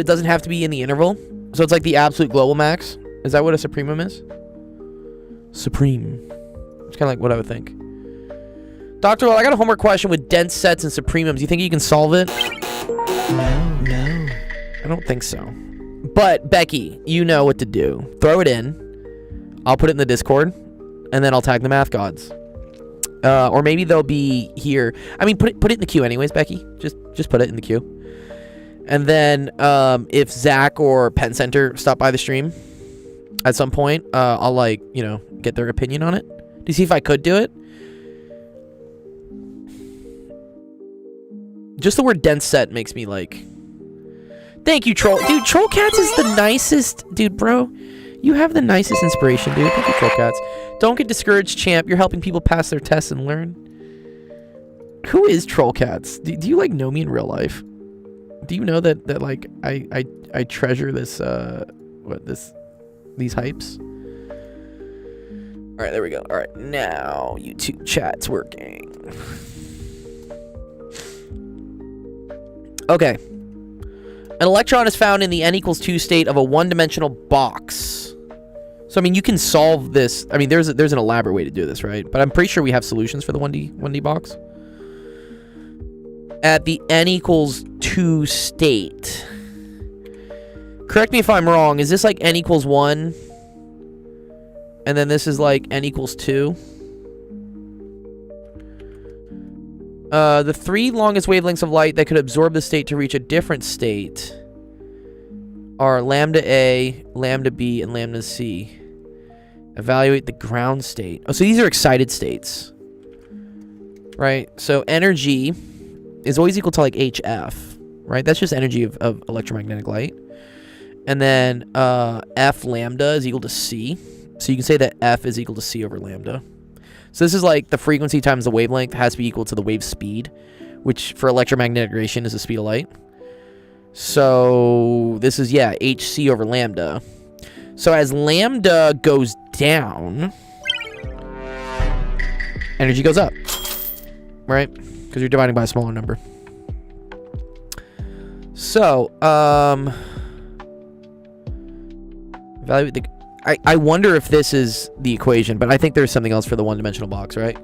It doesn't have to be in the interval. So it's like the absolute global max. Is that what a supremum is? Supreme. It's kind of like what I would think. Dr. Well, I got a homework question with dense sets and supremums. You think you can solve it? No. I don't think so. But, Becky, you know what to do. Throw it in. I'll put it in the Discord. And then I'll tag the math gods. Or maybe they'll be here. I mean, put it in the queue anyways, Becky. Just put it in the queue. And then if Zach or Penn Center stop by the stream at some point, I'll, like, you know, get their opinion on it to see if I could do it. Just the word dense set makes me like... Thank you, Troll. Dude, Troll Cats is the nicest... Dude, bro. You have the nicest inspiration, dude. Thank you, Troll Cats. Don't get discouraged, champ. You're helping people pass their tests and learn. Who is Troll Cats? Do you, like, know me in real life? Do you know that like, I treasure this, these hypes? Alright, there we go. Alright, now YouTube chat's working. Okay. An electron is found in the n equals 2 state of a one-dimensional box. So, I mean, you can solve this. I mean, there's an elaborate way to do this, right? But I'm pretty sure we have solutions for the 1D box. At the n equals 2 state. Correct me if I'm wrong. Is this like n equals 1? And then this is like n equals 2? The 3 longest wavelengths of light that could absorb the state to reach a different state are lambda A, lambda B, and lambda C. Evaluate the ground state. Oh, so these are excited states. Right? So energy is always equal to like HF. Right? That's just energy of electromagnetic light. And then F lambda is equal to C. So you can say that F is equal to C over lambda. So this is like the frequency times the wavelength has to be equal to the wave speed, which for electromagnetic radiation is the speed of light. So this is, yeah, HC over lambda. So as lambda goes down, energy goes up, right? Because you're dividing by a smaller number. So, evaluate the... I wonder if this is the equation, but I think there's something else for the one-dimensional box, right?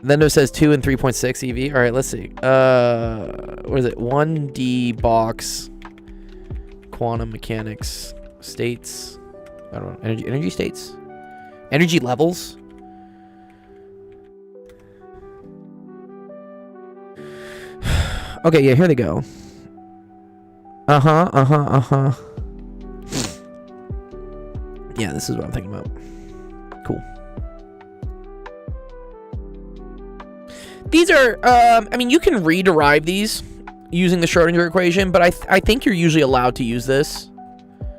Then it says 2 and 3.6 EV. All right, let's see. What is it? 1D box, quantum mechanics, states. I don't know. Energy states? Energy levels? Okay, yeah, here they go. Yeah, this is what I'm thinking about. Cool. These are, I mean, you can rederive these using the Schrodinger equation, but I think you're usually allowed to use this. A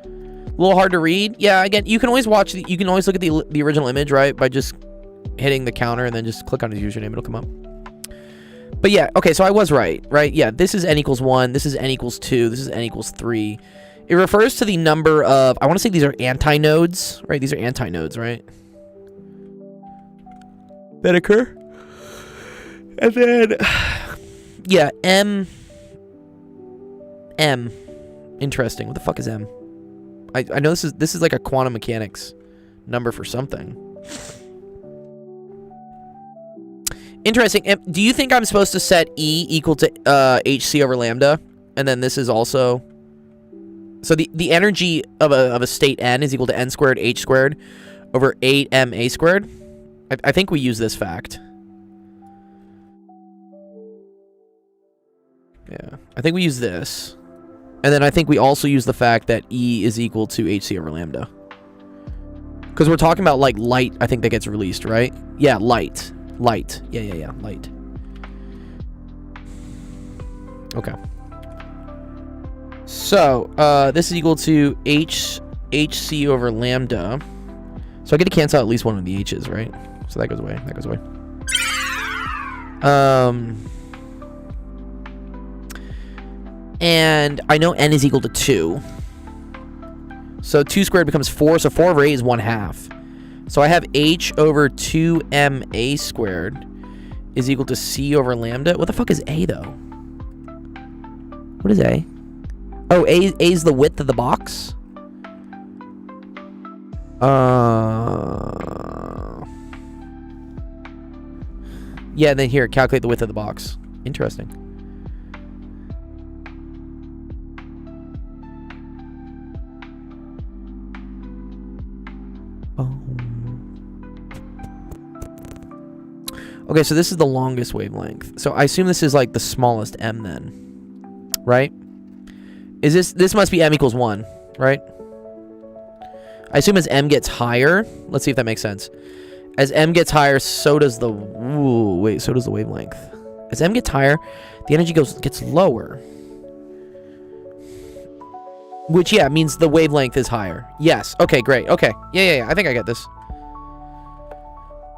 little hard to read. Yeah, again, you can always watch, you can always look at the original image, right? By just hitting the counter and then just click on his username, it'll come up. But yeah, okay, so I was right? Yeah, this is n equals 1, this is n equals 2, this is n equals 3. It refers to the number of, I want to say these are antinodes, right? These are antinodes, right? That occur. And then, yeah, M. Interesting. What the fuck is M? I know this is like a quantum mechanics number for something. Interesting. Do you think I'm supposed to set E equal to HC over lambda? And then this is also... So the energy of a state n is equal to n squared h squared over 8ma squared. I think we use this fact. Yeah, I think we use this. And then I think we also use the fact that E is equal to hc over lambda. Because we're talking about, like, light, I think that gets released, right? Yeah, light. Light. Yeah, light. Okay. So, this is equal to hc over lambda. So I get to cancel out at least one of the h's, right? So that goes away. That goes away. And I know n is equal to 2. So 2 squared becomes 4. So 4 over 8 is 1/2. So I have h over 2ma squared is equal to c over lambda. What the fuck is a, though? What is A? Oh, A is the width of the box? Yeah, then here, calculate the width of the box. Interesting. Okay, so this is the longest wavelength. So I assume this is like the smallest m then, right? Is this must be m equals 1, right? I assume as m gets higher, let's see if that makes sense. As m gets higher, so does the so does the wavelength. As m gets higher, the energy gets lower. Which, yeah, means the wavelength is higher. Yes. Okay, great. Okay. Yeah. I think I get this.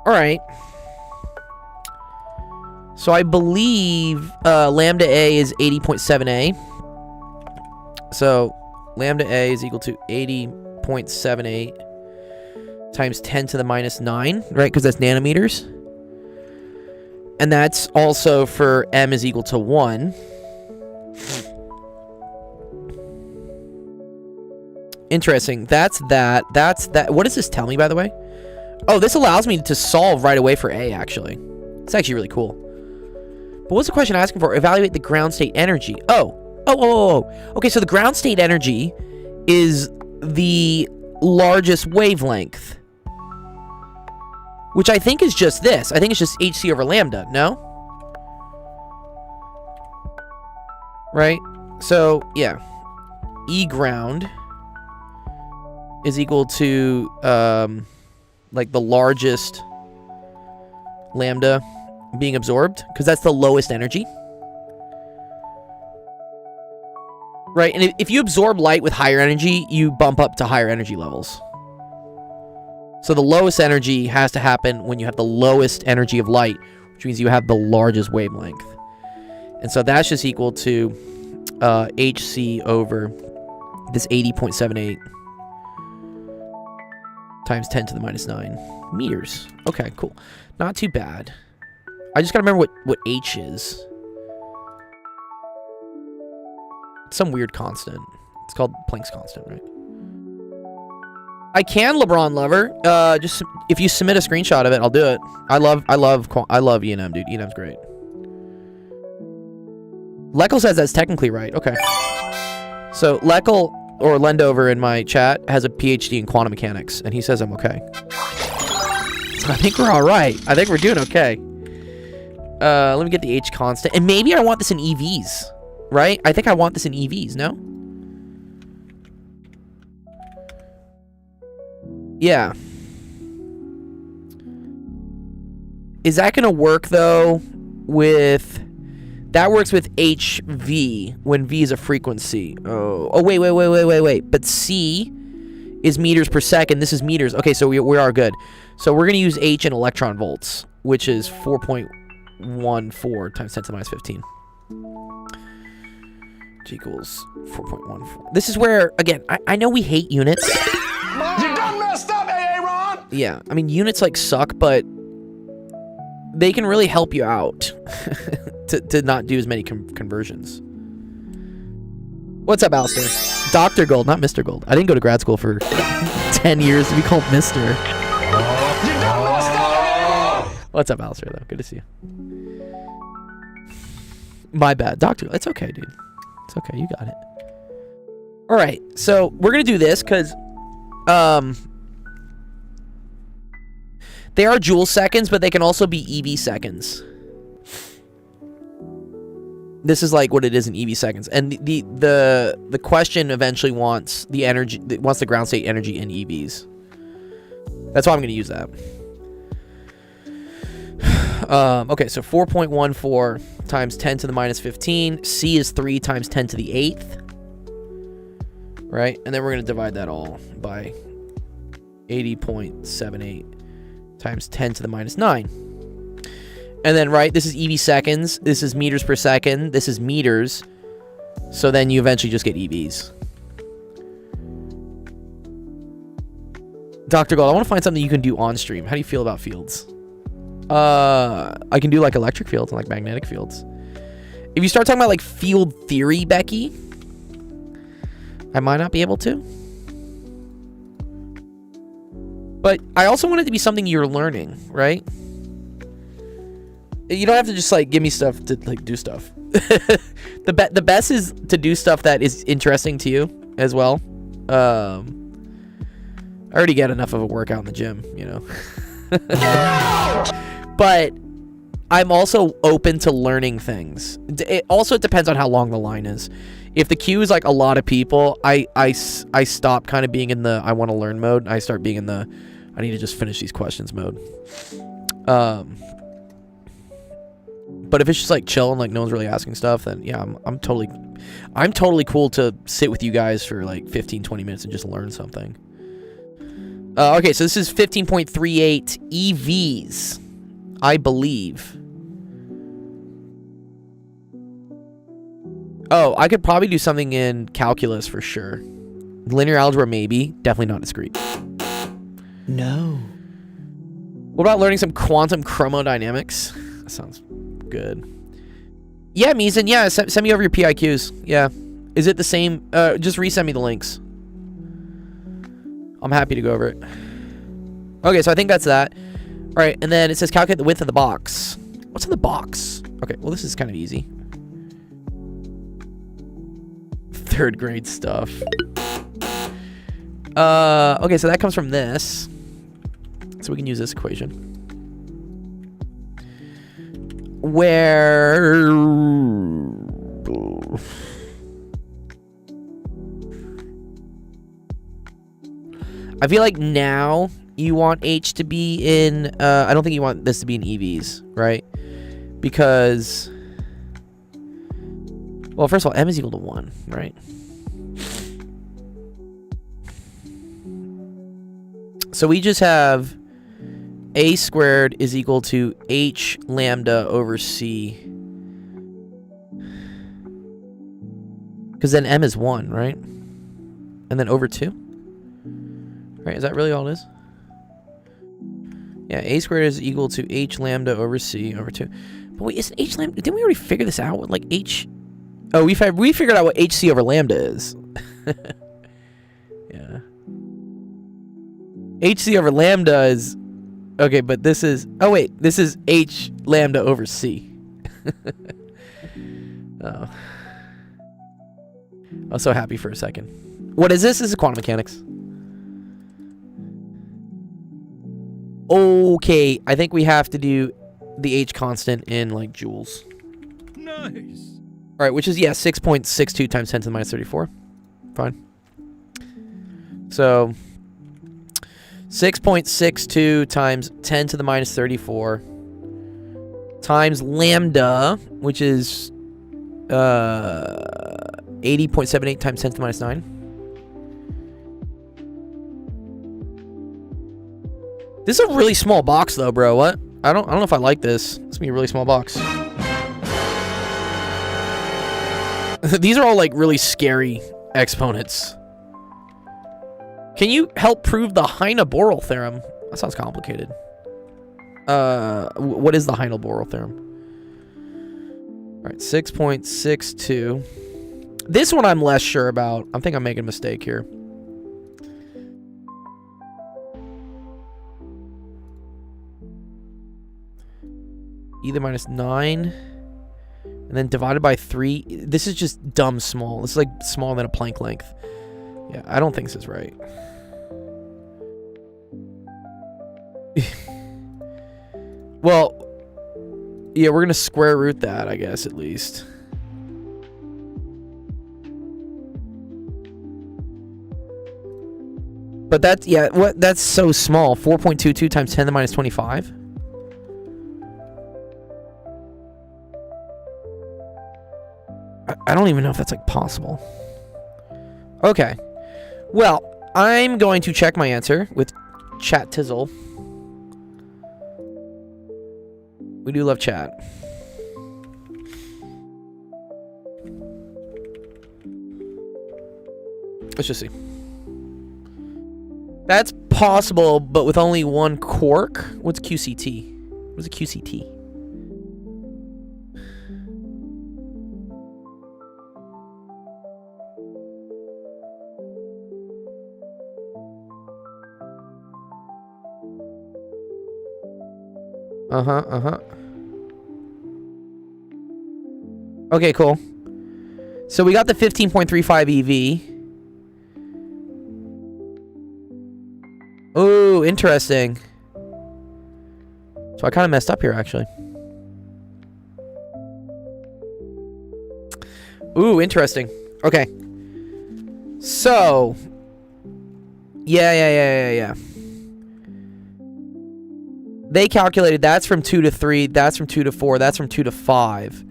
All right. So I believe lambda A is 80.7A. So lambda A is equal to 80.78 times 10 to the minus 9, right? Because that's nanometers. And that's also for m is equal to 1. Interesting. That's that. What does this tell me, by the way? Oh, this allows me to solve right away for A, actually. It's actually really cool. But what's the question asking for? Evaluate the ground state energy. Oh. Okay, so the ground state energy is the largest wavelength. Which I think is just this. I think it's just hc over lambda, no? Right? So, yeah. E ground is equal to, like, the largest lambda being absorbed, because that's the lowest energy. Right? And if you absorb light with higher energy, you bump up to higher energy levels. So the lowest energy has to happen when you have the lowest energy of light, which means you have the largest wavelength. And so that's just equal to hc over this 80.78 times 10 to the minus 9 meters. Okay, cool. Not too bad. I just gotta remember what h is. It's some weird constant. It's called Planck's constant, right? I can LeBron lover. Just if you submit a screenshot of it, I'll do it. I love E&M, dude. E&M's great. Leckel says that's technically right. Okay. So Leckel or Lendover in my chat has a PhD in quantum mechanics, and he says I'm okay. So I think we're all right. I think we're doing okay. Let me get the H constant, and maybe I want this in EVs, right? I think I want this in EVs. No. Yeah. Is that going to work, though, with... That works with HV, when V is a frequency. Oh, wait. But C is meters per second. This is meters. Okay, so we are good. So we're going to use H in electron volts, which is 4.14 times 10 to the minus 15. Which equals 4.14. This is where, again, I know we hate units. You done messed up, Aaron! Yeah, I mean, units, like, suck, but they can really help you out to not do as many conversions. What's up, Alistair? Dr. Gold, not Mr. Gold. I didn't go to grad school for 10 years to be called Mr. You done messed up! What's up, Alistair, though? Good to see you. My bad. Doctor, it's okay, dude. It's okay, you got it. All right, so we're going to do this because... they are joule seconds, but they can also be EV seconds. This is like what it is in EV seconds. And the question eventually wants the energy, wants the ground state energy in EVs. That's why I'm going to use that. Okay, so 4.14 times 10 to the minus 15. C is 3 times 10 to the 8th. Right? And then we're going to divide that all by 80.78 times 10 to the minus 9. And then, right, this is EV seconds. This is meters per second. This is meters. So then you eventually just get EVs. Dr. Gold, I want to find something you can do on stream. How do you feel about fields? I can do like electric fields and like magnetic fields. If you start talking about like field theory, Becky, I might not be able to. But I also want it to be something you're learning, right? You don't have to just like give me stuff to like do stuff. The best is to do stuff that is interesting to you as well. I already get enough of a workout in the gym, you know. But I'm also open to learning things. It also depends on how long the line is. If the queue is like a lot of people, I stop kind of being in the I want to learn mode. I start being in the I need to just finish these questions mode. But if it's just like chill and like no one's really asking stuff, then yeah, I'm totally cool to sit with you guys for like 15-20 minutes and just learn something. Okay, so this is 15.38 EVs, I believe. Oh, I could probably do something in calculus for sure. Linear algebra, maybe. Definitely not discrete. No. What about learning some quantum chromodynamics? That sounds good. Yeah, Mizan, yeah, send me over your PIQs. Yeah. Is it the same? Just resend me the links. I'm happy to go over it. Okay, so I think that's that. All right, and then it says calculate the width of the box. What's in the box? Okay, well, this is kind of easy. Third grade stuff. Okay, so that comes from this. So we can use this equation. Where... I feel like now you want H to be in... I don't think you want this to be in EVs, right? Because... Well, first of all, M is equal to 1, right? So we just have A squared is equal to H lambda over C. Because then M is 1, right? And then over 2? Right, is that really all it is? Yeah, A squared is equal to H lambda over C over 2. But wait, isn't H lambda... Didn't we already figure this out? Like H... Oh, we figured out what HC over lambda is. Yeah. HC over lambda is... Okay, but this is... Oh, wait. This is H lambda over C. Oh. I was so happy for a second. What is this? This is quantum mechanics. Okay. I think we have to do the H constant in, like, joules. Nice. All right, which is, yeah, 6.62 times 10 to the minus 34. Fine. So, 6.62 times 10 to the minus 34 times lambda, which is 80.78 times 10 to the minus 9. This is a really small box, though, bro. What? I don't know if I like this. This is gonna be a really small box. These are all like really scary exponents. Can you help prove the Heine-Borel theorem? That sounds complicated. What is the Heine-Borel theorem? All right, 6.62. This one I'm less sure about. I think I'm making a mistake here. Either minus 9. And then divided by 3. This is just dumb small. This is like smaller than a Planck length. Yeah, I don't think this is right. Well, yeah, we're going to square root that, I guess, at least. But that's, yeah, what? That's so small. 4.22 times 10 to the minus 25. I don't even know if that's like possible. Okay. Well, I'm going to check my answer with Chat Tizzle. We do love chat. Let's just see. That's possible, but with only one quark. What's QCT? What's a QCT? Okay, cool. So we got the 15.35 EV. Ooh, interesting. So I kind of messed up here, actually. Ooh, interesting. Okay. So. Yeah. They calculated that's from 2 to 3, that's from 2 to 4, that's from 2 to 5.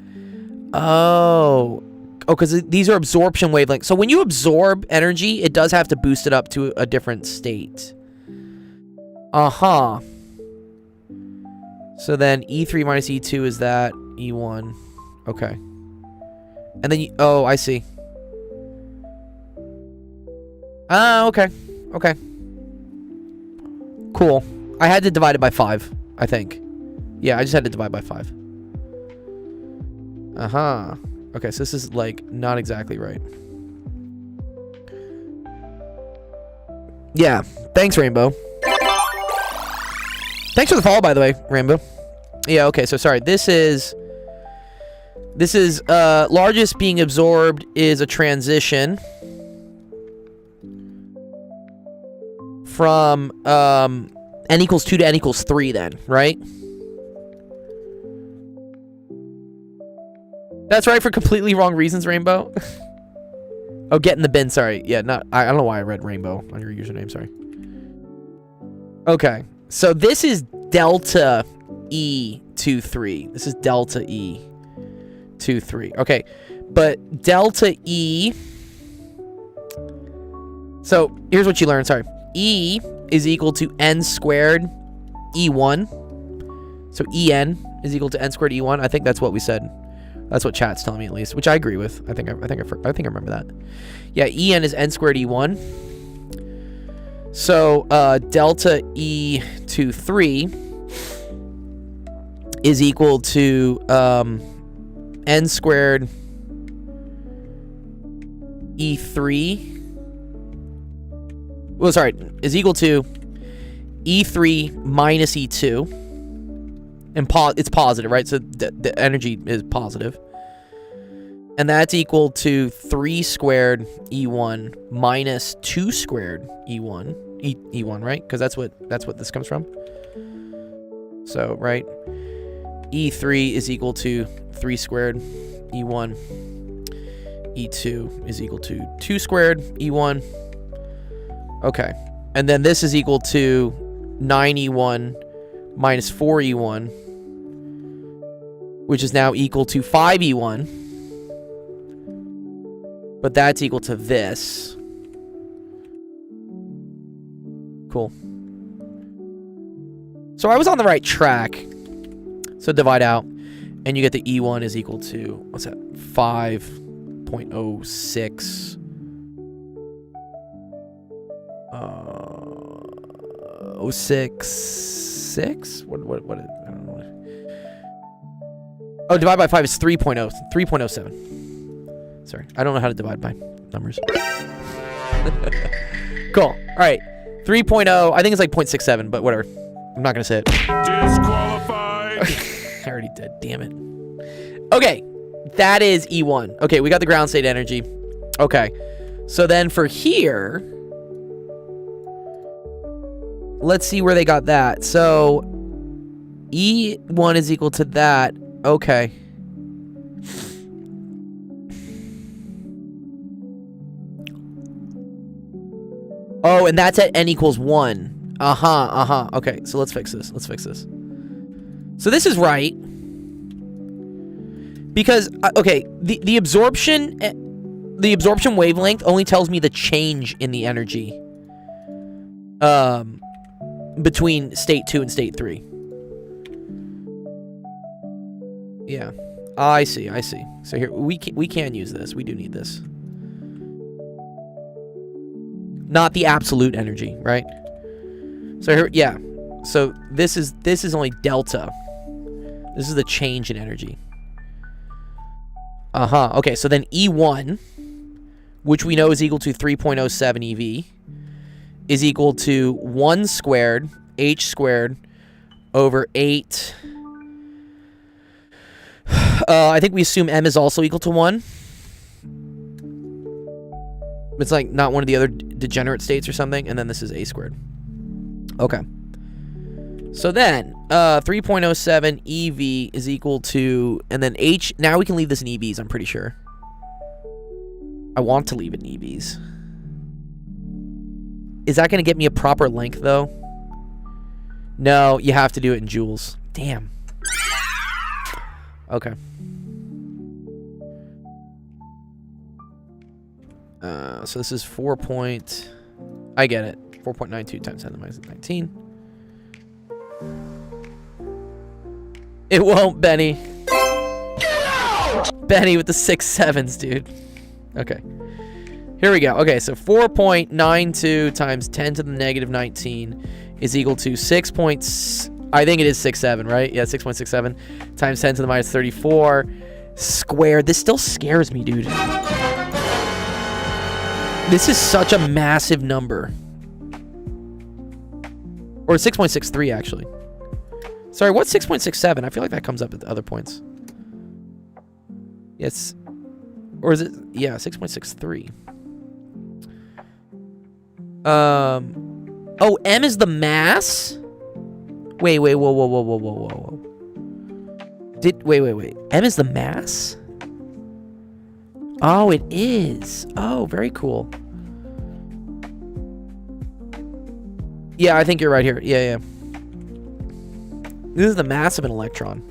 Oh, because these are absorption wavelengths. So when you absorb energy, it does have to boost it up to a different state. So then E3 minus E2 is that, E1. Okay. And then, oh, I see. Okay. Okay. Cool. I had to divide it by 5, I think. Yeah, I just had to divide by 5. Okay, so this is, like, not exactly right. Yeah. Thanks, Rainbow. Thanks for the follow, by the way, Rainbow. Yeah, okay, so sorry. This is largest being absorbed is a transition from n equals 2 to n equals 3 then, right? That's right, for completely wrong reasons, Rainbow. Oh, get in the bin, sorry. Yeah, I don't know why I read Rainbow on your username, sorry. Okay, so this is delta E23. This is delta E23. Okay, but delta E... So, here's what you learned, sorry. E is equal to n squared E1. So, En is equal to n squared E1. I think that's what we said. That's what chat's telling me, at least, which I agree with. I think I remember that. Yeah, En is n squared E1. So delta E23 is equal to n squared E3. Well, sorry, is equal to E3 minus E2. And it's positive, right? So the energy is positive. And that's equal to 3 squared E1 minus 2 squared E1. E1, right? Because that's what this comes from. So, right? E3 is equal to 3 squared E1. E2 is equal to 2 squared E1. Okay. And then this is equal to 9E1 minus 4E1, which is now equal to 5E1. But that's equal to this. Cool. So I was on the right track. So divide out, and you get the E1 is equal to, what's that? 5.06. 0.6? What is, I don't know. Oh, divide by 5 is 3.07. Sorry, I don't know how to divide by numbers. Cool. All right, 3.0. I think it's like 0.67, but whatever. I'm not gonna say it. Disqualified. I already did. Damn it. Okay, that is E1. Okay, we got the ground state energy. Okay, so then for here, let's see where they got that. So E1 is equal to that. Okay. Oh, and that's at n equals 1. Okay, so let's fix this. So this is right. Because, okay, the absorption wavelength only tells me the change in the energy. Between state 2 and state 3. Yeah. I see. So here, we can use this. We do need this. Not the absolute energy, right? So here, yeah. So this is only delta. This is the change in energy. Okay, so then E1, which we know is equal to 3.07 EV, is equal to 1 squared h squared over 8. I think we assume m is also equal to 1. It's like not one of the other degenerate states or something, and then this is a squared. Okay. So then, 3.07 EV is equal to, and then H, now we can leave this in EVs, I'm pretty sure. I want to leave it in EVs. Is that going to get me a proper length, though? No, you have to do it in joules. Damn. Okay. So this is 4 point... I get it. 4.92 times 10 to the minus 19. It won't, Benny. Get out! Benny with the 6 sevens, dude. Okay. Here we go. Okay, so 4.92 times 10 to the negative 19 is equal to 6 points. I think it is 6.7, right? Yeah, 6.67 times 10 to the minus 34 squared. This still scares me, dude. This is such a massive number. Or 6.63, actually. Sorry, what's 6.67? I feel like that comes up at the other points. Yes. Or is it? Yeah, 6.63. Oh, m is the mass? Wait, whoa. Wait. M is the mass? Oh, it is. Oh, very cool. Yeah, I think you're right here. Yeah. This is the mass of an electron.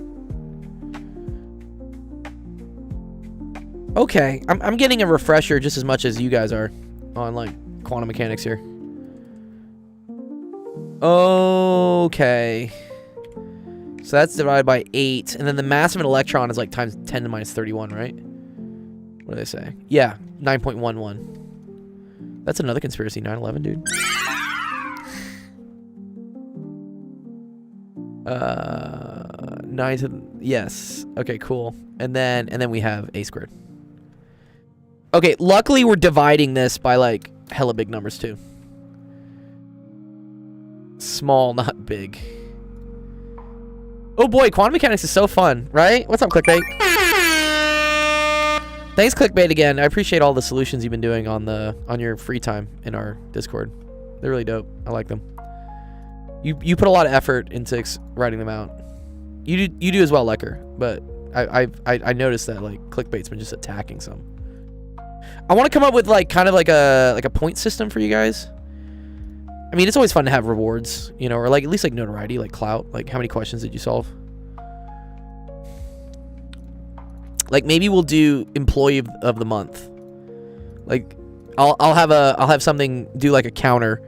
Okay, I'm getting a refresher just as much as you guys are on, like, quantum mechanics here. Okay. So that's divided by 8. And then the mass of an electron is, like, times 10 to the minus 31, right? What do they say? Yeah, 9.11. That's another conspiracy, 9/11, dude. 9 to... Yes. Okay, cool. And then we have a squared. Okay, luckily we're dividing this by, like, hella big numbers, too. Small, not big. Oh boy, quantum mechanics is so fun, right? What's up, Clickbait? Thanks, Clickbait, again. I appreciate all the solutions you've been doing on your free time in our Discord. They're really dope. I like them. You put a lot of effort into writing them out. You do as well, Lecker. But I noticed that, like, Clickbait's been just attacking some. I want to come up with, like, kind of like a point system for you guys. I mean, it's always fun to have rewards, you know, or, like, at least, like, notoriety, like clout. Like, how many questions did you solve? Like, maybe we'll do employee of the month. Like, I'll have something do, like, a counter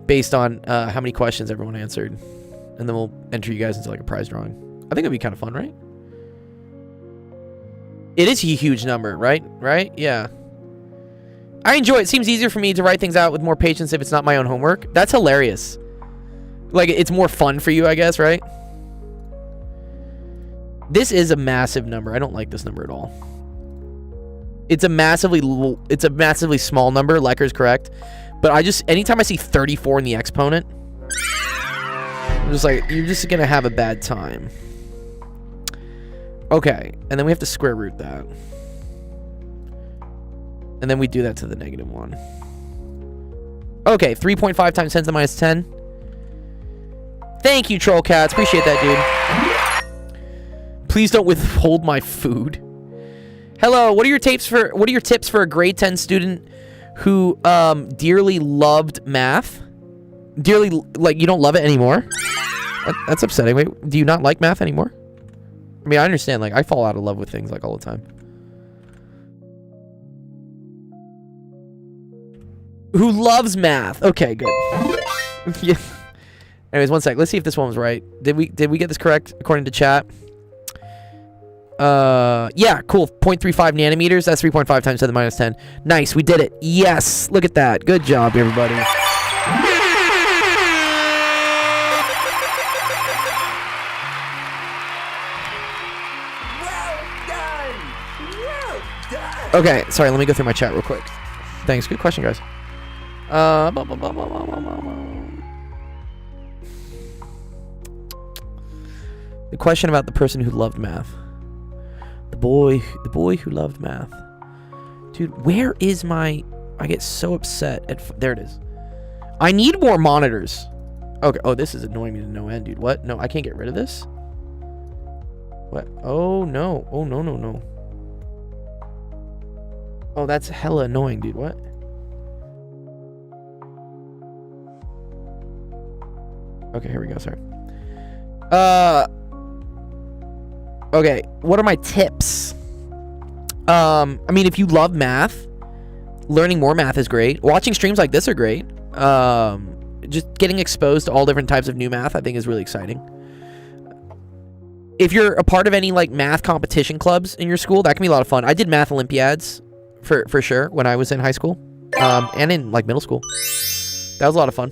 based on how many questions everyone answered, and then we'll enter you guys into, like, a prize drawing. I think it'd be kind of fun, right? It is a huge number, right? Yeah. I enjoy it. It seems easier for me to write things out with more patience if it's not my own homework. That's hilarious. Like, it's more fun for you, I guess, right? This is a massive number. I don't like this number at all. It's a massively small number. Lecker's correct. But anytime I see 34 in the exponent, I'm just like, you're just gonna have a bad time. Okay, and then we have to square root that. And then we do that to the negative 1. Okay, 3.5 times 10 to the minus 10. Thank you, Troll Cats. Appreciate that, dude. Please don't withhold my food. Hello, what are your tips for a grade 10 student who dearly loved math? Dearly, like, you don't love it anymore? That's upsetting. Wait, do you not like math anymore? I mean, I understand, like, I fall out of love with things, like, all the time. Who loves math? Okay, good. Yeah. Anyways, one sec. Let's see if this one was right. Did we get this correct according to chat? Yeah, cool. 0.35 nanometers. That's 3.5 times 10 to the minus 10. Nice, we did it. Yes, look at that. Good job, everybody. Okay, sorry, let me go through my chat real quick. Thanks, good question, guys. The question about the person who loved math. The boy who loved math. Dude, where is my... I get so upset at... There it is. I need more monitors. Okay. Oh, this is annoying me to no end, dude. What? No, I can't get rid of this? What? Oh, no. Oh, no, no, no. Oh, that's hella annoying, dude. What? Okay, here we go. Sorry. Okay. What are my tips? I mean, if you love math, learning more math is great. Watching streams like this are great. Just getting exposed to all different types of new math, I think, is really exciting. If you're a part of any like math competition clubs in your school, that can be a lot of fun. I did math Olympiads for sure when I was in high school, and in like middle school. That was a lot of fun.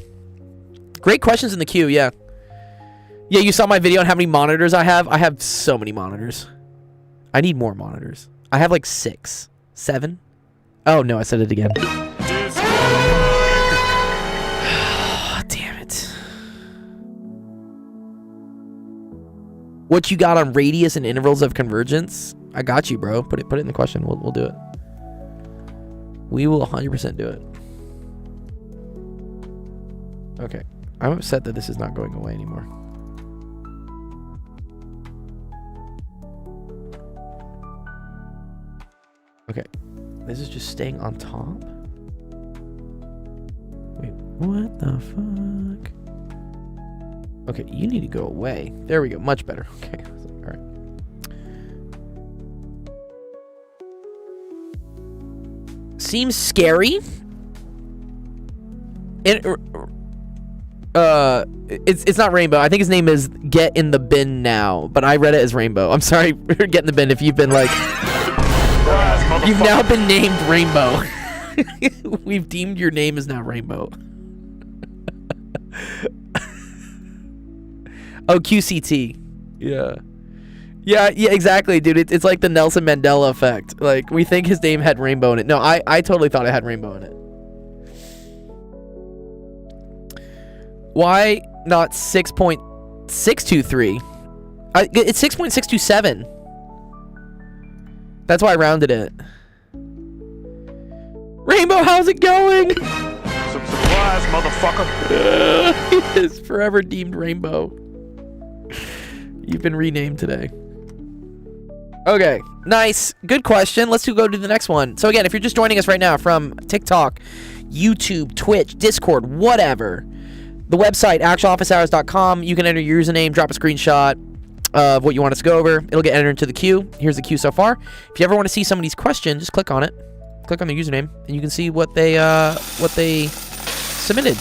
Great questions in the queue. Yeah, you saw my video on how many monitors I have. I have so many monitors. I need more monitors. I have like 6, 7. Oh no, I said it again. Damn it. What you got on radius and intervals of convergence? I got you, bro. Put it in the question. We'll do it. We will 100% do it. Okay. I'm upset that this is not going away anymore. Okay. This is just staying on top? Wait, what the fuck? Okay, you need to go away. There we go. Much better. Okay. All right. Seems scary. It's not Rainbow. I think his name is Get in the Bin Now, but I read it as Rainbow. I'm sorry. Get in the bin if you've been like... You've now been named Rainbow. We've deemed your name is now Rainbow. Oh, QCT. Yeah, exactly, dude. It's like the Nelson Mandela effect. Like, we think his name had Rainbow in it. No, I totally thought it had Rainbow in it. Why not 6.623? It's 6.627. That's why I rounded it. Rainbow, how's it going? Some surprise, motherfucker. It is forever deemed Rainbow. You've been renamed today. Okay, nice. Good question. Let's go to the next one. So again, if you're just joining us right now from TikTok, YouTube, Twitch, Discord, whatever, the website, actualofficehours.com, you can enter your username, drop a screenshot of what you want us to go over. It'll get entered into the queue. Here's the queue so far. If you ever want to see somebody's question, just click on it. Click on their username, and you can see what they submitted.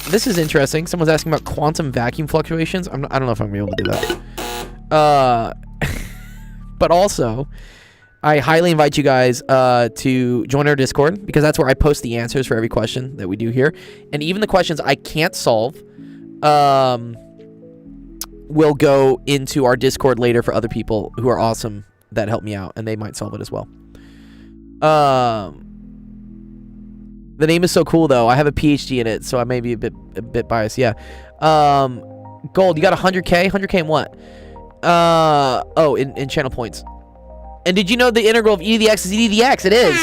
This is interesting. Someone's asking about quantum vacuum fluctuations. I don't know if I'm gonna be able to do that. But also, I highly invite you guys to join our Discord, because that's where I post the answers for every question that we do here. And even the questions I can't solve will go into our Discord later for other people who are awesome that help me out, and they might solve it as well. The name is so cool, though. I have a PhD in it, so I may be a bit biased. Yeah. Gold, you got 100K? 100K in what? Oh, in channel points. And did you know the integral of e to the x is e to the x? It is.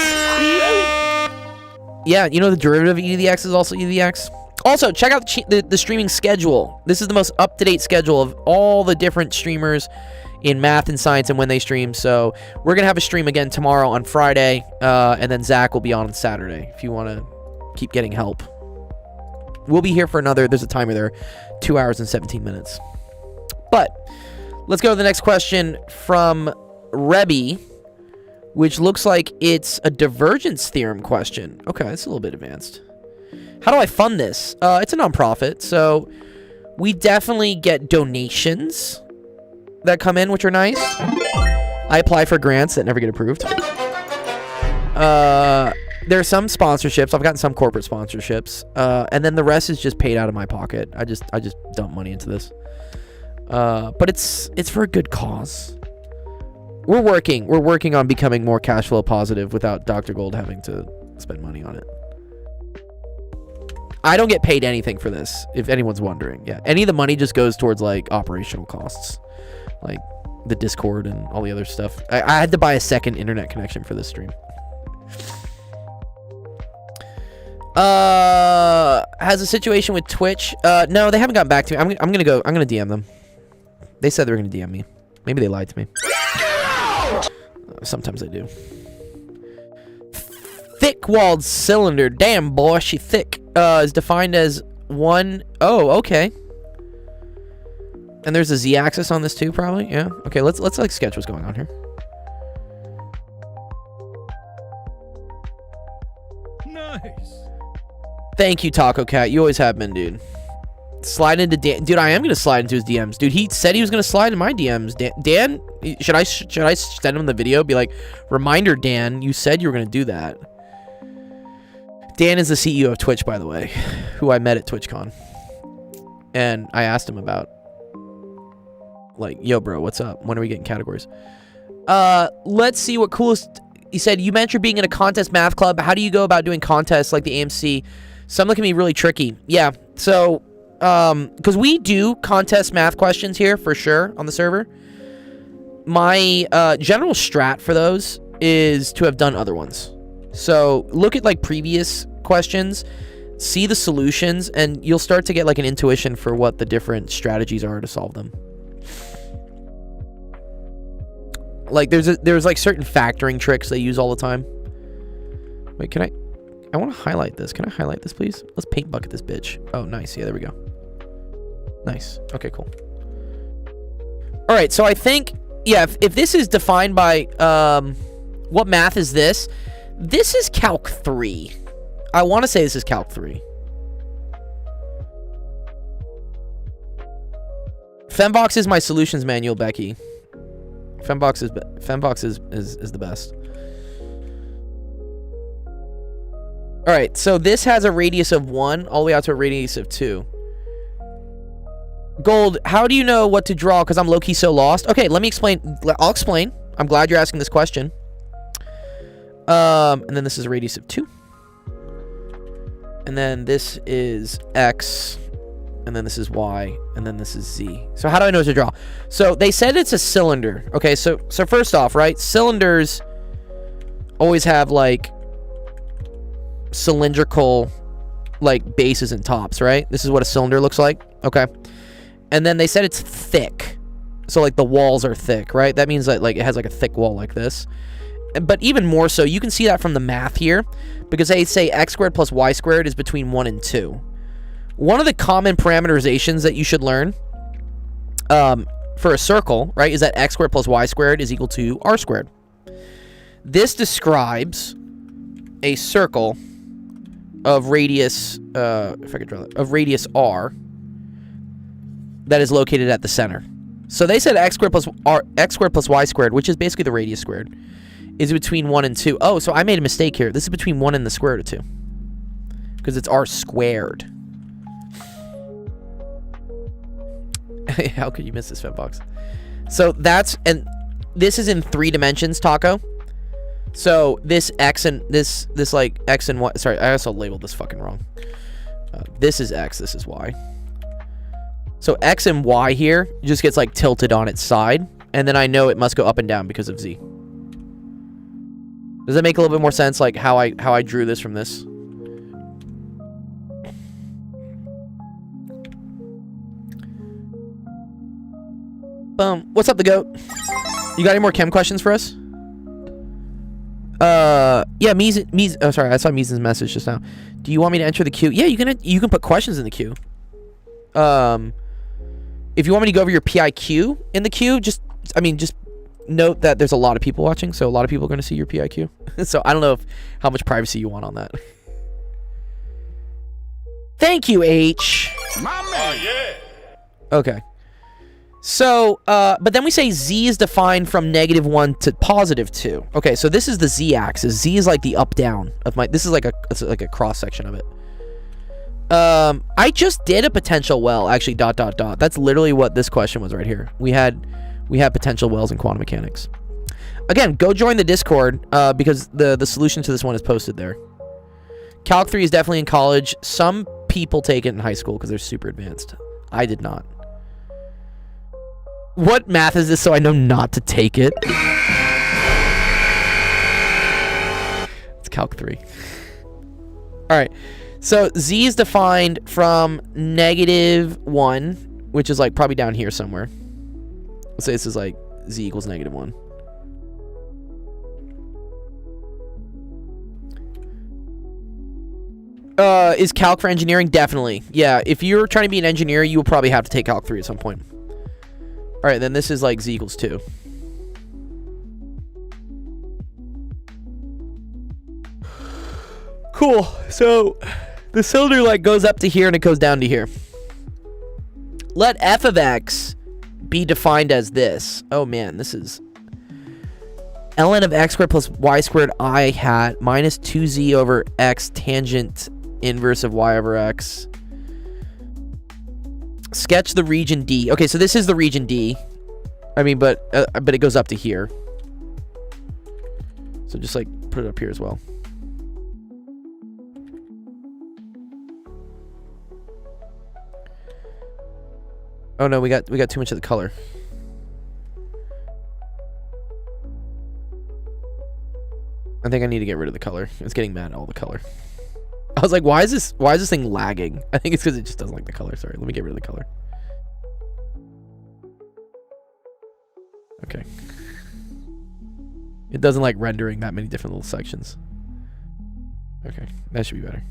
Yeah, you know the derivative of e to the x is also e to the x? Also, check out the streaming schedule. This is the most up-to-date schedule of all the different streamers in math and science and when they stream. So we're going to have a stream again tomorrow on Friday, and then Zach will be on Saturday if you want to keep getting help. We'll be here for another, there's a timer there, 2 hours and 17 minutes. But let's go to the next question from Rebby, which looks like it's a divergence theorem question. Okay, it's a little bit advanced. How do I fund this? It's a nonprofit, so we definitely get donations that come in, which are nice. I apply for grants that never get approved. There are some sponsorships. I've gotten some corporate sponsorships, and then the rest is just paid out of my pocket. I just dump money into this. But it's for a good cause. We're working on becoming more cash flow positive without Dr. Gold having to spend money on it. I don't get paid anything for this, if anyone's wondering. Yeah, any of the money just goes towards like operational costs, like the Discord and all the other stuff. I had to buy a second internet connection for this stream. Has a situation with Twitch? No, they haven't gotten back to me. I'm gonna DM them. They said they were gonna DM me. Maybe they lied to me. Sometimes they do. Thick-walled cylinder. Damn, boy, she thick. Is defined as one. Oh, okay. And there's a z-axis on this too, probably. Yeah. Okay, let's like sketch what's going on here. Nice. Thank you, Taco Cat. You always have been, dude. Slide into Dan. Dude, I am gonna slide into his DMs. Dude, he said he was gonna slide in my DMs. Dan, should I send him the video? Be like, reminder, Dan, you said you were gonna do that. Dan is the CEO of Twitch, by the way, who I met at TwitchCon. And I asked him about, like, yo, bro, what's up? When are we getting categories? Let's see what coolest... He said, you mentioned being in a contest math club. How do you go about doing contests like the AMC? Some of them can be really tricky. Yeah, so... because we do contest math questions here, for sure, on the server. My general strat for those is to have done other ones. So look at like previous questions, see the solutions, and you'll start to get like an intuition for what the different strategies are to solve them. Like there's like certain factoring tricks they use all the time. Wait, can I want to highlight this. Can I highlight this, please? Let's paint bucket this bitch. Oh, nice. Yeah, there we go. Nice. Okay, cool. All right, so I think, yeah, if this is defined by, what math is this? This is Calc 3. I want to say this is Calc 3. Fembox is my solutions manual, Becky. Fembox is the best. All right, so this has a radius of 1 all the way out to a radius of 2. Gold, how do you know what to draw? Because I'm low-key so lost. Okay, let me explain. I'll explain. I'm glad you're asking this question. And then this is a radius of 2. And then this is X. And then this is Y. And then this is Z. So how do I know what to draw? So they said it's a cylinder. Okay, so first off, right? Cylinders always have, like, cylindrical, like, bases and tops, right? This is what a cylinder looks like. Okay. And then they said it's thick. So, like, the walls are thick, right? That means that, like, it has, like, a thick wall like this. But even more so, you can see that from the math here, because they say x squared plus y squared is between 1 and 2. One of the common parameterizations that you should learn for a circle, right, is that x squared plus y squared is equal to r squared. This describes a circle of radius, if I could draw that, of radius r that is located at the center. So they said x squared plus y squared, which is basically the radius squared, is between 1 and 2. Oh, so I made a mistake here. This is between 1 and the square root of 2. Because it's r squared. How could you miss this, Fembox? So that's, and this is in 3 dimensions, Taco. So this x and this like x and y. Sorry, I also labeled this fucking wrong. This is x, this is y. So x and y here just gets like tilted on its side, and then I know it must go up and down because of z. Does that make a little bit more sense, like how I drew this from this? What's up, the goat? You got any more chem questions for us? Yeah, Mies. Oh, sorry, I saw Mies's message just now. Do you want me to enter the queue? Yeah, you can put questions in the queue. If you want me to go over your PIQ in the queue, just note that there's a lot of people watching, so a lot of people are going to see your PIQ. So I don't know how much privacy you want on that. Thank you, H. My man. Yeah. Okay. So, but then we say z is defined from -1 to +2. Okay, so this is the z-axis. Z is like the up-down of my... This is like a cross-section of it. I just did a potential well, actually, ... That's literally what this question was right here. We had potential wells in quantum mechanics. Again, go join the Discord, because the solution to this one is posted there. Calc 3 is definitely in college. Some people take it in high school because they're super advanced. I did not. What math is this so I know not to take it? It's Calc 3. Alright. So Z is defined from -1, which is like probably down here somewhere. Let's say this is like Z equals -1. Is Calc for engineering? Definitely. Yeah, if you're trying to be an engineer, you will probably have to take Calc 3 at some point. Alright, then this is like Z equals 2. Cool. So the cylinder like goes up to here and it goes down to here. Let f of x be defined as this. Oh man, this is ln of x squared plus y squared I hat minus 2z over x tangent inverse of y over x. Sketch the region D. Okay, so this is the region D. I mean, but it goes up to here. So just like put it up here as well. Oh no, we got too much of the color. I think I need to get rid of the color. It's getting mad at all the color. I was like, why is this thing lagging? I think it's because it just doesn't like the color. Sorry, let me get rid of the color. Okay. It doesn't like rendering that many different little sections. Okay, that should be better.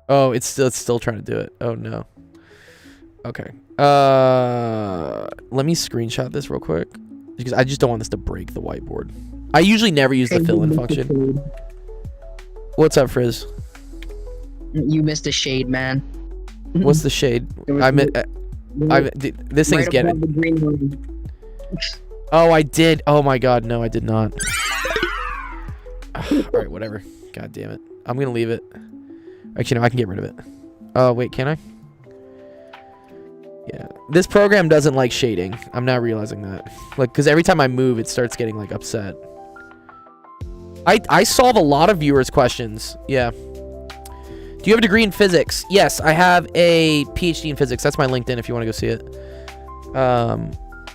Oh, it's still trying to do it. Oh no. Okay. Let me screenshot this real quick because I just don't want this to break the whiteboard. I usually never use the fill-in function. What's up, Frizz? You missed a shade, man. What's the shade? This thing's getting. Oh, I did. Oh my god, no, I did not. All right, whatever. God damn it. I'm gonna leave it. Actually, no, I can get rid of it. Oh wait, can I? Yeah, this program doesn't like shading. I'm now realizing that. Like, because every time I move, it starts getting like upset. I solve a lot of viewers' questions. Yeah. Do you have a degree in physics? Yes, I have a PhD in physics. That's my LinkedIn if you want to go see it.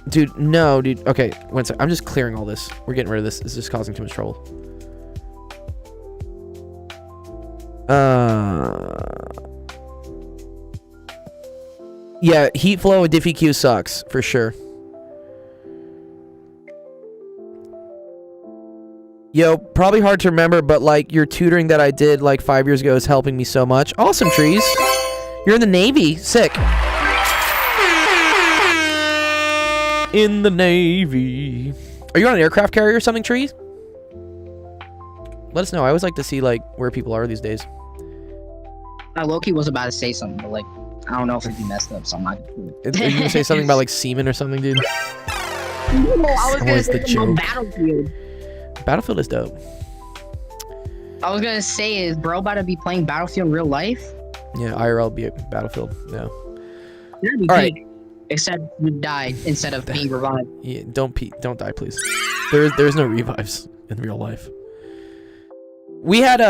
Dude, no, dude. Okay, one sec. I'm just clearing all this. We're getting rid of this. It's just causing too much trouble. Yeah, heat flow and diffy Q sucks for sure. Yo, probably hard to remember, but like your tutoring that I did like 5 years ago is helping me so much. Awesome, Trees. You're in the Navy. Sick. In the Navy. Are you on an aircraft carrier or something, Trees? Let us know. I always like to see like where people are these days. Loki was about to say something, but like I don't know if it'd be messed up, so I'm not. Are you gonna say something about like semen or something, dude? No, I was gonna say joke? Battlefield. Battlefield is dope. I was gonna say, is bro about to be playing Battlefield in real life? Yeah, IRL be at Battlefield. No. That'd be All right. big, except you die instead of being revived. Yeah, don't die, please. There's no revives in real life. We had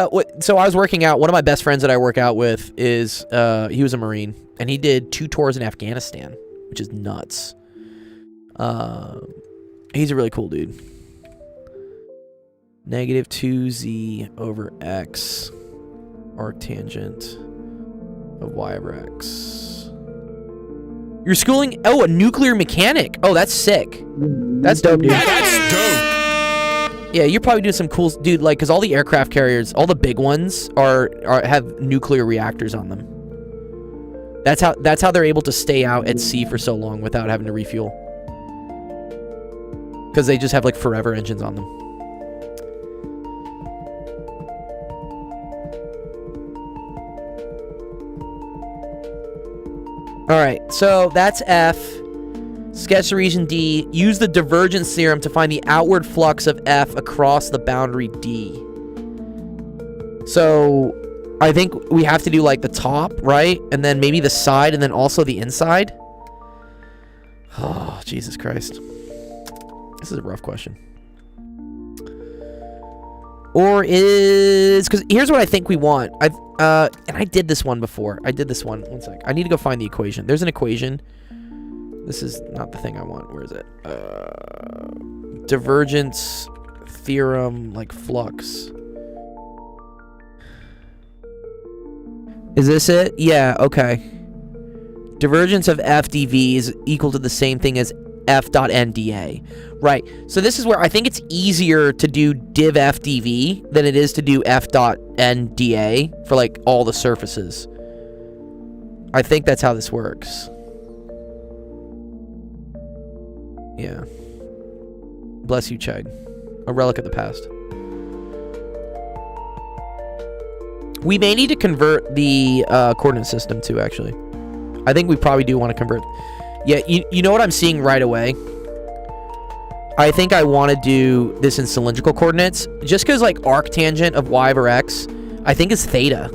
so I was working out. One of my best friends that I work out with is he was a Marine and he did 2 tours in Afghanistan, which is nuts. He's a really cool dude. -2z over x arctangent of y over x. You're schooling. Oh, a nuclear mechanic. Oh, that's sick. That's dope, dude. That's dope. Yeah, you're probably doing some cool, dude. Like, cause all the aircraft carriers, all the big ones have nuclear reactors on them. That's how they're able to stay out at sea for so long without having to refuel. Cause they just have like forever engines on them. All right, so that's F. Sketch the region D. Use the divergence theorem to find the outward flux of F across the boundary D. So I think we have to do like the top, right? And then maybe the side and then also the inside. Oh, Jesus Christ. This is a rough question. Or is... Because here's what I think we want. And I did this one before. I did this one. One sec. I need to go find the equation. There's an equation. This is not the thing I want. Where is it? Divergence theorem, like flux. Is this it? Yeah, okay. Divergence of f dv is equal to the same thing as f dot n dA. Right. So this is where I think it's easier to do div f dv than it is to do f dot n dA for like all the surfaces. I think that's how this works. Yeah. Bless you, Chegg. A relic of the past. We may need to convert the coordinate system too, actually. I think we probably do want to convert. Yeah, you know what I'm seeing right away? I think I want to do this in cylindrical coordinates. Just because, like, arctangent of y over x, I think is theta.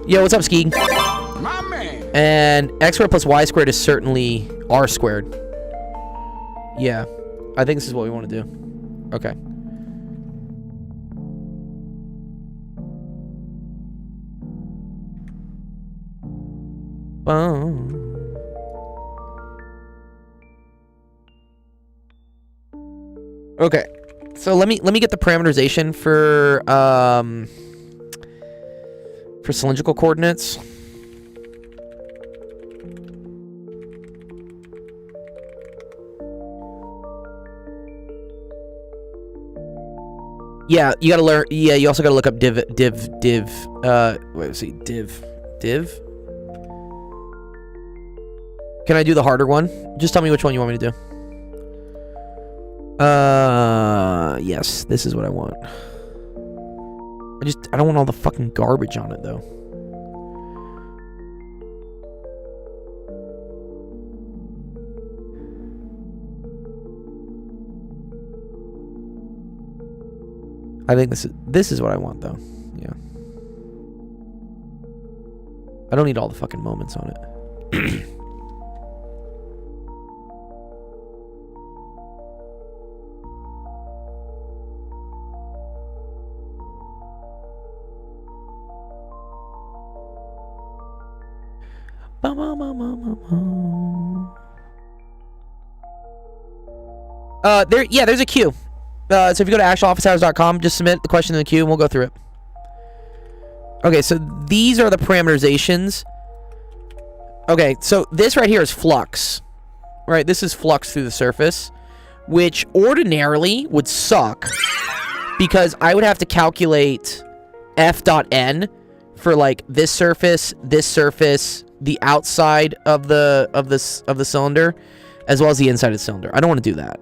Yo, what's up, Ski? My man. And x squared plus y squared is certainly r squared. Yeah, I think this is what we want to do. Okay. Okay, so let me get the parameterization for cylindrical coordinates. Yeah, you gotta learn. Yeah, you also gotta look up div. Wait, let's see, div. Can I do the harder one? Just tell me which one you want me to do. Yes, this is what I want. I don't want all the fucking garbage on it, though. I think this is what I want, though. Yeah. I don't need all the fucking moments on it. There's a queue. So if you go to actualofficehours.com, just submit the question in the queue and we'll go through it. Okay, so these are the parameterizations. Okay, so this right here is flux. Right, this is flux through the surface, which ordinarily would suck because I would have to calculate f dot n for like this surface, the outside of the cylinder, as well as the inside of the cylinder. I don't want to do that.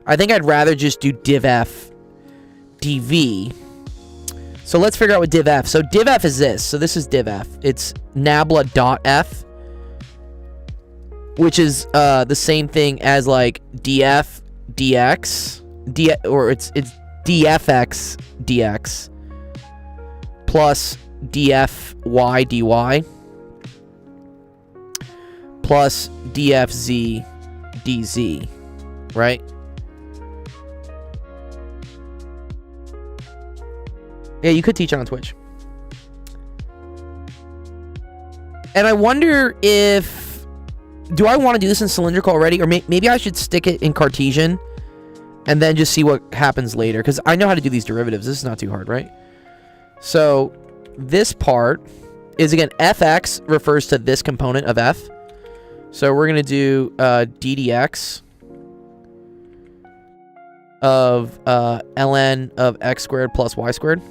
I think I'd rather just do div f dv. So let's figure out what div f. So div f is this. So this is div f. It's nabla dot f, which is the same thing as like df dx, or it's dfx dx plus dfy dy plus dfz dz, right? Yeah, you could teach it on Twitch. And I wonder if... Do I want to do this in cylindrical already? Or maybe I should stick it in Cartesian and then just see what happens later. Because I know how to do these derivatives. This is not too hard, right? So this part is, again, fx refers to this component of f. So we're going to do ddx of ln of x squared plus y squared.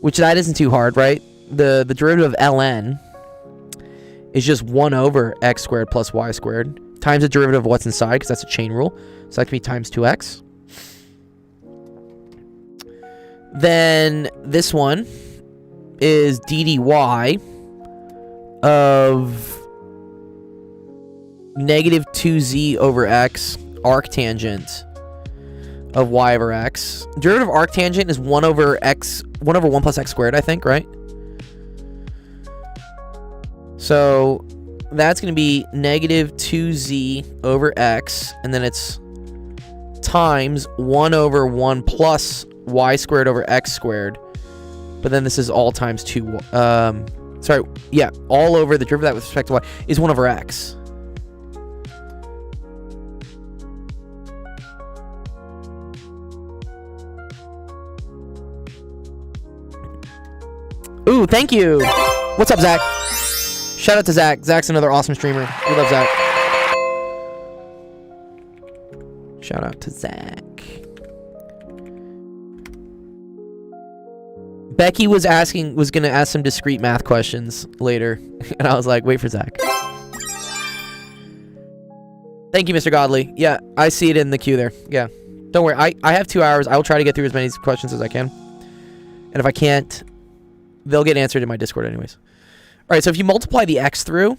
Which that isn't too hard, right? The derivative of ln is just 1 over x squared plus y squared times the derivative of what's inside, because that's a chain rule. So that can be times 2x. Then this one is ddy of negative 2z over x arctangent of y over x. Derivative of arctangent is 1 over 1 plus x squared, I think, right? So that's going to be negative 2z over x, and then it's times 1 over 1 plus y squared over x squared. But then this is all times 2. Sorry, yeah, all over the derivative of that with respect to y is 1 over x. Ooh, thank you. What's up, Zach? Shout out to Zach. Zach's another awesome streamer. We love Zach. Shout out to Zach. Becky was gonna ask some discrete math questions later, and I was like, wait for Zach. Thank you, Mr. Godley. Yeah, I see it in the queue there. Yeah, don't worry. I have 2 hours. I will try to get through as many questions as I can, and if I can't, they'll get answered in my Discord anyways. All right, so if you multiply the x through,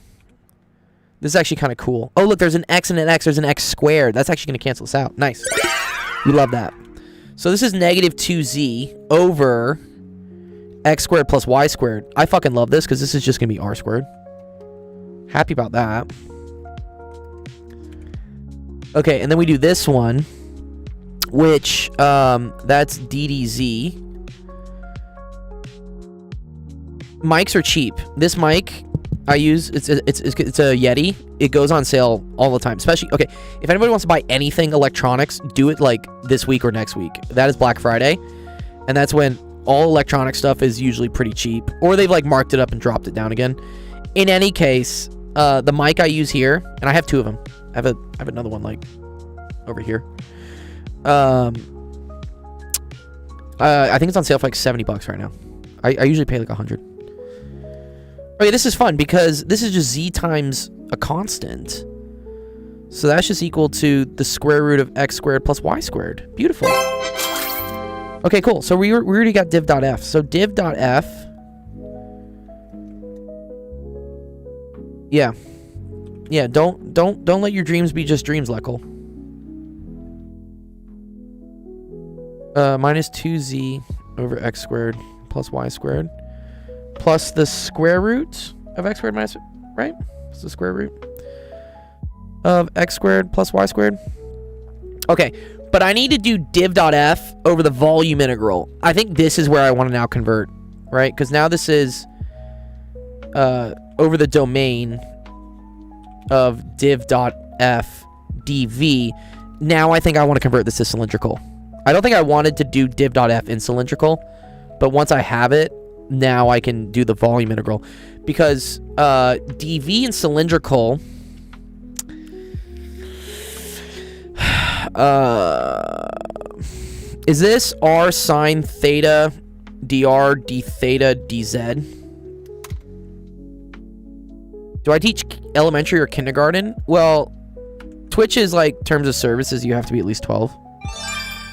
this is actually kind of cool. Oh, look, there's an x and an x. There's an x squared. That's actually going to cancel this out. Nice. We love that. So this is negative 2z over x squared plus y squared. I fucking love this because this is just going to be r squared. Happy about that. Okay, and then we do this one, which that's ddz. Mics are cheap. This mic I use, it's a Yeti. It goes on sale all the time. Especially, okay, if anybody wants to buy anything electronics, do it like this week or next week. That is Black Friday, and that's when all electronic stuff is usually pretty cheap, or they've like marked it up and dropped it down again. In any case, the mic I use here, and I have 2 of them. I have another one like over here. I think it's on sale for like $70 right now. I usually pay like 100. Okay, this is fun because this is just z times a constant. So that's just equal to the square root of x squared plus y squared. Beautiful. Okay, cool. So we already got div.f. So div.f. Yeah. Yeah, don't let your dreams be just dreams, Leckle. Minus 2z over x squared plus y squared. Plus the square root of x squared minus, right? It's the square root of x squared plus y squared. Okay, but I need to do div.f over the volume integral. I think this is where I want to now convert, right? Because now this is over the domain of div.f dv. Now I think I want to convert this to cylindrical. I don't think I wanted to do div.f in cylindrical, but once I have it, now I can do the volume integral, because dv in cylindrical is this r sine theta dr d theta dz? Do I teach elementary or kindergarten? Well, Twitch is like terms of services, you have to be at least 12.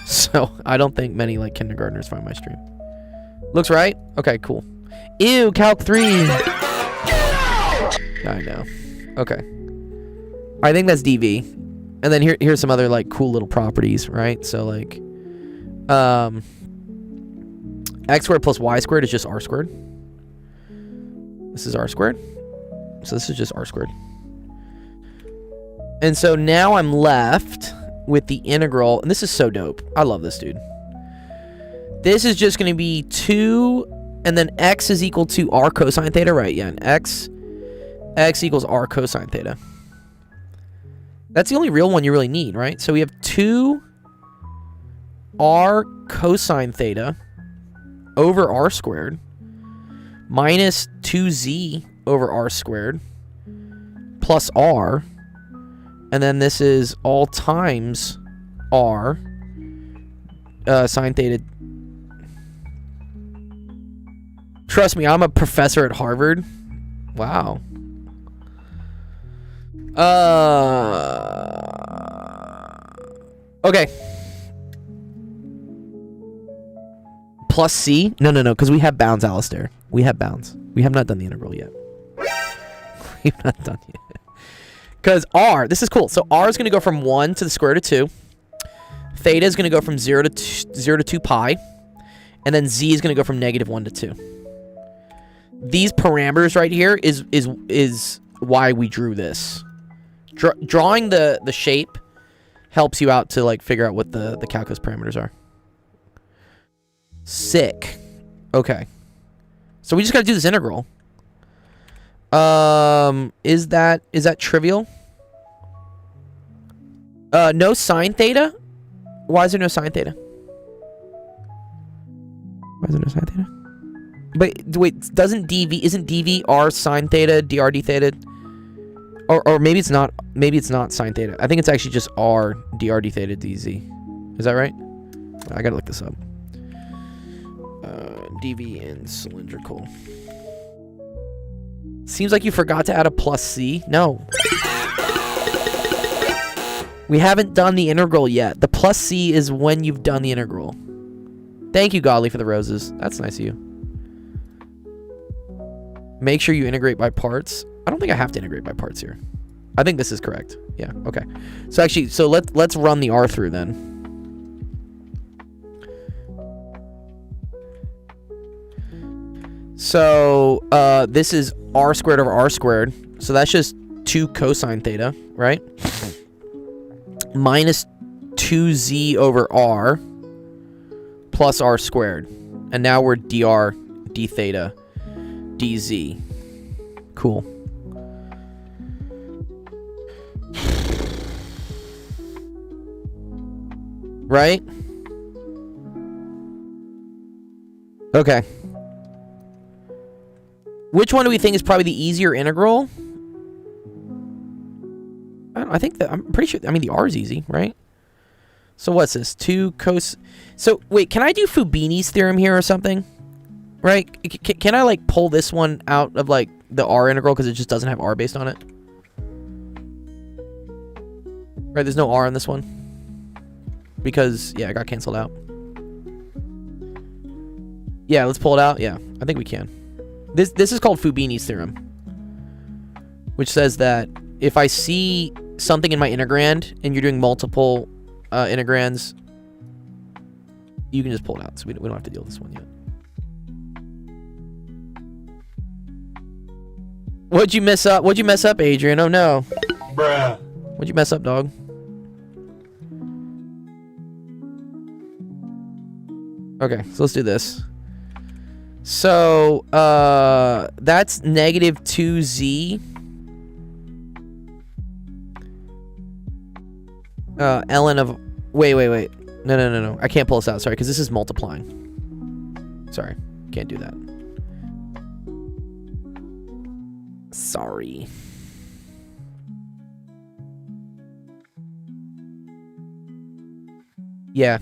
So I don't think many like kindergartners find my stream. Looks right? Okay, cool. Ew, Calc 3. I know. Okay. I think that's dv. And then here's some other like cool little properties, right? So like x squared plus y squared is just r squared. This is r squared. So this is just r squared. And so now I'm left with the integral, and this is so dope. I love this, dude. This is just going to be 2, and then x is equal to r cosine theta, right? Yeah, and x equals r cosine theta. That's the only real one you really need, right? So we have 2 r cosine theta over r squared minus 2z over r squared plus r, and then this is all times r sine theta. Trust me, I'm a professor at Harvard. Wow. Okay. Plus C? No, because we have bounds, Alistair. We have bounds. We have not done the integral yet. We've not done yet. Because R, this is cool. So R is going to go from 1 to the square root of 2. Theta is going to go from 0 to 2 pi. And then Z is going to go from -1 to 2. These parameters right here is why we drew this. Drawing the shape helps you out to like figure out what the calculus parameters are. Sick. Okay. So we just gotta do this integral. Is that trivial? No sine theta? Why is there no sine theta? Why is there no sine theta? But wait, isn't dv r sine theta, dr d theta? Or maybe it's not sine theta. I think it's actually just r dr d theta dz. Is that right? I gotta look this up. dv and cylindrical. Seems like you forgot to add a plus c. No. We haven't done the integral yet. The plus c is when you've done the integral. Thank you, Godly, for the roses. That's nice of you. Make sure you integrate by parts. I don't think I have to integrate by parts here. I think this is correct. Yeah, okay. So actually, let's run the r through then. So this is r squared over r squared. So that's just 2 cosine theta, right? Minus 2z over r plus r squared. And now we're dr d theta dz. Cool. Right? Okay. Which one do we think is probably the easier integral? I think that I'm pretty sure. I mean, the r is easy, right? So what's this? 2 cos. So wait, can I do Fubini's theorem here or something? Right? Can I like pull this one out of like the r integral because it just doesn't have r based on it? Right? There's no r on this one because yeah, it got canceled out. Yeah, let's pull it out. Yeah, I think we can. This is called Fubini's theorem, which says that if I see something in my integrand and you're doing multiple integrands, you can just pull it out. So we don't have to deal with this one yet. What'd you mess up? What'd you mess up, Adrian? Oh no. Bruh. What'd you mess up, dog? Okay, so let's do this. So, that's negative 2z ln of... Wait. No. I can't pull this out, sorry, because this is multiplying. Sorry, can't do that. Sorry. Yeah.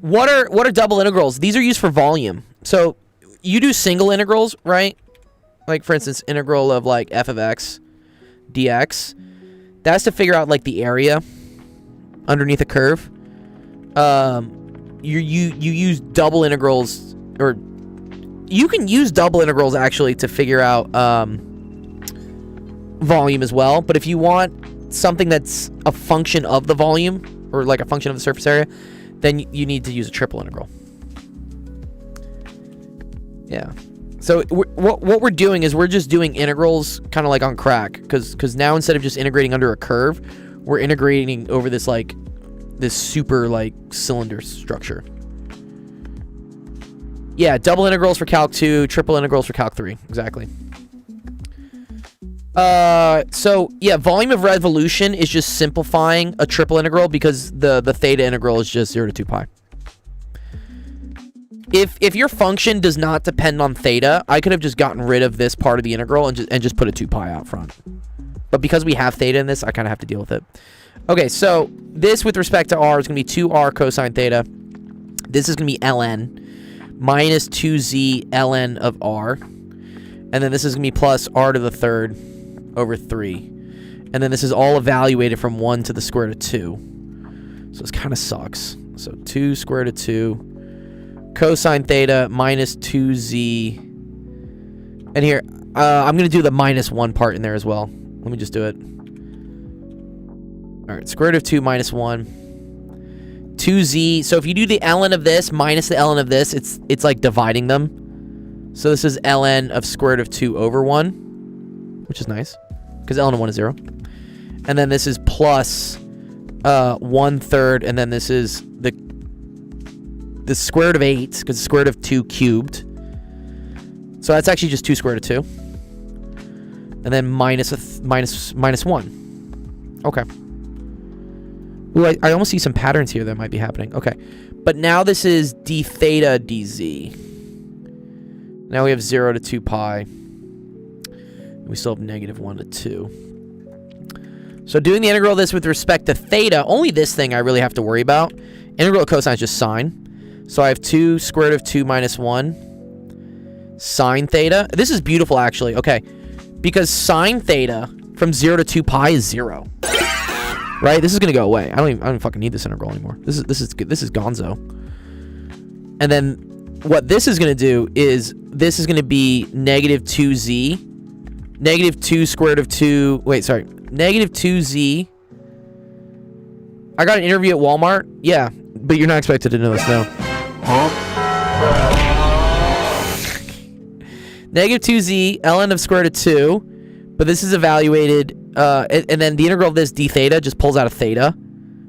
What are double integrals? These are used for volume. So you do single integrals, right? Like for instance, integral of like f of x dx. That's to figure out like the area underneath a curve. You use double integrals, or you can use double integrals actually to figure out volume as well. But if you want something that's a function of the volume, or like a function of the surface area, then you need to use a triple integral. Yeah. So what we're doing is we're just doing integrals kind of like on crack, because now instead of just integrating under a curve, we're integrating over this like this super like cylinder structure. Yeah, double integrals for Calc 2, triple integrals for Calc 3. Exactly. So yeah, volume of revolution is just simplifying a triple integral because the theta integral is just 0 to 2 pi. If your function does not depend on theta, I could have just gotten rid of this part of the integral and just put a 2 pi out front. But because we have theta in this, I kind of have to deal with it. Okay, so this with respect to r is going to be 2r cosine theta. This is going to be ln minus 2z ln of r. And then this is going to be plus r to the third over 3. And then this is all evaluated from 1 to the square root of 2. So this kind of sucks. So 2 square root of 2 cosine theta minus 2z. And here, I'm going to do the minus 1 part in there as well. Let me just do it. All right, square root of 2 minus 1. 2z. So if you do the ln of this minus the ln of this, it's like dividing them. So this is ln of square root of 2 over 1, which is nice, because ln of 1 is 0. And then this is plus 1/3, and then this is the square root of 8, because the square root of 2 cubed. So that's actually just 2 square root of 2. And then minus 1. Okay. Ooh, I almost see some patterns here that might be happening. Okay. But now this is d theta dz. Now we have 0 to 2 pi. We still have -1 to 2. So doing the integral of this with respect to theta, only this thing I really have to worry about. Integral of cosine is just sine. So I have 2 square root of 2 minus 1 sine theta. This is beautiful, actually. Okay. Because sine theta from 0 to 2 pi is 0. Right? This is going to go away. I don't even fucking need this integral anymore. This is gonzo. And then what this is going to do is this is going to be -2z. -2 square root of 2. Wait, sorry. -2z. I got an interview at Walmart. Yeah, but you're not expected to know this now. -2z ln of square root of 2. But this is evaluated. And then the integral of this d theta just pulls out a theta.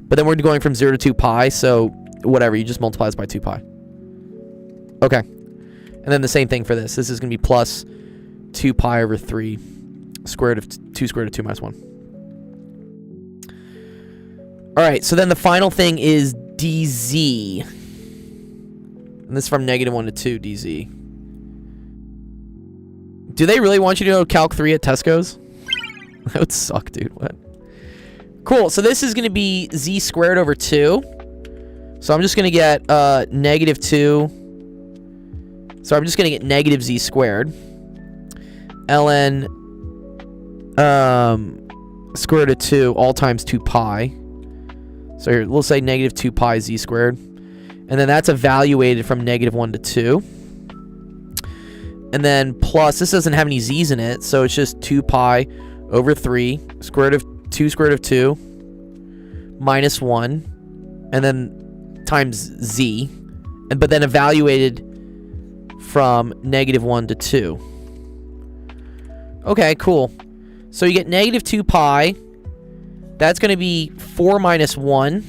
But then we're going from 0 to 2 pi. So whatever. You just multiply this by 2 pi. Okay. And then the same thing for this. This is going to be plus 2 pi over 3 square root of 2 square root of 2 minus 1. Alright, so then the final thing is dz. And this is from -1 to 2 dz. Do they really want you to go Calc 3 at Tesco's? That would suck, dude. What? Cool, so this is going to be z squared over 2. So I'm just going to get -2. So I'm just going to get -z squared. ln square root of 2 all times 2 pi. So here, we'll say -2 pi z squared. And then that's evaluated from -1 to 2. And then plus, this doesn't have any z's in it, so it's just 2 pi over 3 square root of 2 square root of 2 minus 1. And then times z. But then evaluated from -1 to 2. Okay, cool. So you get -2 pi. That's going to be 4 minus 1.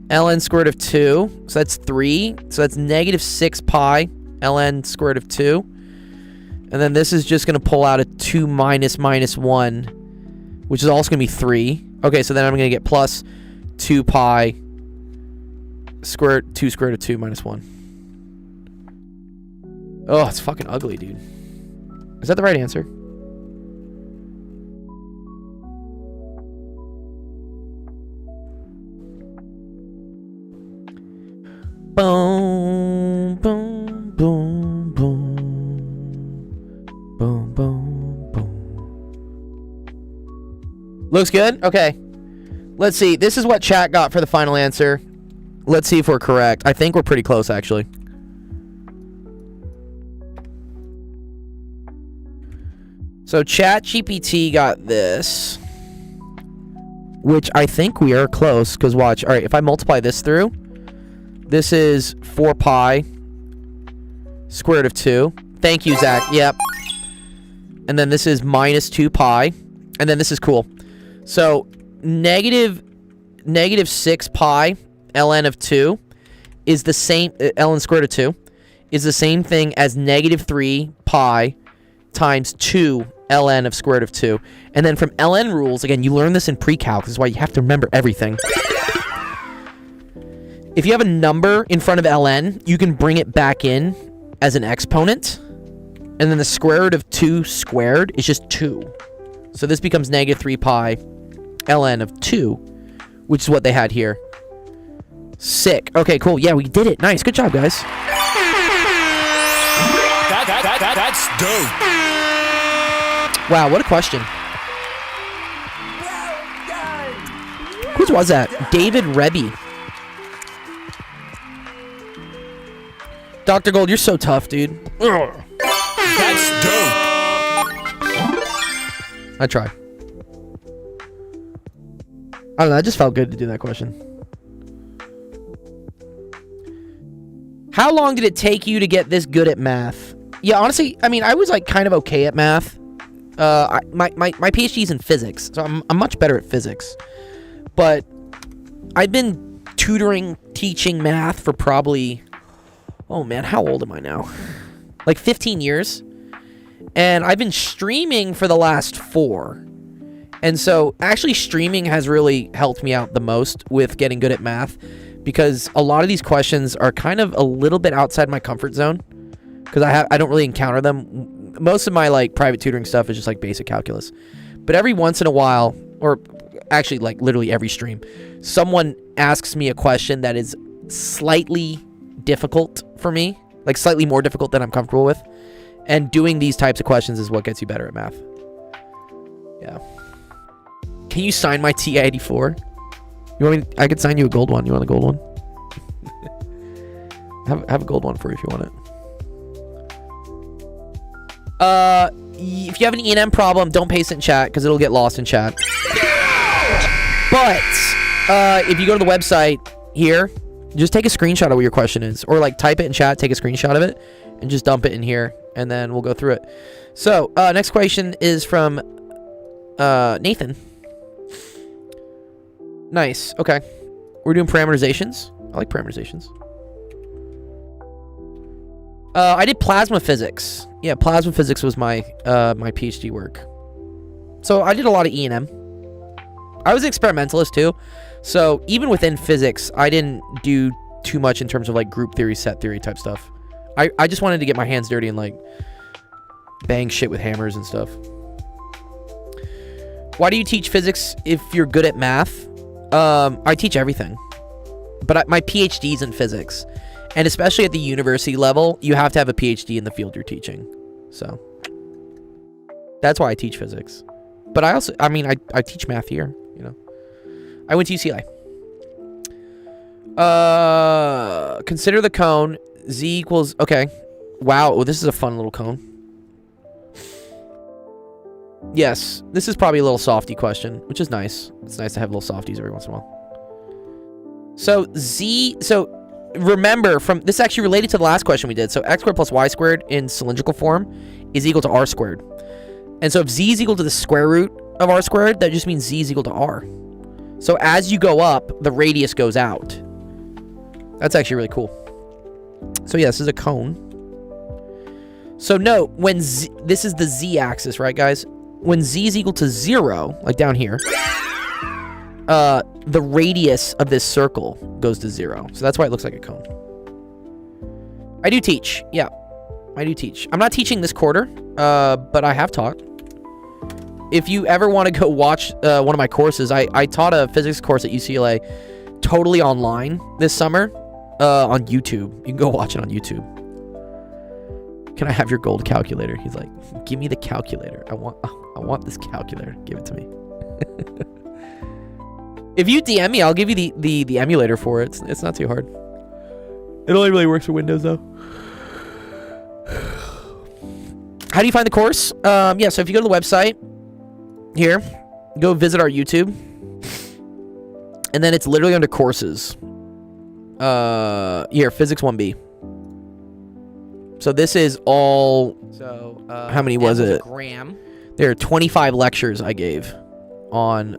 ln square root of 2. So that's 3. So that's -6 pi ln square root of 2. And then this is just going to pull out a 2 minus -1, which is also going to be 3. Okay, so then I'm going to get plus 2 pi 2 square root of 2 minus 1. Oh, it's fucking ugly, dude. Is that the right answer? Boom, boom, boom, boom. Boom, boom, boom. Looks good? Okay. Let's see. This is what chat got for the final answer. Let's see if we're correct. I think we're pretty close, actually. So ChatGPT got this, which I think we are close, because watch. All right, if I multiply this through, this is 4 pi square root of 2. Thank you, Zach. Yep. And then this is minus 2 pi. And then this is cool. So -6 pi ln of 2 is the same, ln square root of 2 is the same thing as -3 pi times 2 ln of square root of 2. And then from ln rules, again, you learn this in pre-calc. This is why you have to remember everything. If you have a number in front of ln, you can bring it back in as an exponent. And then the square root of 2 squared is just 2. So this becomes -3 pi ln of 2, which is what they had here. Sick. Okay, cool. Yeah, we did it. Nice. Good job, guys. That's dope. Wow, what a question. Whose was that? David Rebby. Dr. Gold, you're so tough, dude. Ugh. That's dope. I tried. I don't know, it just felt good to do that question. How long did it take you to get this good at math? Yeah, honestly, I mean, I was like kind of okay at math. My PhD's in physics, so I'm much better at physics. But I've been tutoring, teaching math for probably, oh man, how old am I now? Like 15 years. And I've been streaming for the last 4. And so actually streaming has really helped me out the most with getting good at math, because a lot of these questions are kind of a little bit outside my comfort zone, because I don't really encounter them. Most of my like private tutoring stuff is just like basic calculus. But every once in a while, or actually like literally every stream, someone asks me a question that is slightly difficult for me, like slightly more difficult than I'm comfortable with. And doing these types of questions is what gets you better at math. Yeah. Can you sign my TI-84? You want me? I could sign you a gold one. You want a gold one? have a gold one for you if you want it. If you have an E&M problem, don't paste it in chat because it'll get lost in chat. But if you go to the website here, just take a screenshot of what your question is, or like type it in chat, take a screenshot of it, and just dump it in here, and then we'll go through it. So next question is from Nathan. Nice. Okay, we're doing parameterizations. I like parameterizations. I did plasma physics. Yeah, plasma physics was my my PhD work. So I did a lot of E&M. I was an experimentalist too. So even within physics, I didn't do too much in terms of like group theory, set theory type stuff. I just wanted to get my hands dirty and like bang shit with hammers and stuff. Why do you teach physics if you're good at math? I teach everything. But my PhD's in physics. And especially at the university level, you have to have a PhD in the field you're teaching. So that's why I teach physics. But I also, I mean, I teach math here, you know. I went to UCLA. Consider the cone. Z equals, okay. Wow, oh, this is a fun little cone. Yes, this is probably a little softy question, which is nice. It's nice to have little softies every once in a while. So remember, from this is actually related to the last question we did. So x squared plus y squared in cylindrical form is equal to r squared. And so if z is equal to the square root of r squared, that just means z is equal to r. So as you go up, the radius goes out. That's actually really cool. So yeah, this is a cone. So note, when z, this is the z-axis, right, guys? When z is equal to 0, like down here, the radius of this circle goes to 0. So that's why it looks like a cone. I do teach. Yeah, I do teach. I'm not teaching this quarter, but I have taught. If you ever want to go watch one of my courses, I taught a physics course at UCLA totally online this summer on YouTube. You can go watch it on YouTube. Can I have your gold calculator? He's like, give me the calculator. I want this calculator. Give it to me. If you DM me, I'll give you the emulator for it. It's not too hard. It only really works for Windows though. How do you find the course? Yeah, so if you go to the website here, go visit our YouTube, and then it's literally under courses. Here, Physics 1B. So this is all. So how many was it? Gram. There are 25 lectures I gave on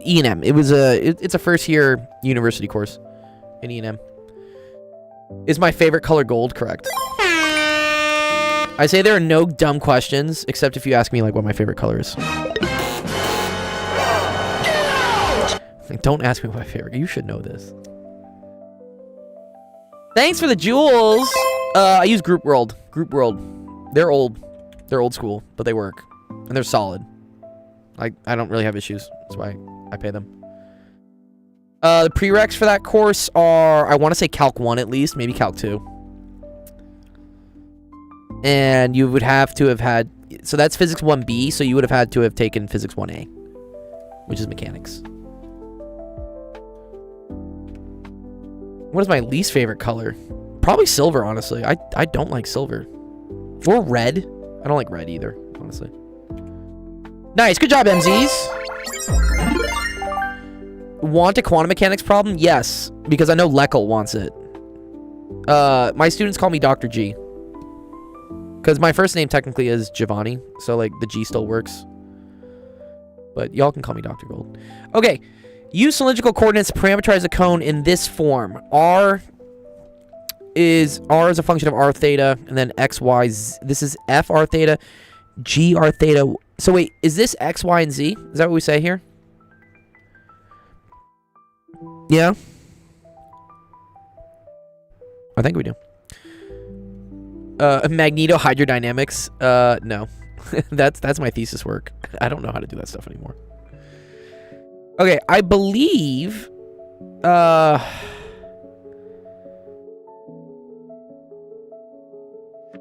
E&M. It's a first year university course in E&M. Is my favorite color gold correct? I say there are no dumb questions except if you ask me like what my favorite color is. Like, don't ask me what my favorite. You should know this. Thanks for the jewels. I use Group World. Group World. They're old. They're old school, but they work. And they're solid. I don't really have issues. That's why I pay them. The prereqs for that course are, I want to say Calc 1 at least, maybe Calc 2. And you would have to have had, so that's Physics 1B, so you would have had to have taken Physics 1A, which is mechanics. What is my least favorite color? Probably silver, honestly. I don't like silver. Or red. I don't like red either, honestly. Nice. Good job, MZs. Want a quantum mechanics problem? Yes, because I know Leckel wants it. My students call me Dr. G. Because my first name technically is Giovanni, so like the G still works. but y'all can call me Dr. Gold. Okay, use cylindrical coordinates to parameterize a cone in this form. R is a function of r theta, and then x, y, z. This is f r theta, g r theta. So wait, is this x, y, and z? Is that what we say here? Yeah. I think we do. Magnetohydrodynamics. No. that's my thesis work. I don't know how to do that stuff anymore. Okay, I believe oh,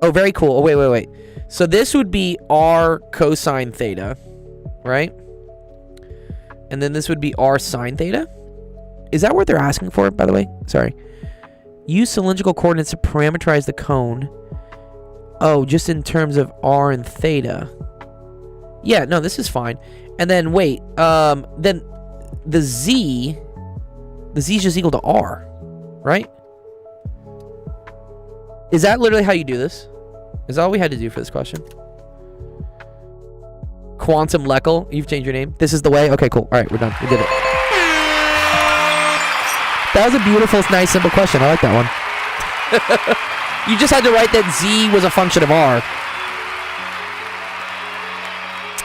very cool. Oh, wait. So this would be r cosine theta, right? And then this would be r sine theta. Is that what they're asking for, by the way? Sorry. Use cylindrical coordinates to parameterize the cone. Oh, just in terms of r and theta. Yeah, no, this is fine. And then, wait. Then the z is just equal to r, right? Is that literally how you do this? Is that all we had to do for this question? Quantum Leckel, you've changed your name. This is the way? Okay, cool. All right, we're done. We did it. That was a beautiful, nice, simple question. I like that one. You just had to write that z was a function of r.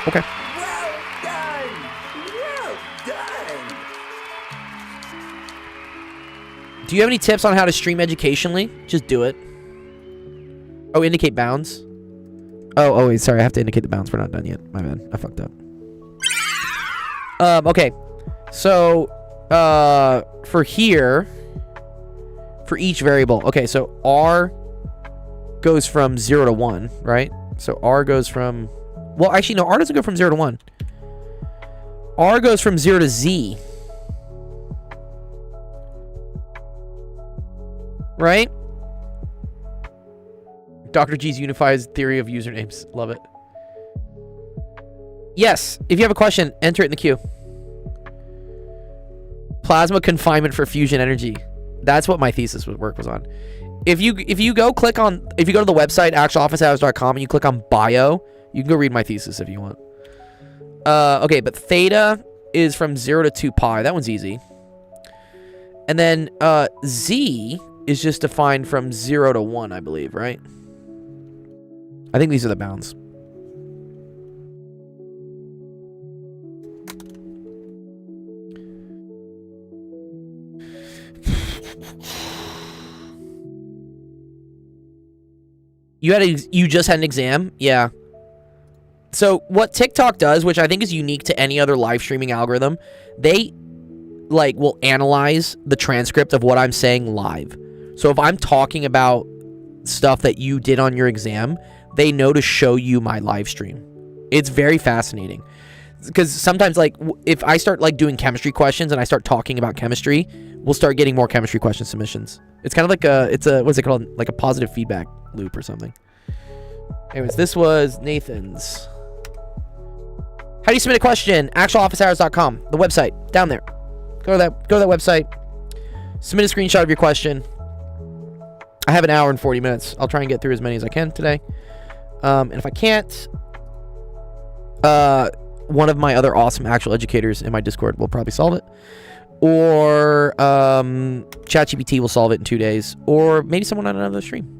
Okay. Well done. Do you have any tips on how to stream educationally? Just do it. Oh, indicate bounds. Oh, wait, sorry. I have to indicate the bounds. We're not done yet. My bad. I fucked up. Okay. So, for here, for each variable. Okay, so r goes from 0 to 1, right? So r goes from... Well, actually, no. R doesn't go from 0 to 1. R goes from 0 to z. Right? Dr. G's unifies theory of usernames. Love it. Yes. If you have a question, enter it in the queue. Plasma confinement for fusion energy. That's what my thesis work was on. If you go to the website actualofficehours.com and you click on bio, you can go read my thesis if you want. Okay, but theta is from 0 to 2 pi. That one's easy. And then z is just defined from 0 to 1, I believe, right? I think these are the bounds. You just had an exam? Yeah. So what TikTok does, which I think is unique to any other live streaming algorithm, they will analyze the transcript of what I'm saying live. So if I'm talking about stuff that you did on your exam, they know to show you my live stream. It's very fascinating. Because sometimes, if I start, doing chemistry questions and I start talking about chemistry, we'll start getting more chemistry question submissions. It's kind of what's it called? Like a positive feedback loop or something. Anyways, this was Nathan's. How do you submit a question? Actualofficehours.com, the website, down there. Go to that website. Submit a screenshot of your question. I have an hour and 40 minutes. I'll try and get through as many as I can today. And if I can't, one of my other awesome actual educators in my Discord will probably solve it. Or ChatGPT will solve it in 2 days. Or maybe someone on another stream.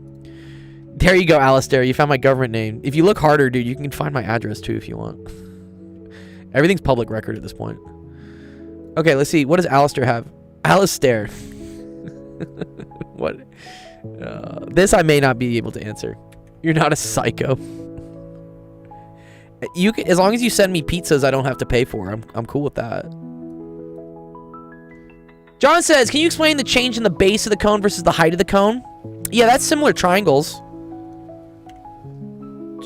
There you go, Alistair. You found my government name. If you look harder, dude, you can find my address too if you want. Everything's public record at this point. Okay, let's see. What does Alistair have? Alistair. What? This I may not be able to answer. You're not a psycho. You can, as long as you send me pizzas I don't have to pay for. I'm cool with that. John says, can you explain the change in the base of the cone versus the height of the cone? Yeah, that's similar triangles.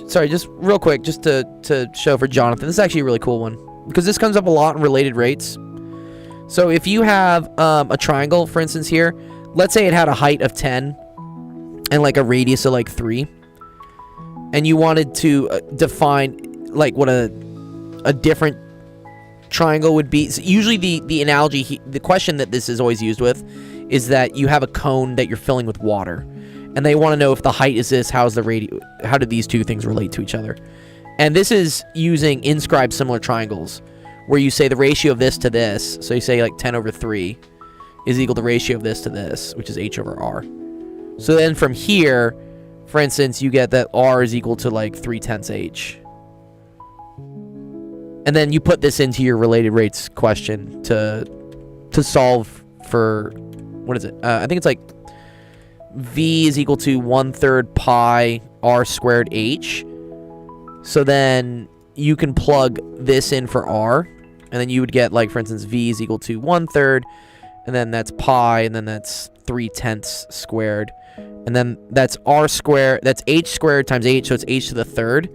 Sorry, just real quick, just to show for Jonathan. This is actually a really cool one because this comes up a lot in related rates. So if you have a triangle, for instance here, let's say it had a height of 10 and a radius of 3, and you wanted to define what a different triangle would be. So usually the analogy, the question that this is always used with is that you have a cone that you're filling with water, and they want to know if the height is this, how do these two things relate to each other? And this is using inscribed similar triangles, where you say the ratio of this to this. So you say like 10 over 3 is equal to the ratio of this to this, which is h over r. So then from here, for instance, you get that r is equal to like 3/10 h. And then you put this into your related rates question to solve for, what is it? I think it's like v is equal to 1/3 pi r squared h. So then you can plug this in for r, and then you would get, like, for instance, v is equal to 1/3, and then that's pi, and then that's 3/10 squared, and then that's r squared, that's h squared times h, so it's h to the third.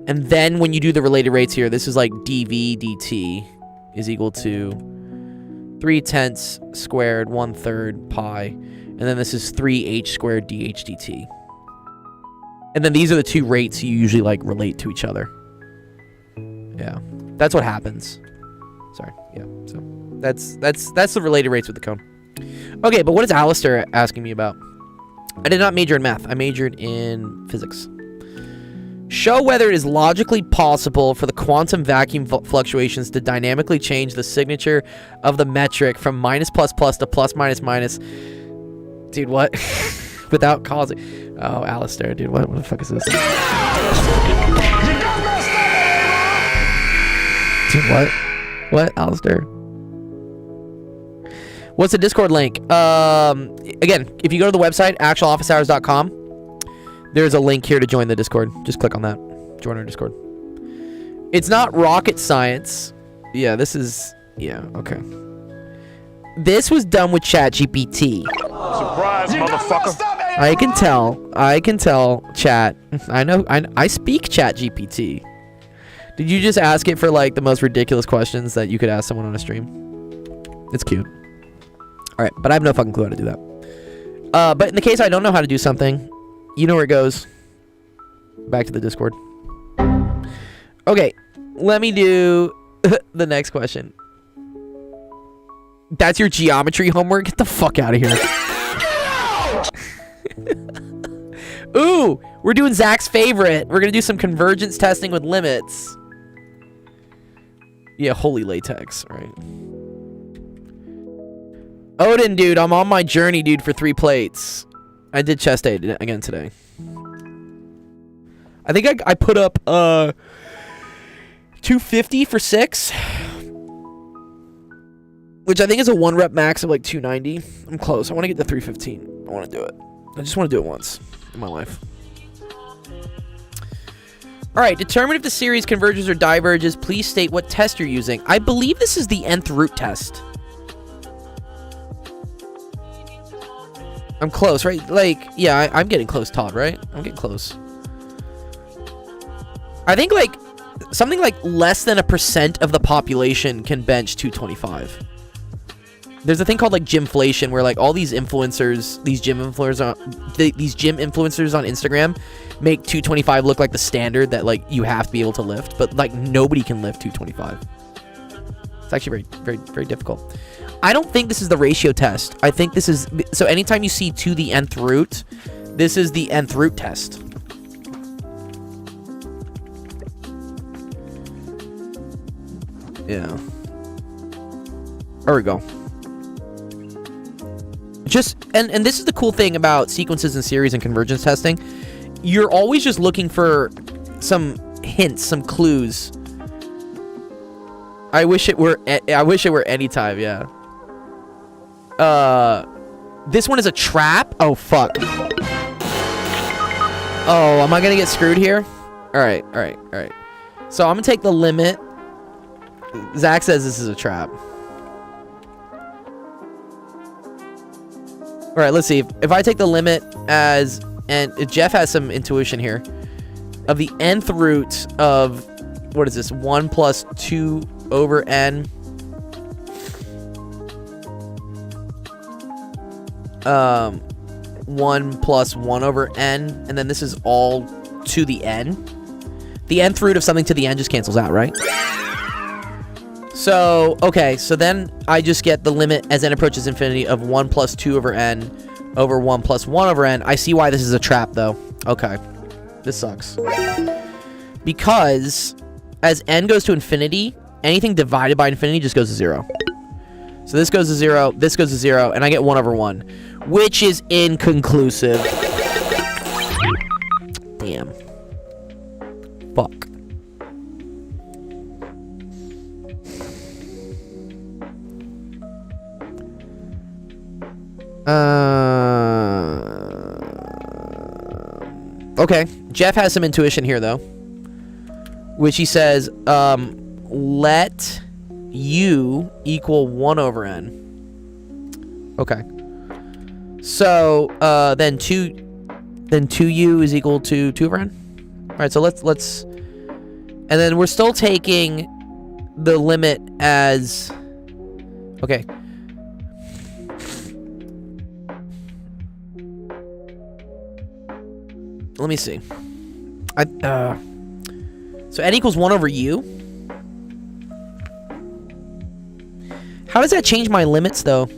And then when you do the related rates here, this is like dv dt is equal to 3/10 squared 1/3 pi, and then this is 3h squared dh dt. And then these are the two rates you usually like relate to each other. Yeah, that's what happens. Sorry. Yeah. So that's the related rates with the cone. Okay, but what is Alistair asking me about? I did not major in math. I majored in physics. Show whether it is logically possible for the quantum vacuum fluctuations to dynamically change the signature of the metric from minus plus plus to plus minus minus. Dude, what? Without causing... Oh, Alistair, dude, what the fuck is this? Dude, what? What, Alistair? What's the Discord link? Again, if you go to the website, actualofficehours.com, there's a link here to join the Discord. Just click on that. Join our Discord. It's not rocket science. Yeah, this is... Yeah, okay. This was done with ChatGPT. Surprise, motherfucker. I can tell, chat. I speak ChatGPT. Did you just ask it for, like, the most ridiculous questions that you could ask someone on a stream? It's cute. Alright, but I have no fucking clue how to do that. But in the case I don't know how to do something, you know where it goes. Back to the Discord. Okay, let me do the next question. That's your geometry homework? Get the fuck out of here. Ooh, we're doing Zach's favorite. We're gonna do some convergence testing with limits. Yeah, holy latex, right? Odin, dude, I'm on my journey, dude, for 3 plates. I did chest aid again today. I think I put up 250 for 6, which I think is a 1 rep max of like 290. I'm close. I want to get to 315. I want to do it. I just want to do it once in my life. All right, determine if the series converges or diverges. Please state what test you're using. I believe this is the nth root test. I'm close, right? Like, yeah, I'm getting close, Todd, right? I'm getting close. I think, like, something like less than 1% of the population can bench 225. There's a thing called, like, gymflation, where, like, all these influencers, these gym influencers on Instagram make 225 look like the standard that, like, you have to be able to lift, but, like, nobody can lift 225. It's actually very, very, very difficult. I don't think this is the ratio test. I think this is... So anytime you see to the nth root, this is the nth root test. Yeah. There we go. Just... And this is the cool thing about sequences and series and convergence testing. You're always just looking for some hints, some clues. I wish it were anytime, yeah. This one is a trap? Oh, fuck. Oh, am I gonna get screwed here? Alright. So I'm gonna take the limit. Zach says this is a trap. Alright, let's see. If I take the limit as... And Jeff has some intuition here. Of the nth root of... What is this? 1 plus 2 over n. 1 plus 1 over n, and then this is all to the n. The nth root of something to the n just cancels out, right? So, okay, so then I just get the limit as n approaches infinity of 1 plus 2 over n over 1 plus 1 over n. I see why this is a trap, though. Okay. This sucks. Because as n goes to infinity, anything divided by infinity just goes to 0. So this goes to 0, this goes to 0, and I get 1 over 1, which is inconclusive. Damn. Fuck. Okay. Jeff has some intuition here, though. Which he says, let u equal 1 over n. Okay. So, then 2u is equal to 2 over n. All right, so let's... And then we're still taking the limit as... Okay. Let me see. So n equals 1 over u. How does that change my limits, though?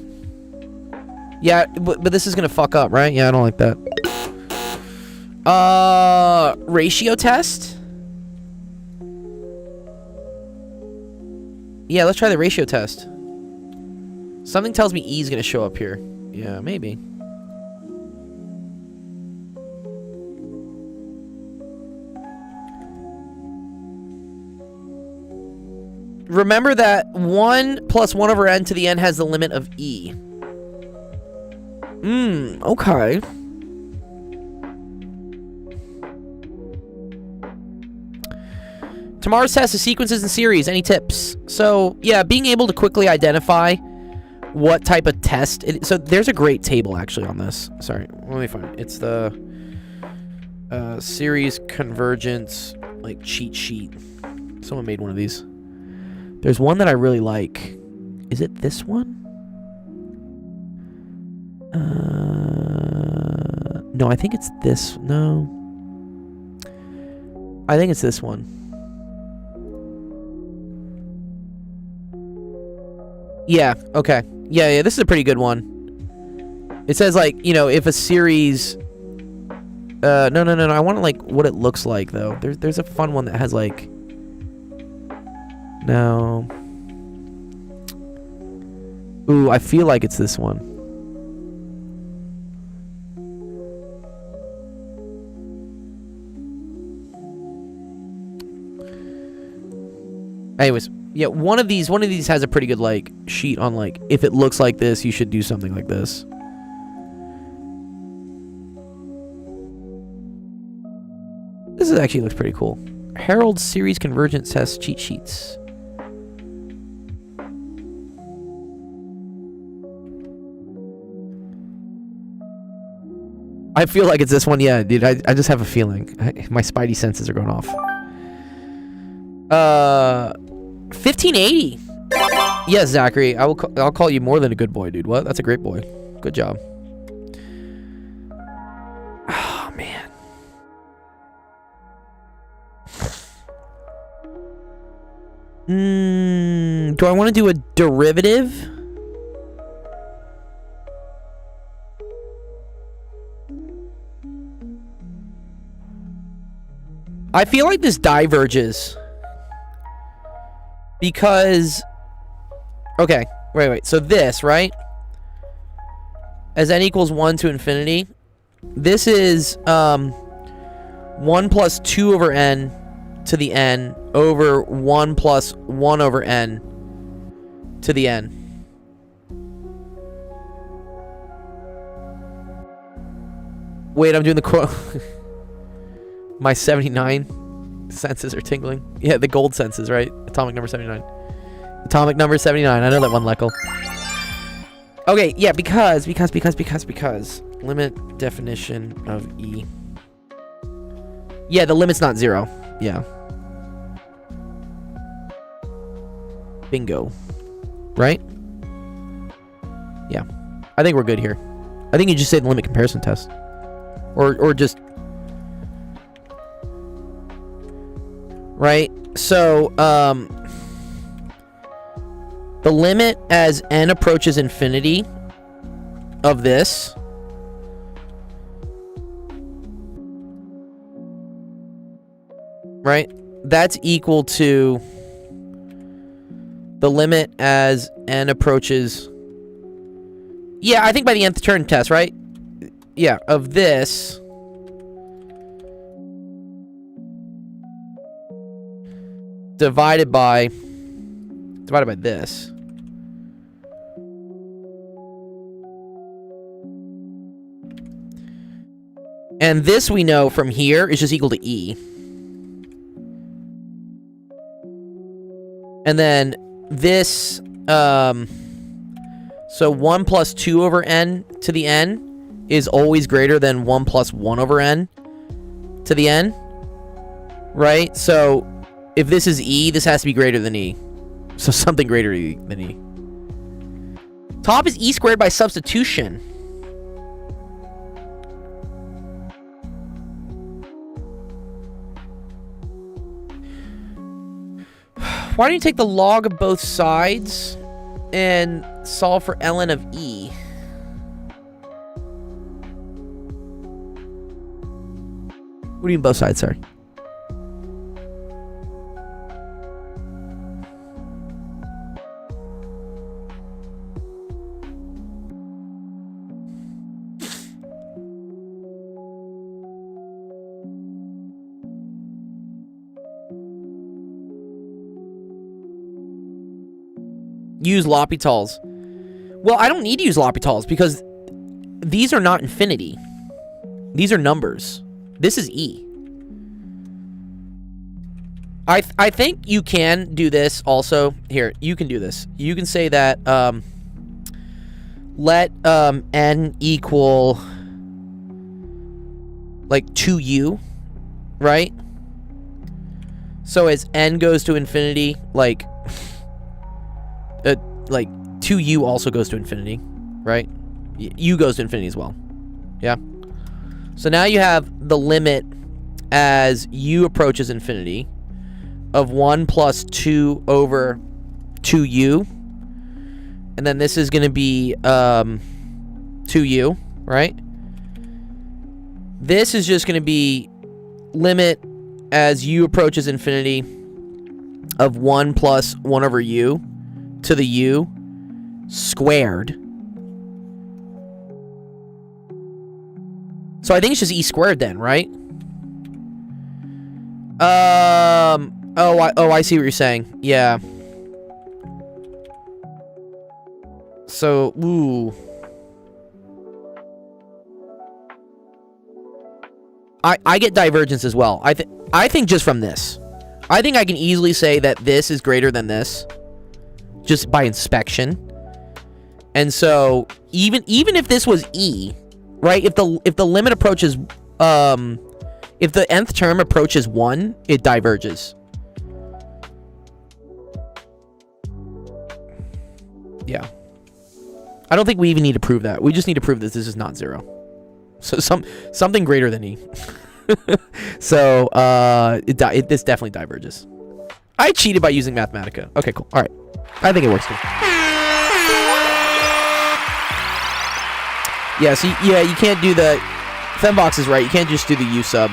Yeah, but this is gonna fuck up, right? Yeah, I don't like that. Ratio test? Yeah, let's try the ratio test. Something tells me E is gonna show up here. Yeah, maybe. Remember that 1 plus 1 over n to the n has the limit of E. Okay. Tomorrow's test is sequences and series. Any tips? So, yeah, being able to quickly identify what type of test... So, there's a great table, actually, on this. Sorry, let me find it. It's the series convergence, like, cheat sheet. Someone made one of these. There's one that I really like. Is it this one? No, I think it's this. No. I think it's this one. Yeah, okay. Yeah, this is a pretty good one. It says, like, you know, if a series... No. I want, like, what it looks like, though. There's a fun one that has, like... No. Ooh, I feel like it's this one. Anyways, yeah, one of these has a pretty good, like, sheet on, like, if it looks like this, you should do something like this. This actually looks pretty cool. Harold's series convergence test cheat sheets. I feel like it's this one. Yeah, dude, I just have a feeling. My spidey senses are going off. 1580. Yes, Zachary. I'll call you more than a good boy, dude. What? That's a great boy. Good job. Oh, man. Do I want to do a derivative? I feel like this diverges. Because... Okay, wait. So this, right? As n equals 1 to infinity. This is 1 plus 2 over n to the n over 1 plus 1 over n to the n. Wait, I'm doing the quote. My 79 senses are tingling. Yeah, the gold senses, right? Atomic number 79. Atomic number 79. I know that one, Leckel. Okay, yeah, because limit definition of E. Yeah, the limit's not 0. Yeah. Bingo. Right? Yeah. I think we're good here. I think you just say the limit comparison test. Or just... Right? So, the limit as n approaches infinity of this right? That's equal to the limit as n approaches... Yeah, I think by the nth turn test, right? Yeah, of this... divided by this. And this we know from here is just equal to E. And then this, so 1 plus 2 over n to the n is always greater than 1 plus 1 over n to the n. Right? So if this is E, this has to be greater than E. So something greater than E. Top is E squared by substitution. Why don't you take the log of both sides and solve for ln of E? What do you mean both sides, sorry? Use L'Hopital's. Well, I don't need to use L'Hopital's because these are not infinity. These are numbers. This is E. I think you can do this also. Here, you can do this. You can say that let n equal like 2u, right? So as n goes to infinity, like 2u also goes to infinity, right? U goes to infinity as well. Yeah. So now you have the limit as u approaches infinity of 1 plus 2 over 2u. And then this is going to be 2u, right? This is just going to be limit as u approaches infinity of 1 plus 1 over u to the u squared. So I think it's just e squared then, right? I see what you're saying. Yeah. So, ooh. I get divergence as well. I think just from this. I think I can easily say that this is greater than this just by inspection. And so even if this was E, right? If the limit approaches if the nth term approaches 1, it diverges. Yeah. I don't think we even need to prove that. We just need to prove that this is not 0. So something greater than E. So this definitely diverges. I cheated by using Mathematica. Okay, cool. All right. I think it works too. Yeah, so yeah, you can't do the... Fembox is right. You can't just do the U sub.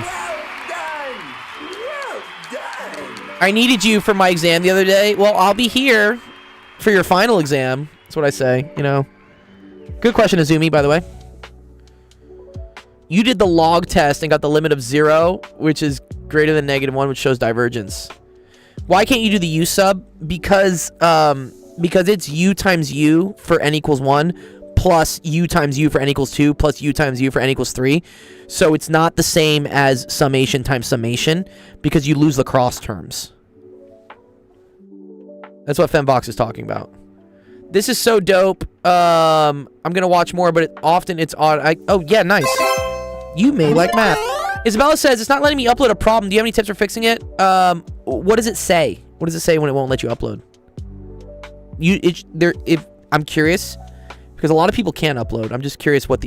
I needed you for my exam the other day. Well, I'll be here for your final exam. That's what I say, you know. Good question, Azumi, by the way. You did the log test and got the limit of 0, which is greater than -1, which shows divergence. Why can't you do the U sub? Because it's U times U for n equals 1, plus U times U for n equals 2, plus U times U for n equals 3. So it's not the same as summation times summation, because you lose the cross terms. That's what Fembox is talking about. This is so dope. I'm gonna watch more, but often it's odd. Oh yeah, nice. You may like math. Isabella says it's not letting me upload a problem. Do you have any tips for fixing it? What does it say? What does it say when it won't let you upload? I'm curious because a lot of people can't upload. I'm just curious what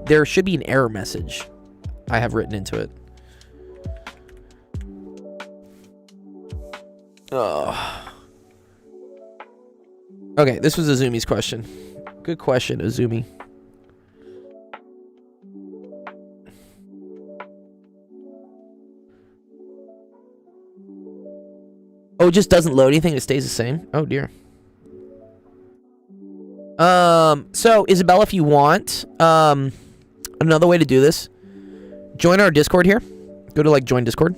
there should be an error message I have written into it. Okay, this was Azumi's question. Good question, Azumi. Oh, it just doesn't load anything. It stays the same. Oh, dear. So Isabella, if you want, another way to do this, join our Discord here. Go to like join Discord.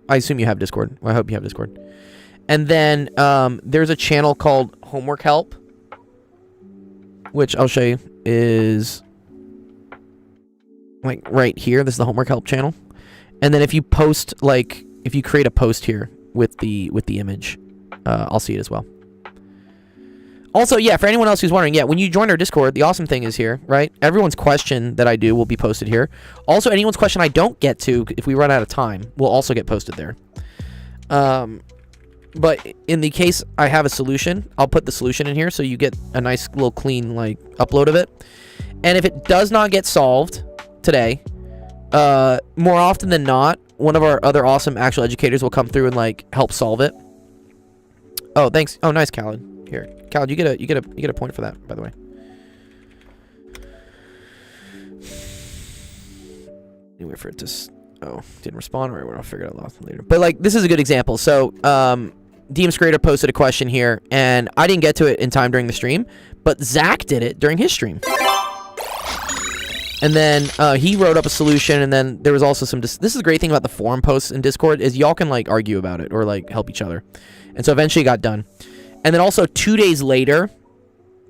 I assume you have Discord. Well, I hope you have Discord. And then there's a channel called Homework Help, which I'll show you is like right here. This is the Homework Help channel. And then if you post, like, if you create a post here with the image, I'll see it as well. Also, yeah, for anyone else who's wondering, yeah, when you join our Discord, the awesome thing is here, right? Everyone's question that I do will be posted here. Also, anyone's question I don't get to, if we run out of time, will also get posted there. But in the case I have a solution, I'll put the solution in here so you get a nice little clean, like, upload of it. And if it does not get solved today, more often than not, one of our other awesome actual educators will come through and, like, help solve it. Oh, thanks. Oh, nice, Khaled. Here, Khaled, you get a point for that, by the way. Anyway, for it to didn't respond. All right, I'll figure it out later. But like, this is a good example. So, DM's creator posted a question here, and I didn't get to it in time during the stream, but Zach did it during his stream. And then he wrote up a solution, and then there was also some. This is the great thing about the forum posts in Discord is y'all can like argue about it or like help each other, and so eventually it got done. And then also 2 days later,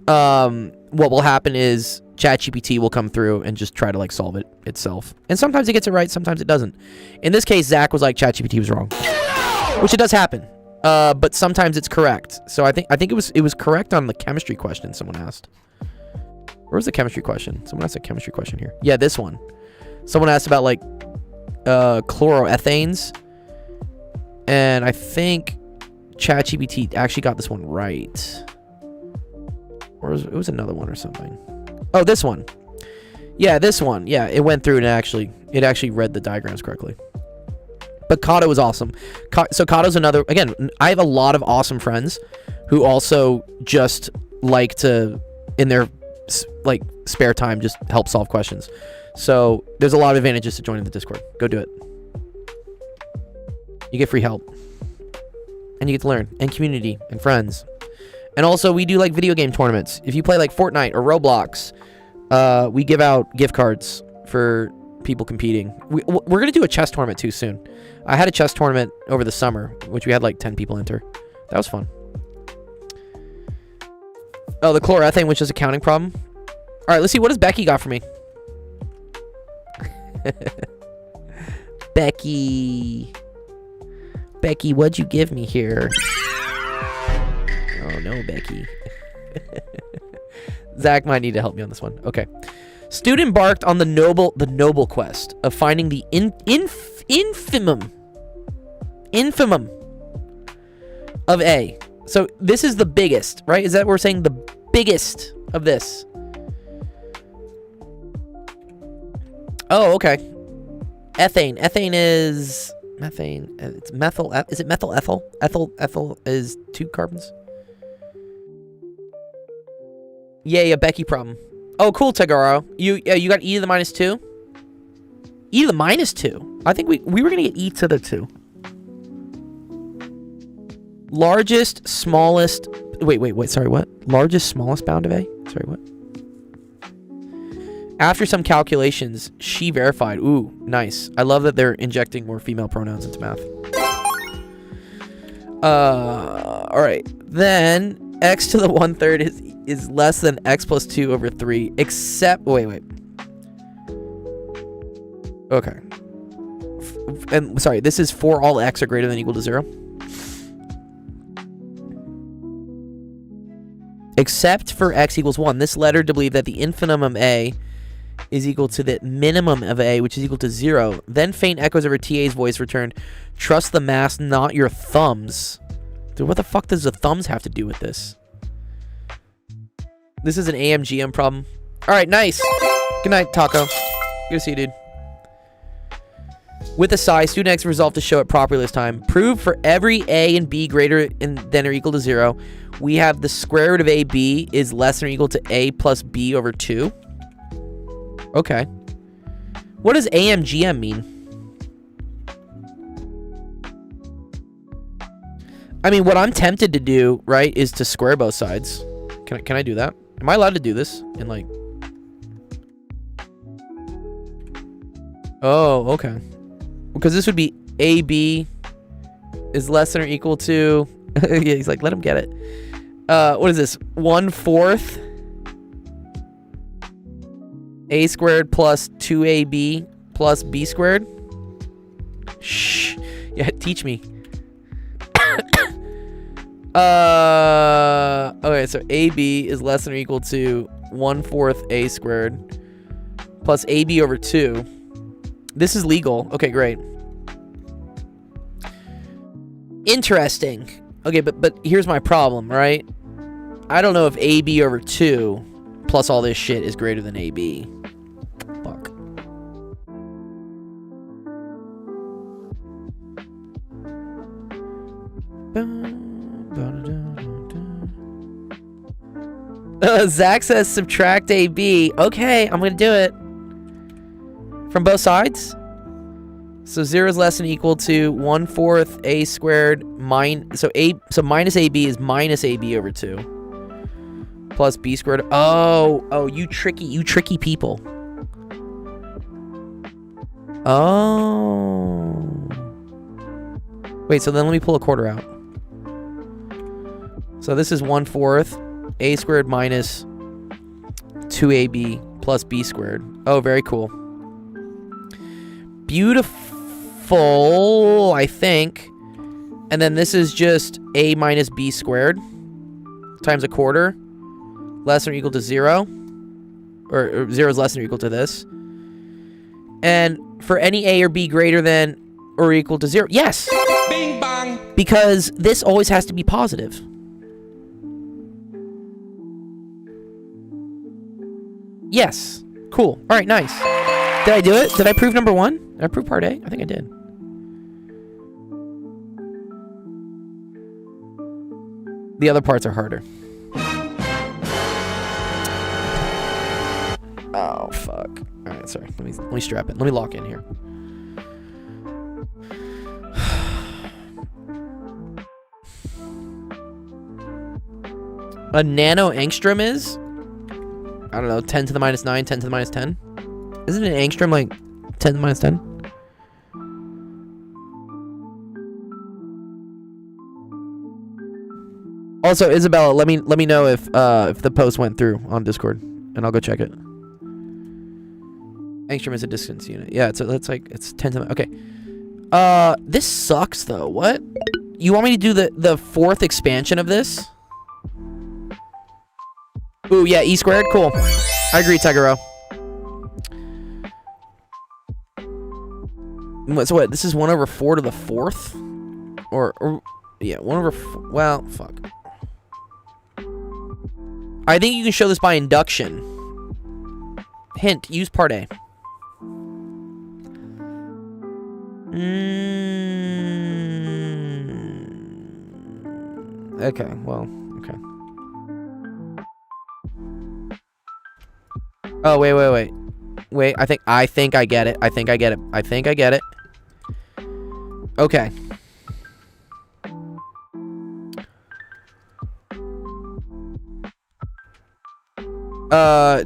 what will happen is ChatGPT will come through and just try to like solve it itself. And sometimes it gets it right, sometimes it doesn't. In this case, Zach was like ChatGPT was wrong, which it does happen. But sometimes it's correct. So I think it was correct on the chemistry question someone asked. Where was the chemistry question? Someone asked a chemistry question here. Yeah, this one. Someone asked about like chloroethanes, and I think ChatGPT actually got this one right. Or it was another one or something. Oh, this one. Yeah, this one. Yeah, it went through and it actually read the diagrams correctly. But Kato was awesome. So Kato's another. Again, I have a lot of awesome friends who also just like to, in their like spare time, just help solve questions. So there's a lot of advantages to joining the Discord. Go do it. You get free help. And you get to learn, and community, and friends. And also, we do like video game tournaments. If you play like Fortnite or Roblox, we give out gift cards for people competing. We're gonna do a chess tournament too soon. I had a chess tournament over the summer, which we had like 10 people enter. That was fun. Oh, the chloroethane, which is a counting problem. All right, let's see. What does Becky got for me? Becky, what'd you give me here? Oh no, Becky. Zach might need to help me on this one. Okay. Student embarked on the noble quest of finding the infimum of A. So this is the biggest, right? Is that what we're saying? The biggest of this. Oh, okay. Ethane. Ethane is methane. It's methyl. Is it methyl ethyl? Ethyl is 2 carbons. Yeah, Becky problem. Oh, cool, Tagaro. You got e to the minus 2? E to the minus 2? I think we were going to get e to the 2. Largest, smallest... Wait, sorry, what? Largest, smallest bound of A? Sorry, what? After some calculations, she verified. Ooh, nice. I love that they're injecting more female pronouns into math. Alright. Then, x to the 1/3 is less than x plus 2 over 3, except... Wait. Okay. And, sorry, this is for all x are greater than or equal to 0. Except for x equals 1. This led her to believe that the infimum of A is equal to the minimum of A, which is equal to 0. Then faint echoes of her TA's voice returned, trust the math, not your thumbs. Dude, what the fuck does the thumbs have to do with this? This is an AMGM problem. Alright, nice. Good night, Taco. Good to see you, dude. With a sigh, student X resolved to show it properly this time. Prove for every A and B greater than or equal to 0, we have the square root of AB is less than or equal to A plus B over 2. Okay. What does AMGM mean? I mean, what I'm tempted to do, right, is to square both sides. Can I do that? Am I allowed to do this in like? Oh, okay. Because this would be AB is less than or equal to. Yeah, he's like, let him get it. What is this? 1/4 a squared plus 2ab plus b squared. Shh. Yeah, teach me. Okay, so AB is less than or equal to 1/4 a squared plus AB over 2. This is legal. Okay, great. Interesting. Okay, but here's my problem, right? I don't know if AB over 2 plus all this shit is greater than AB. Fuck. Zach says subtract AB. Okay, I'm gonna do it. From both sides? So 0 is less than or equal to 1/4 a squared so minus AB is minus AB over 2. Plus b squared. Oh, you tricky people. Oh. Wait, so then let me pull a quarter out. So this is 1/4 a squared minus 2ab plus b squared. Oh, very cool. Beautiful, I think. And then this is just a minus b squared times a quarter less than or equal to 0. Or 0 is less than or equal to this. And for any a or b greater than or equal to 0. Yes! Bing bang. Because this always has to be positive. Yes. Cool. All right, nice. Did I do it? Did I prove number 1? Did I prove part A? I think I did. The other parts are harder. Oh, fuck. All right, sorry. Let me strap it. Let me lock in here. A nano angstrom is? I don't know, 10 to the minus 9, 10 to the minus 10? Isn't an angstrom like 10 to the minus 10? Also, Isabella, let me know if the post went through on Discord, and I'll go check it. Angstrom is a distance unit. Yeah, it's 10 to the... Okay. This sucks, though. What? You want me to do the fourth expansion of this? Ooh, yeah, e squared? Cool. I agree, Tigero. So what? This is 1/4 to the 4th? Or yeah, 1/4... Well, fuck. I think you can show this by induction. Hint, use part A. Okay, well, okay. Oh, wait. Wait, I think I get it. I think I get it. Okay.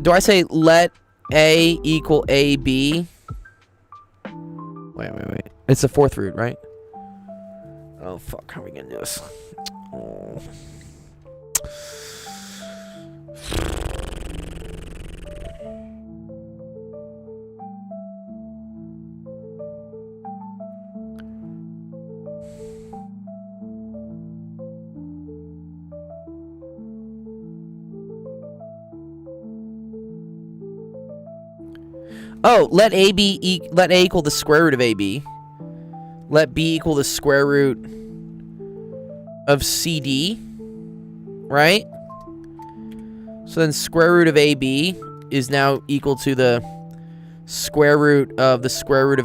Do I say let A equal AB? Wait. It's the 4th root, right? Oh, fuck. How are we gonna do this? Oh. Oh, let A equal the square root of AB. Let B equal the square root of CD, right? So then square root of AB is now equal to the square root of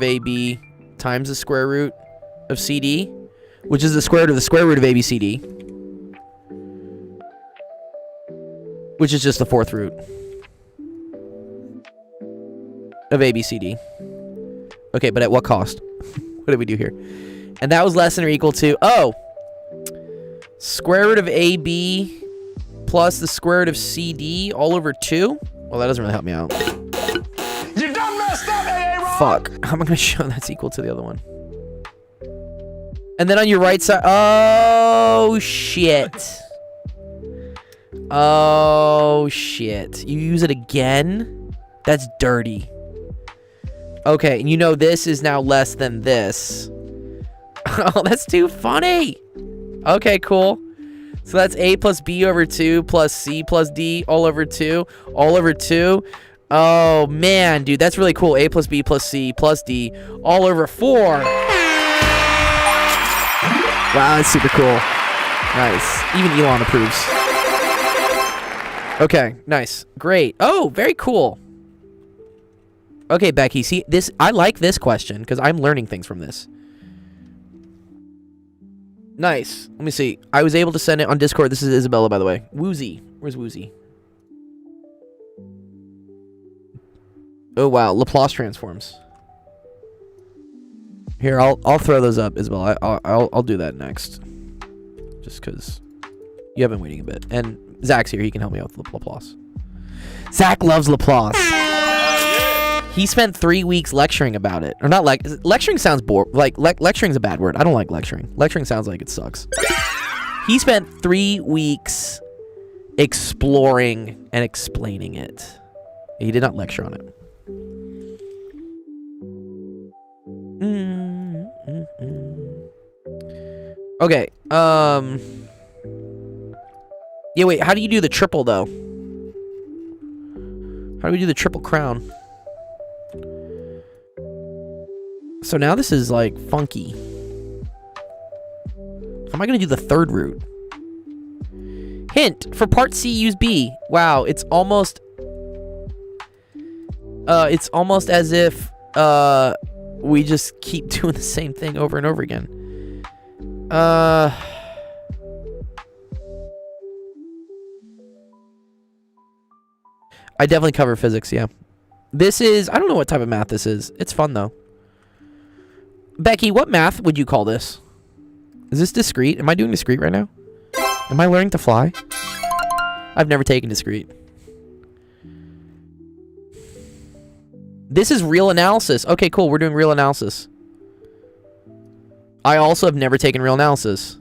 AB times the square root of CD, which is the square root of the square root of ABCD, which is just the 4th root of ABCD. Okay, but at what cost? What did we do here? And that was less than or equal to, square root of AB plus the square root of CD all over 2. Well, that doesn't really help me out. You done messed up, AA. Fuck. How am I going to show that's equal to the other one? And then on your right side... Oh, shit. Oh, shit. You use it again? That's dirty. Okay, you know this is now less than this. Oh, that's too funny. Okay, cool. So that's A plus B over 2 plus C plus D all over 2. All over 2. Oh, man, dude. That's really cool. A plus B plus C plus D all over 4. Wow, that's super cool. Nice. Even Elon approves. Okay, nice. Great. Oh, very cool. Okay, Becky, see, this, I like this question because I'm learning things from this. Nice. Let me see. I was able to send it on Discord. This is Isabella, by the way. Woozy. Where's Woozy? Oh, wow. Laplace transforms. Here, I'll throw those up, Isabella. I'll do that next. Just because you have been waiting a bit. And Zach's here. He can help me out with Laplace. Zach loves Laplace. He spent 3 weeks lecturing about it. Or not like lecturing sounds lecturing's a bad word. I don't like lecturing. Lecturing sounds like it sucks. He spent 3 weeks exploring and explaining it. He did not lecture on it. Okay. Yeah, wait. How do you do the triple though? How do we do the triple crown? So now this is like funky. How am I gonna do the third root? Hint, for part C, use B. Wow, it's almost as if we just keep doing the same thing over and over again. I definitely cover physics, yeah. This is, I don't know what type of math this is. It's fun though. Becky, what math would you call this? Is this discrete? Am I doing discrete right now? Am I learning to fly? I've never taken discrete. This is real analysis. Okay, cool. We're doing real analysis. I also have never taken real analysis.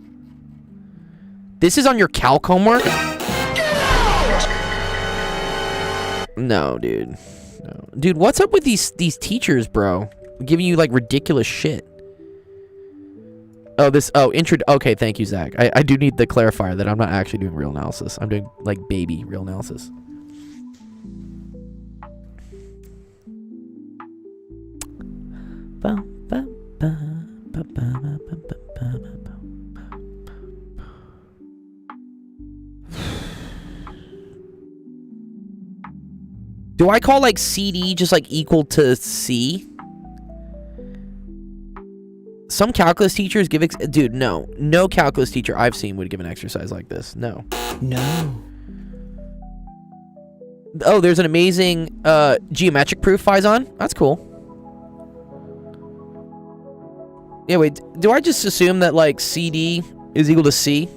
This is on your calc homework? No, dude. No. Dude, what's up with these teachers, bro? Giving you like ridiculous shit. Oh, okay, thank you, Zach. I do need the clarifier that I'm not actually doing real analysis. I'm doing like baby real analysis. Do I call like CD just like equal to C? Some calculus teachers give dude, no calculus teacher I've seen would give an exercise like this. No. Oh, there's an amazing geometric proof Faison. That's cool. Yeah, wait, do I just assume that like CD is equal to C?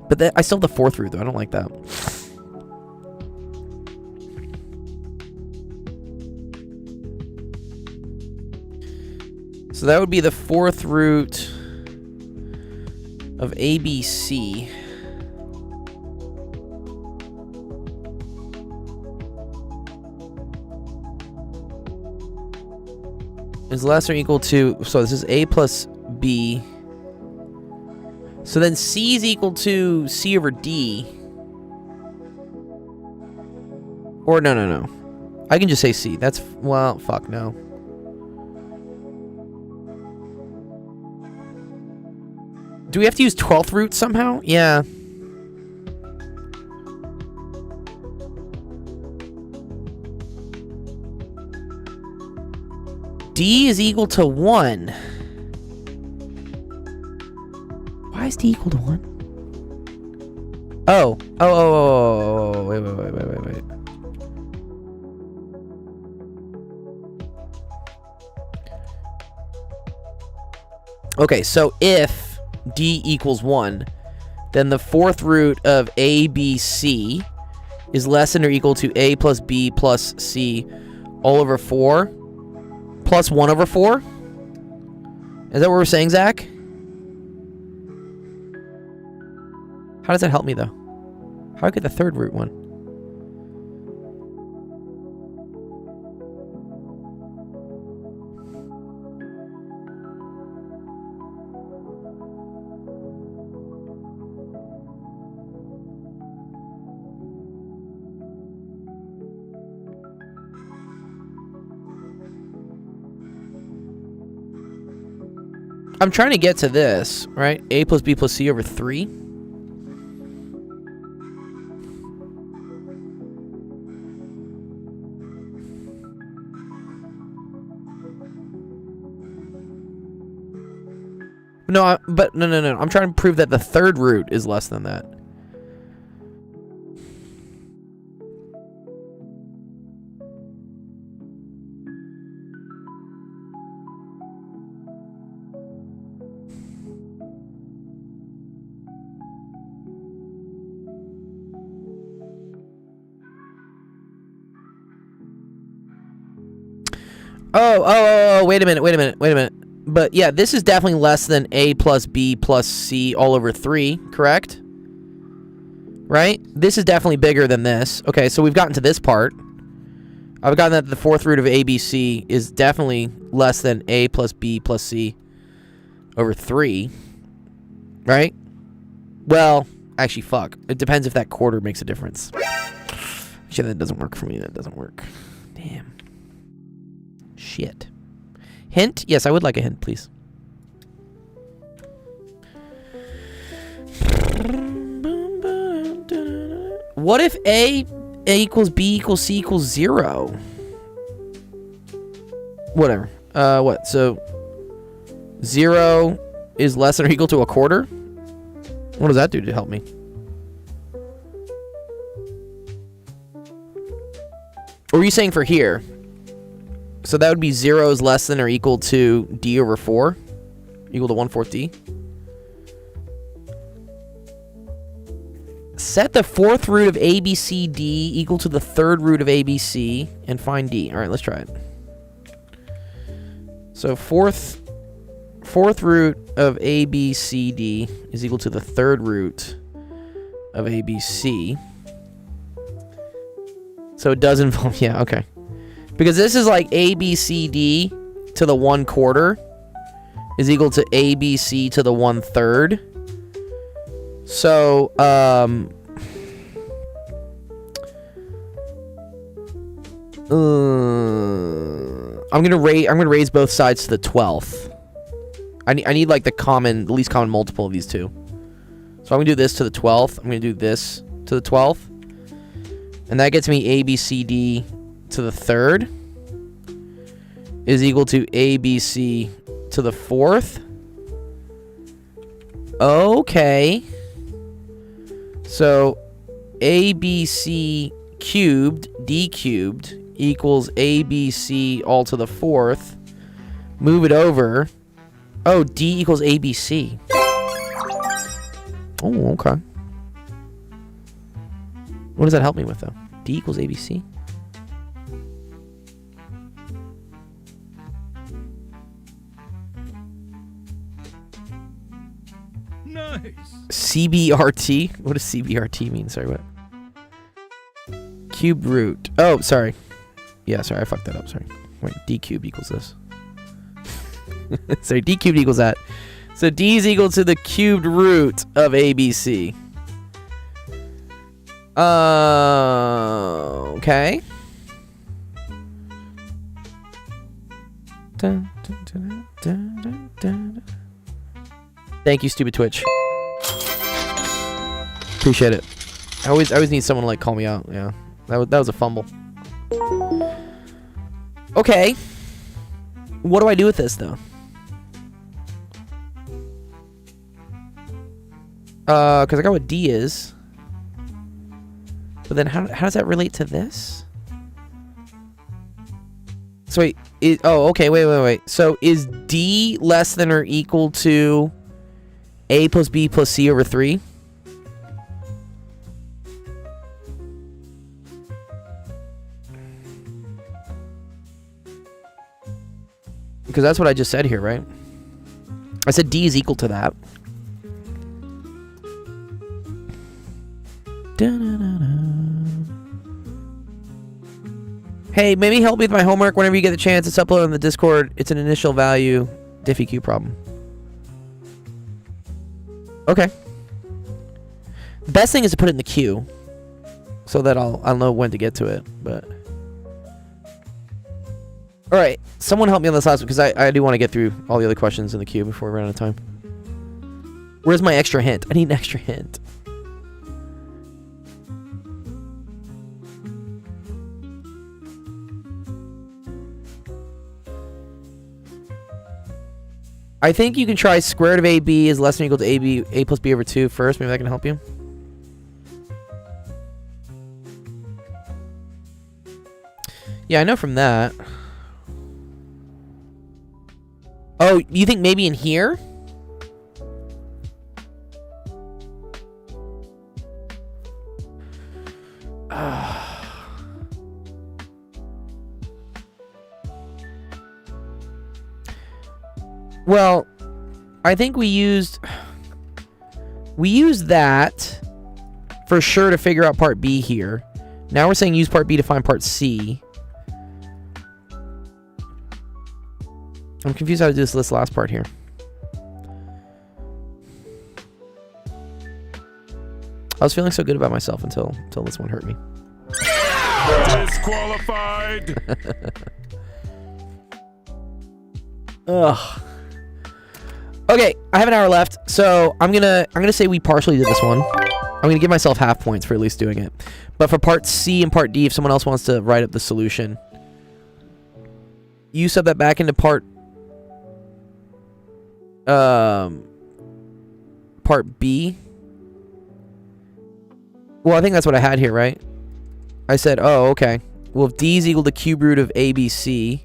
But I still have the fourth root though. I don't like that. So that would be the fourth root of ABC. Is less or equal to, so this is A plus B. So then C is equal to C over D. Or no. I can just say C. That's, well, fuck no. Do we have to use 12th root somehow? Yeah. D is equal to 1. Why is D equal to 1? Oh, wait. Okay, so if D equals 1, then the fourth root of ABC is less than or equal to A plus B plus C all over 4 plus 1 over 4? Is that what we're saying, Zach? How does that help me, though? How do I get the third root one? I'm trying to get to this, right? A plus B plus C over 3. No, no. I'm trying to prove that the third root is less than that. Oh, wait a minute. But yeah, this is definitely less than A plus B plus C all over 3, correct? Right? This is definitely bigger than this. Okay, so we've gotten to this part. I've gotten that the fourth root of ABC is definitely less than A plus B plus C over 3. Right? Well, actually, fuck. It depends if that quarter makes a difference. Actually, that doesn't work for me. That doesn't work. Damn. Shit. Hint? Yes, I would like a hint, please. What if A equals B equals C equals 0? Whatever. What? So 0 is less than or equal to a quarter? What does that do to help me? Or are you saying for here? So that would be 0 is less than or equal to D over 4? Equal to 1/4 D? Set the fourth root of ABCD equal to the third root of ABC and find D. Alright, let's try it. So fourth root of ABCD is equal to the third root of ABC. So it does involve... Yeah, okay. Because this is like ABCD to the 1/4 is equal to ABC to the 1/3. So, I'm gonna raise both sides to the 12th. I need like the least common multiple of these two. So I'm gonna do this to the 12th. I'm gonna do this to the 12th, and that gets me ABCD to the 3rd is equal to ABC to the 4th. Okay. So ABC cubed, D cubed, equals ABC all to the 4th. Move it over. Oh, D equals ABC. Oh, okay. What does that help me with, though? D equals ABC? Nice. CBRT? What does CBRT mean? Sorry, what? Cube root. Oh, sorry. Yeah, sorry, I fucked that up. Sorry. Wait, D cubed equals this. Sorry, D cubed equals that. So D is equal to the cubed root of ABC. Okay. Thank you, stupid Twitch. Appreciate it. I always need someone to like call me out. Yeah, that was a fumble. Okay. What do I do with this though? Because I got what D is. But then how does that relate to this? So wait, oh, okay, wait. So is D less than or equal to A plus B plus C over 3? Because that's what I just said here, right? I said D is equal to that. Hey, maybe help me with my homework whenever you get the chance. It's uploaded on the Discord. It's an initial value diffie-q problem. Okay. The best thing is to put it in the queue, so that I'll know when to get to it. But all right, someone help me on this last one because I do want to get through all the other questions in the queue before we run out of time. Where's my extra hint? I need an extra hint. I think you can try square root of AB is less than or equal to A plus B over 2 first. Maybe that can help you. Yeah, I know from that. Oh, you think maybe in here? Well, I think we used that for sure to figure out part B here. Now we're saying use part B to find part C. I'm confused how to do this last part here. I was feeling so good about myself until this one hurt me. Disqualified. Ugh. Okay, I have an hour left, so I'm gonna say we partially did this one. I'm gonna give myself half points for at least doing it. But for part C and part D, if someone else wants to write up the solution, you sub that back into part B. Well, I think that's what I had here, right? I said, oh, okay. Well, if D is equal to cube root of ABC,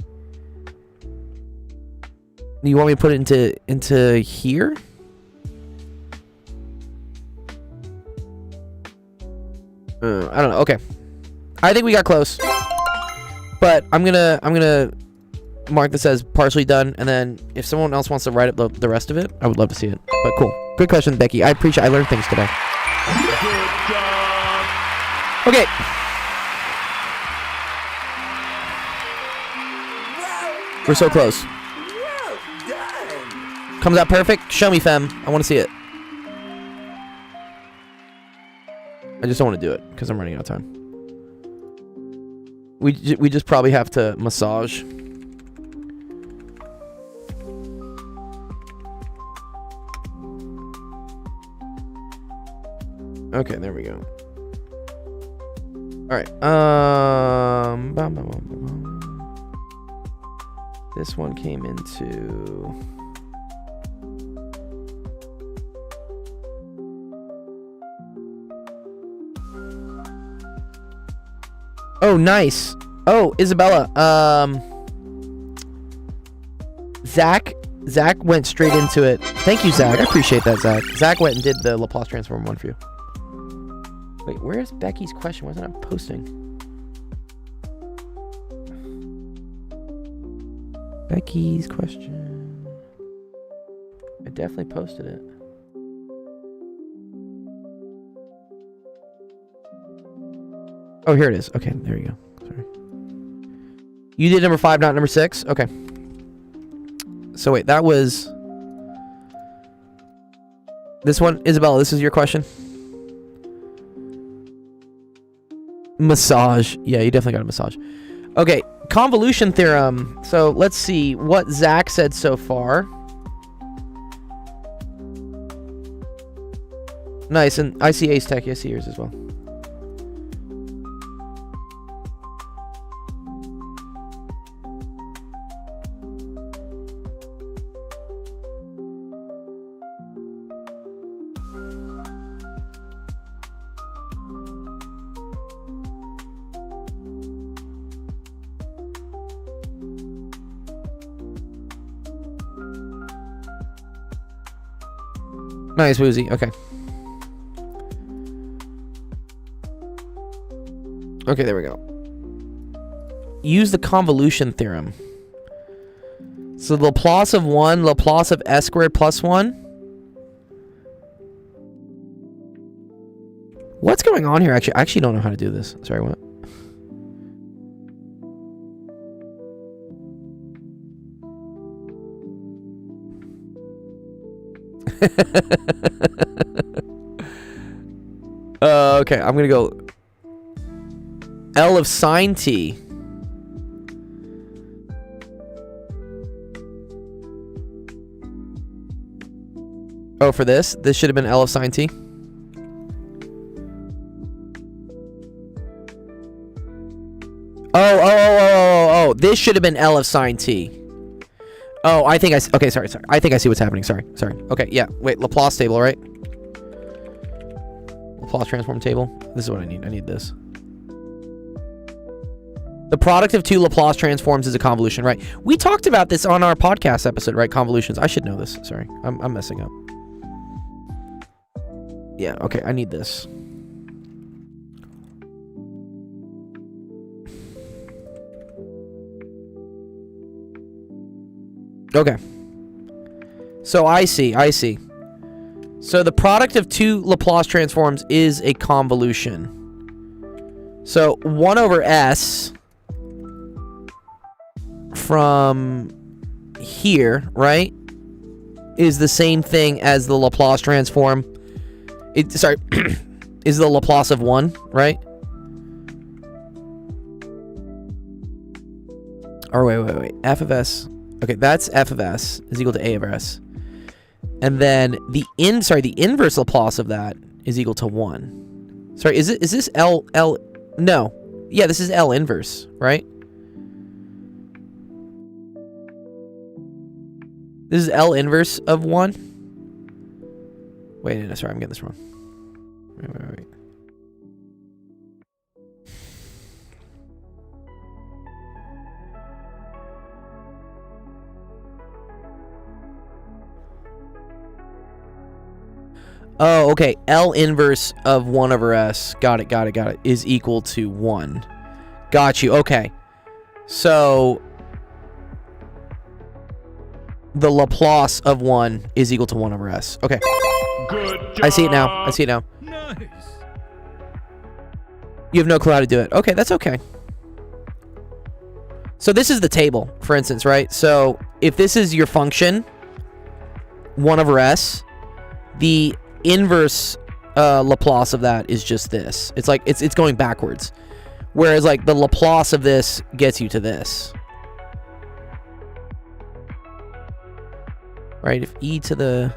you want me to put it into here? I don't know. Okay, I think we got close, but I'm gonna mark this as partially done, and then if someone else wants to write up the rest of it, I would love to see it. But cool, good question, Becky. I appreciate. I learned things today. Okay. We're so close. Comes out perfect. Show me, fem. I want to see it. I just don't want to do it because I'm running out of time. We just probably have to massage. Okay, there we go. All right. This one came into. Oh, nice. Oh, Isabella. Zach went straight into it. Thank you, Zach. I appreciate that, Zach. Zach went and did the Laplace transform one for you. Wait, where's Becky's question? Why isn't it posting? Becky's question. I definitely posted it. Oh, here it is. Okay, there you go. Sorry. You did number 5, not number 6? Okay. So wait, that was... This one, Isabella, this is your question? Massage. Yeah, you definitely got a massage. Okay, convolution theorem. So let's see what Zach said so far. Nice, and I see Ace Tech. I see yours as well. Nice, Woozy. Okay. Okay, there we go. Use the convolution theorem. So Laplace of 1, Laplace of s squared plus 1. What's going on here? Actually, I actually don't know how to do this. Sorry, what? Okay, I'm gonna go L of sine t. Oh, for this should have been L of sine t. Oh, this should have been L of sine t. Oh, I think okay, sorry. I think I see what's happening. Sorry. Okay, yeah. Wait, Laplace table, right? Laplace transform table. This is what I need. I need this. The product of two Laplace transforms is a convolution, right? We talked about this on our podcast episode, right? Convolutions. I should know this. Sorry. I'm messing up. Yeah, okay, I need this. Okay. So I see. So the product of two Laplace transforms is a convolution. So 1 over s from here, right, is the same thing as the Laplace transform. Sorry, is the Laplace of 1, right? Or wait. F of s. Okay, that's f of s is equal to a over s. And then the inverse Laplace of that is equal to 1. Sorry, is this L? No. Yeah, this is L inverse, right? This is L inverse of 1. Wait, no, sorry, I'm getting this wrong. Wait. Oh, okay. L inverse of 1 over s. Got it. Is equal to 1. Got you. Okay. So the Laplace of 1 is equal to 1 over s. Okay. Good job. I see it now. Nice. You have no clue how to do it. Okay, that's okay. So this is the table, for instance, right? So if this is your function, 1 over s, the inverse Laplace of that is just this. It's like it's going backwards. Whereas like the Laplace of this gets you to this. Right? If e to the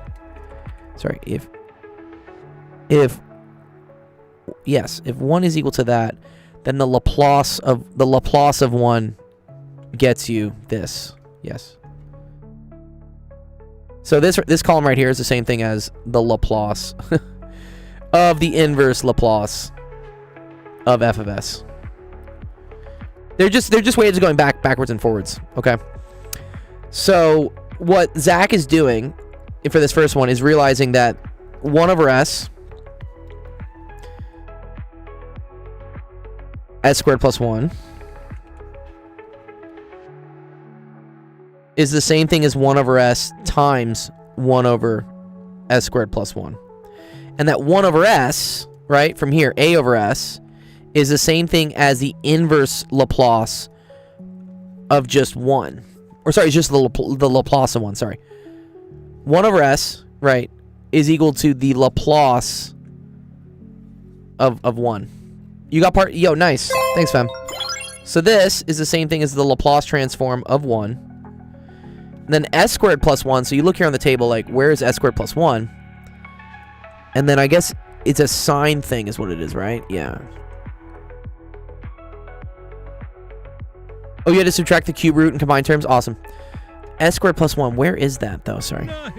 if 1 is equal to that, then the Laplace of 1 gets you this. Yes. So this column right here is the same thing as the Laplace of the inverse Laplace of f of s. They're just ways of going backwards and forwards. Okay. So what Zach is doing for this first one is realizing that 1 over s squared plus 1 is the same thing as 1 over s times 1 over s squared plus 1. And that 1 over s, right, from here, a over s, is the same thing as the inverse Laplace of just 1. Or sorry, just the Laplace of 1, sorry. 1 over s, right, is equal to the Laplace of 1. You got part? Yo, nice. Thanks, fam. So this is the same thing as the Laplace transform of 1. And then s squared plus 1. So you look here on the table, like, where is s squared plus 1? And then I guess it's a sine thing is what it is, right? Yeah. Oh, you had to subtract the cube root and combine terms? Awesome. S squared plus 1. Where is that, though? Sorry. Nice.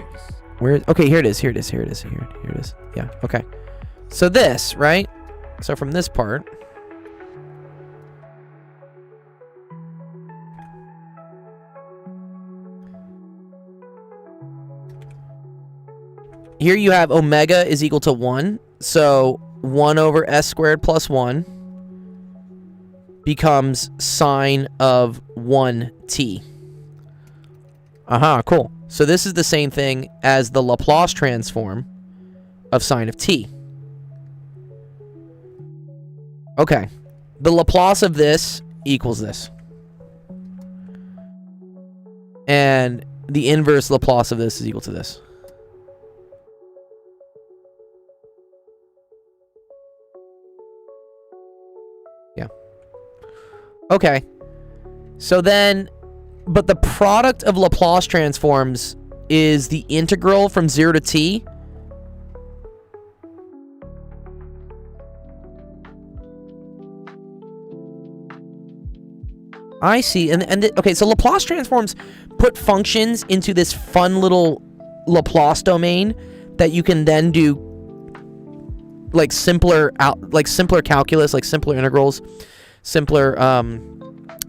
Where? Okay, here it is. Here it is. Yeah, okay. So this, right? So from this part, here you have omega is equal to 1. So 1 over s squared plus 1 becomes sine of 1t. Cool. So this is the same thing as the Laplace transform of sine of t. Okay. The Laplace of this equals this. And the inverse Laplace of this is equal to this. Yeah. Okay. So then, but the product of Laplace transforms is the integral from 0 to t. I see. Okay, so Laplace transforms put functions into this fun little Laplace domain that you can then do like simpler calculus, like simpler integrals, simpler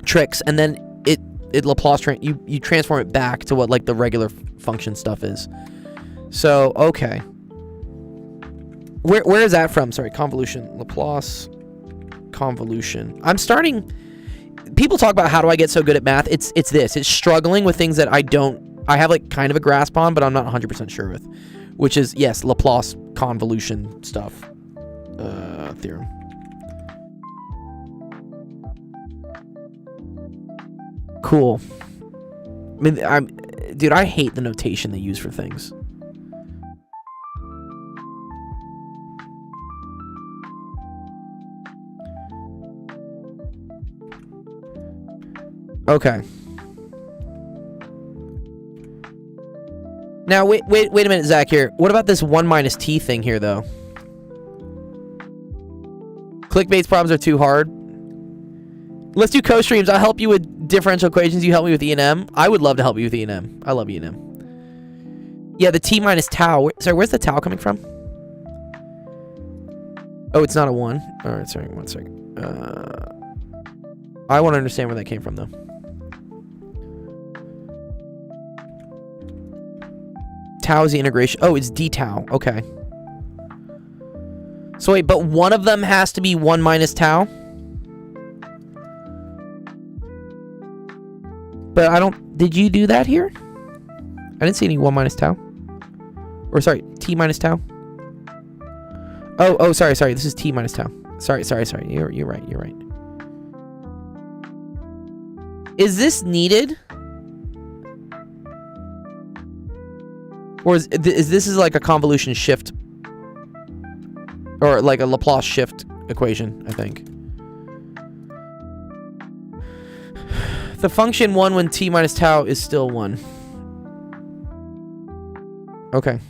tricks, and then it Laplace you transform it back to what like the regular function stuff is. So okay, where is that from? Sorry, convolution, Laplace convolution. I'm starting. People talk about how do I get so good at math. It's struggling with things that I have like kind of a grasp on, but I'm not 100% sure with, which is, yes, Laplace convolution stuff, theorem. Cool. I mean, dude, I hate the notation they use for things. Okay. Now, wait a minute, Zach, here. What about this 1 minus t thing here, though? Clickbait's problems are too hard. Let's do co-streams. I'll help you with differential equations. You help me with E and M. I would love to help you with E and M. I love E and M. Yeah, the t minus tau. Sorry, where's the tau coming from? Oh, it's not a 1. All right, sorry, 1 second. I want to understand where that came from, though. Tau is the integration. Oh, it's d tau. Okay. So wait, but one of them has to be 1 minus tau? But I don't... Did you do that here? I didn't see any 1 minus tau. Or sorry, t minus tau. Oh, sorry. This is t minus tau. Sorry. You're right. Is this needed? Or is this like a convolution shift? Or like a Laplace shift equation, I think. The function 1 when t minus tau is still 1. Okay.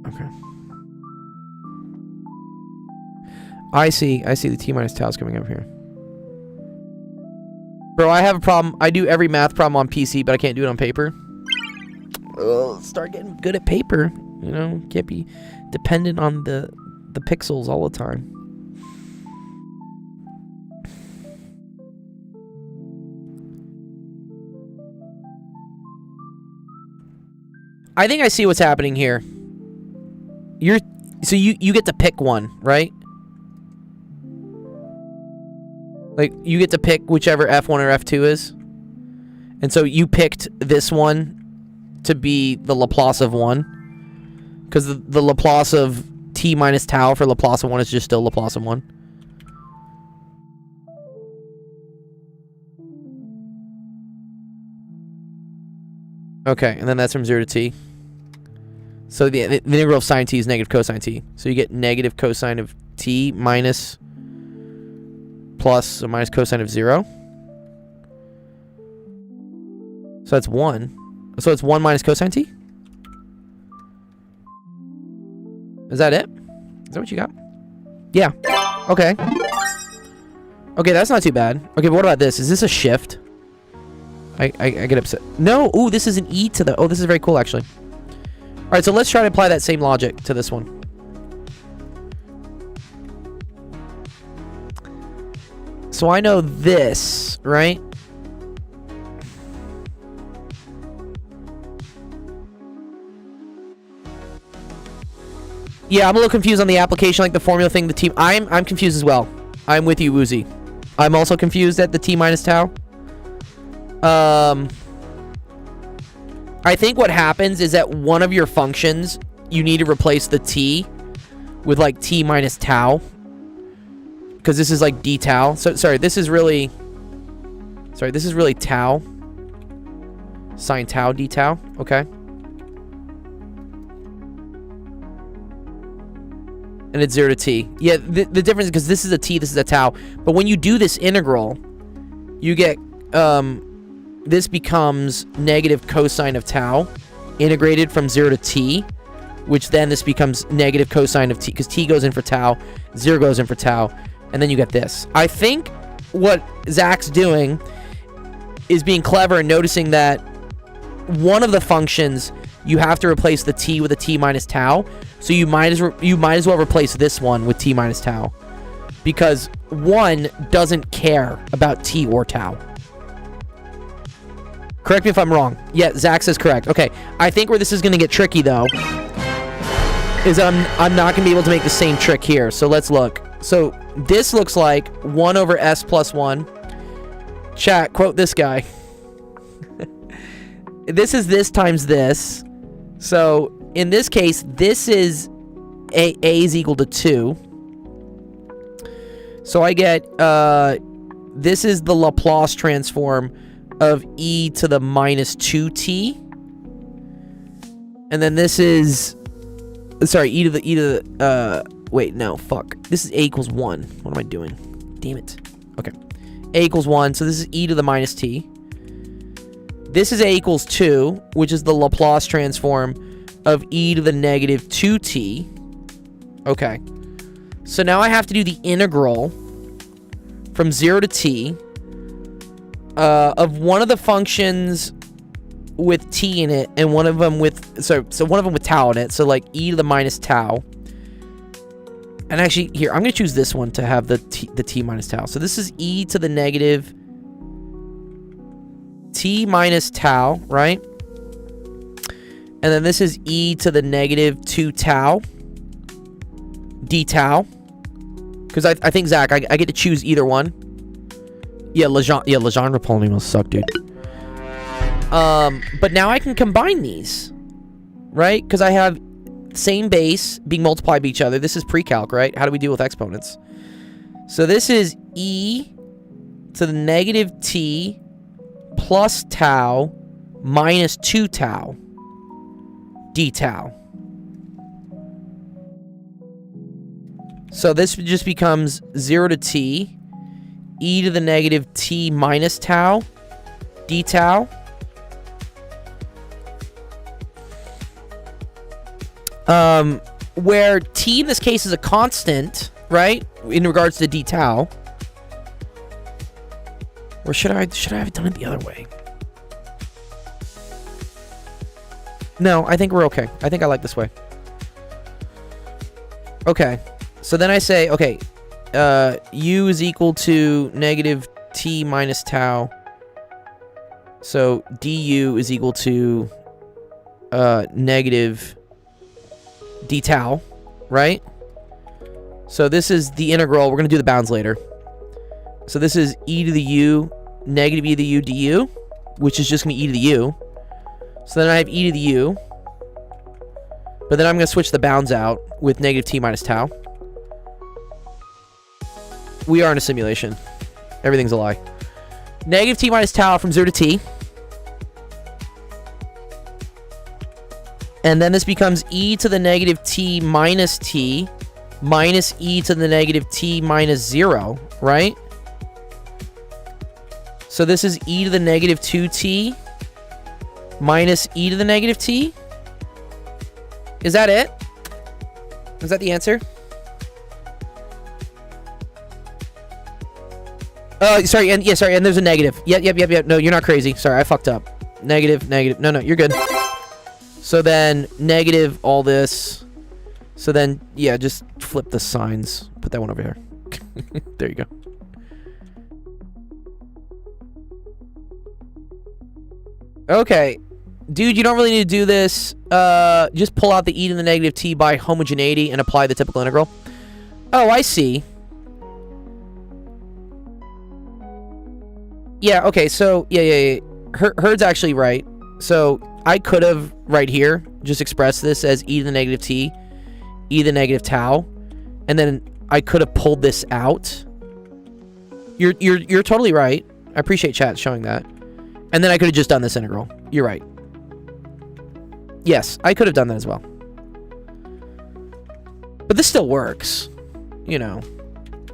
Okay. I see the t minus tau is coming up here. Bro, I have a problem. I do every math problem on PC, but I can't do it on paper. Start getting good at paper. You know, can't be dependent on the pixels all the time. I think I see what's happening here. So you get to pick one, right? Like, you get to pick whichever F1 or F2 is. And so you picked this one to be the Laplace of 1. Because the Laplace of t minus tau for Laplace of 1 is just still Laplace of 1. Okay, and then that's from 0 to t. So the integral of sine t is negative cosine t. So you get negative cosine of t minus... plus or minus cosine of 0. So that's 1. So it's 1 minus cosine t? Is that it? Is that what you got? Yeah. Okay. Okay, that's not too bad. Okay, but what about this? Is this a shift? I get upset. No! Ooh, this is an e to the... Oh, this is very cool, actually. Alright, so let's try to apply that same logic to this one. So I know this, right? Yeah, I'm a little confused on the application, like the formula thing, the t. I'm confused as well. I'm with you, Woozy. I'm also confused at the t minus tau. I think what happens is that one of your functions, you need to replace the t with like t minus tau. Because this is like d tau. So, sorry, this is really... Sorry, this is really tau. Sine tau, d tau. Okay. And it's 0 to t. Yeah, the difference is because this is a t, this is a tau. But when you do this integral, you get... this becomes negative cosine of tau integrated from 0 to t, which then this becomes negative cosine of t, because t goes in for tau, 0 goes in for tau, and then you get this. I think what Zach's doing is being clever and noticing that one of the functions, you have to replace the t with a t minus tau, so you might as well replace this one with t minus tau, because one doesn't care about t or tau. Correct me if I'm wrong. Yeah, Zach says correct. Okay, I think where this is going to get tricky, though, is I'm not going to be able to make the same trick here. So let's look. So this looks like 1 over s plus 1. Chat, quote this guy. This is this times this. So in this case, this is a is equal to 2. So I get, this is the Laplace transform of e to the minus 2t, and then this is, sorry, wait, no, fuck, this is a equals 1. What am I doing? Damn it. Okay, a equals 1, so this is e to the minus t. This is a equals 2, which is the Laplace transform of e to the negative 2t. Okay, so now I have to do the integral from 0 to t of one of the functions with t in it, and one of them with, so one of them with tau in it, so like e to the minus tau. And actually, here, I'm going to choose this one to have the t minus tau. So this is e to the negative t minus tau, right? And then this is e to the negative 2 tau, d tau. Because I think, Zach, I get to choose either one. Yeah, Legendre polynomials suck, dude. But now I can combine these, right? Because I have same base being multiplied by each other. This is pre-calc, right? How do we deal with exponents? So this is e to the negative t plus tau minus 2 tau d tau. So this just becomes 0 to t e to the negative t minus tau d tau. Where t in this case is a constant, right? In regards to d tau. Or should I have done it the other way? No, I think we're okay. I think I like this way. Okay. So then I say, okay, u is equal to negative t minus tau. So du is equal to negative d tau, right? So this is the integral. We're going to do the bounds later. So this is e to the u, negative e to the u du, which is just going to be e to the u. So then I have e to the u. But then I'm going to switch the bounds out with negative t minus tau. We are in a simulation. Everything's a lie. Negative t minus tau from 0 to t. And then this becomes e to the negative t minus e to the negative t minus 0, right? So this is e to the negative 2t minus e to the negative t. Is that it? Is that the answer? Sorry, and there's a negative. Yep. No, you're not crazy. Sorry, I fucked up. Negative. No, you're good. So then, negative all this. So then, yeah, just flip the signs. Put that one over here. There you go. Okay. Dude, you don't really need to do this. Just pull out the e to the negative t by homogeneity and apply the typical integral. Oh, I see. Yeah, okay, so, yeah. Herd's actually right. So, I could have, right here, just expressed this as e to the negative t, e to the negative tau, and then I could have pulled this out. You're totally right. I appreciate chat showing that. And then I could have just done this integral. You're right. Yes, I could have done that as well. But this still works. You know.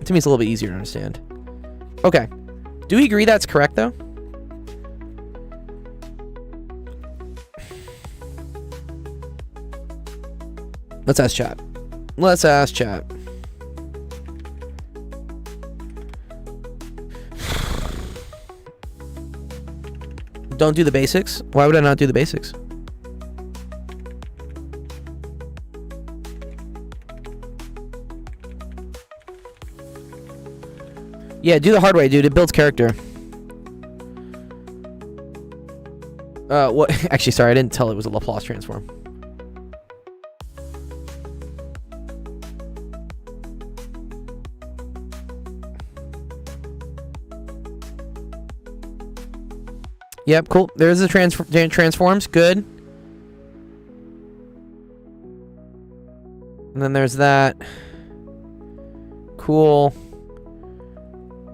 To me, it's a little bit easier to understand. Okay. Do we agree that's correct, though? Let's ask chat. Let's ask chat. Don't do the basics? Why would I not do the basics? Yeah, do the hard way, dude. It builds character. What? Actually, sorry, I didn't tell it was a Laplace transform. Yep, cool. There's the transforms. Good. And then there's that. Cool.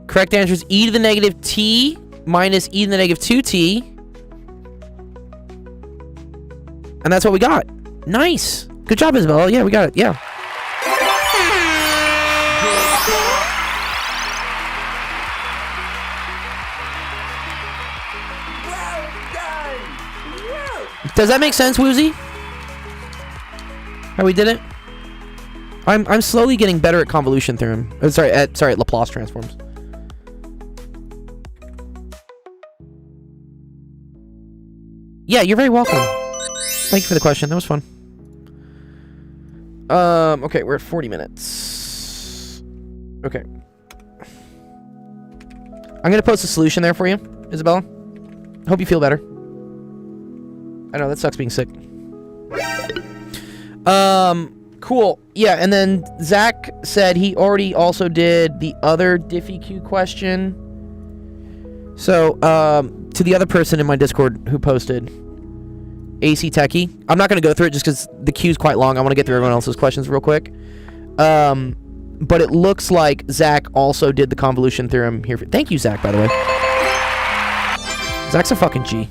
Correct answer is e to the negative t minus e to the negative 2t. And that's what we got. Nice. Good job, Isabella. Yeah, we got it. Yeah. Does that make sense, Woozy? How we did it? I'm slowly getting better at convolution theorem. Sorry, at Laplace transforms. Yeah, you're very welcome. Thank you for the question. That was fun. Okay, we're at 40 minutes. Okay. I'm gonna post a solution there for you, Isabella. Hope you feel better. I know, that sucks being sick. Cool. Yeah, and then Zach said he already also did the other DiffyQ question. So, to the other person in my Discord who posted, AC Techie. I'm not going to go through it just because the queue's quite long. I want to get through everyone else's questions real quick. But it looks like Zach also did the convolution theorem here. Thank you, Zach, by the way. Zach's a fucking G.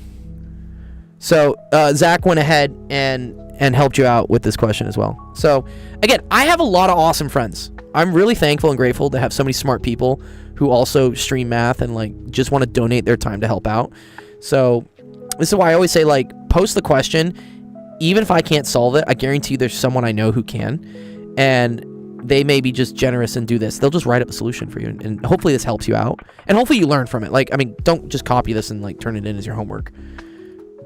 So, Zach went ahead and helped you out with this question as well. So, again, I have a lot of awesome friends. I'm really thankful and grateful to have so many smart people who also stream math and, like, just want to donate their time to help out. So, this is why I always say, like, post the question. Even if I can't solve it, I guarantee you there's someone I know who can. And they may be just generous and do this. They'll just write up a solution for you. And hopefully this helps you out. And hopefully you learn from it. Like, I mean, don't just copy this and, like, turn it in as your homework.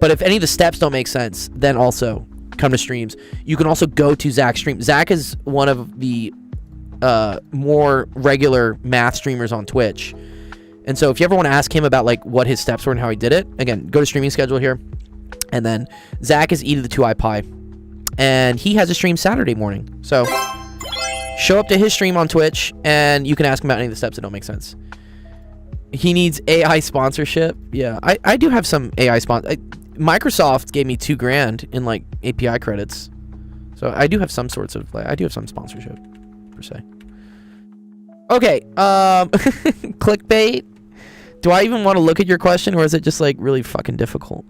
But if any of the steps don't make sense, then also come to streams. You can also go to Zach's stream. Zach is one of the more regular math streamers on Twitch. And so if you ever want to ask him about like what his steps were and how he did it, again, go to streaming schedule here. And then Zach is e to the 2i pi. And he has a stream Saturday morning. So show up to his stream on Twitch and you can ask him about any of the steps that don't make sense. He needs AI sponsorship. Yeah, I do have some AI sponsor. Microsoft gave me $2,000 in like API credits, so I do have some sorts of like, I do have some sponsorship per se. Okay, clickbait. Do I even want to look at your question, or is it just like really fucking difficult?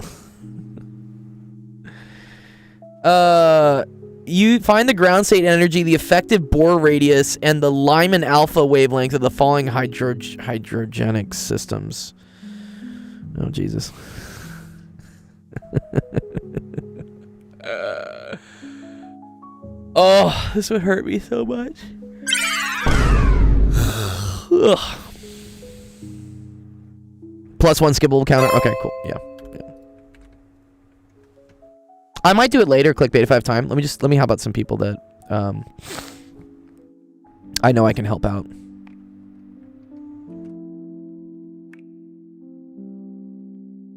You find the ground state energy, the effective Bohr radius, and the Lyman alpha wavelength of the following hydrogenic systems. Oh Jesus. Oh, this would hurt me so much. +1 skippable counter. Okay, cool. Yeah. I might do it later, clickbait, if I have time. Let me how about some people that I know I can help out.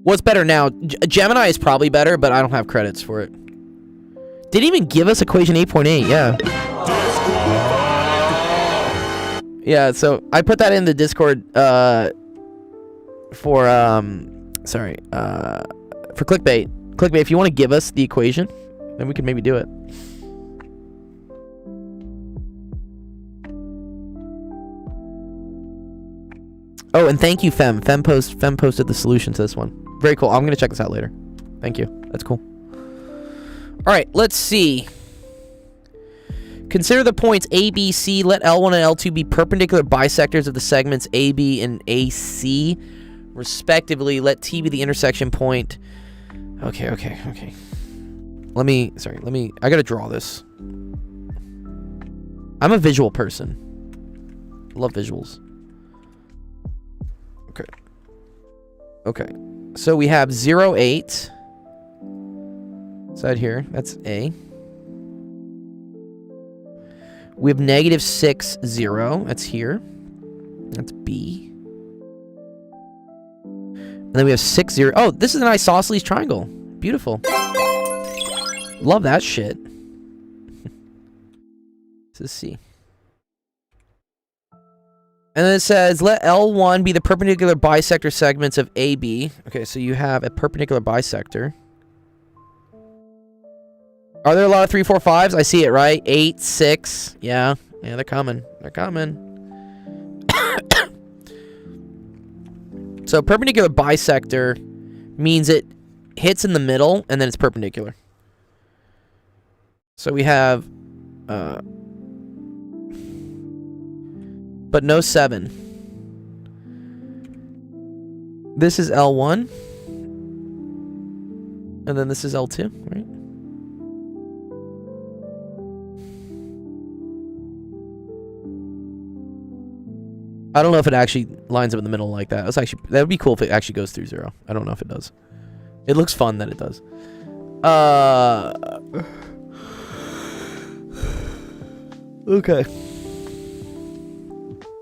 What's better now? Gemini is probably better, but I don't have credits for it. Didn't even give us equation 8.8, yeah. Yeah, so I put that in the Discord for clickbait. Clickbait, if you want to give us the equation, then we could maybe do it. Oh, and thank you, Fem. Fem posted the solution to this one. Very cool. I'm going to check this out later. Thank you. That's cool. All right, let's see. Consider the points A, B, C. Let L1 and L2 be perpendicular bisectors of the segments AB and AC, respectively. Let T be the intersection point. Okay. I gotta draw this. I'm a visual person. I love visuals. Okay. So we have 0, 8. Side here. That's A. We have negative 6, 0. That's here. That's B. And then we have 6, 0. Oh, this is an isosceles triangle. Beautiful. Love that shit. This is C. And then it says, let L1 be the perpendicular bisector segments of AB. Okay, so you have a perpendicular bisector. Are there a lot of 3, 4, 5s? I see it, right? 8, 6. Yeah, they're coming. So perpendicular bisector means it hits in the middle and then it's perpendicular. So we have, but no 7. This is L1. And then this is L2, right? I don't know if it actually lines up in the middle like that. That would be cool if it actually goes through 0. I don't know if it does. It looks fun that it does. Okay.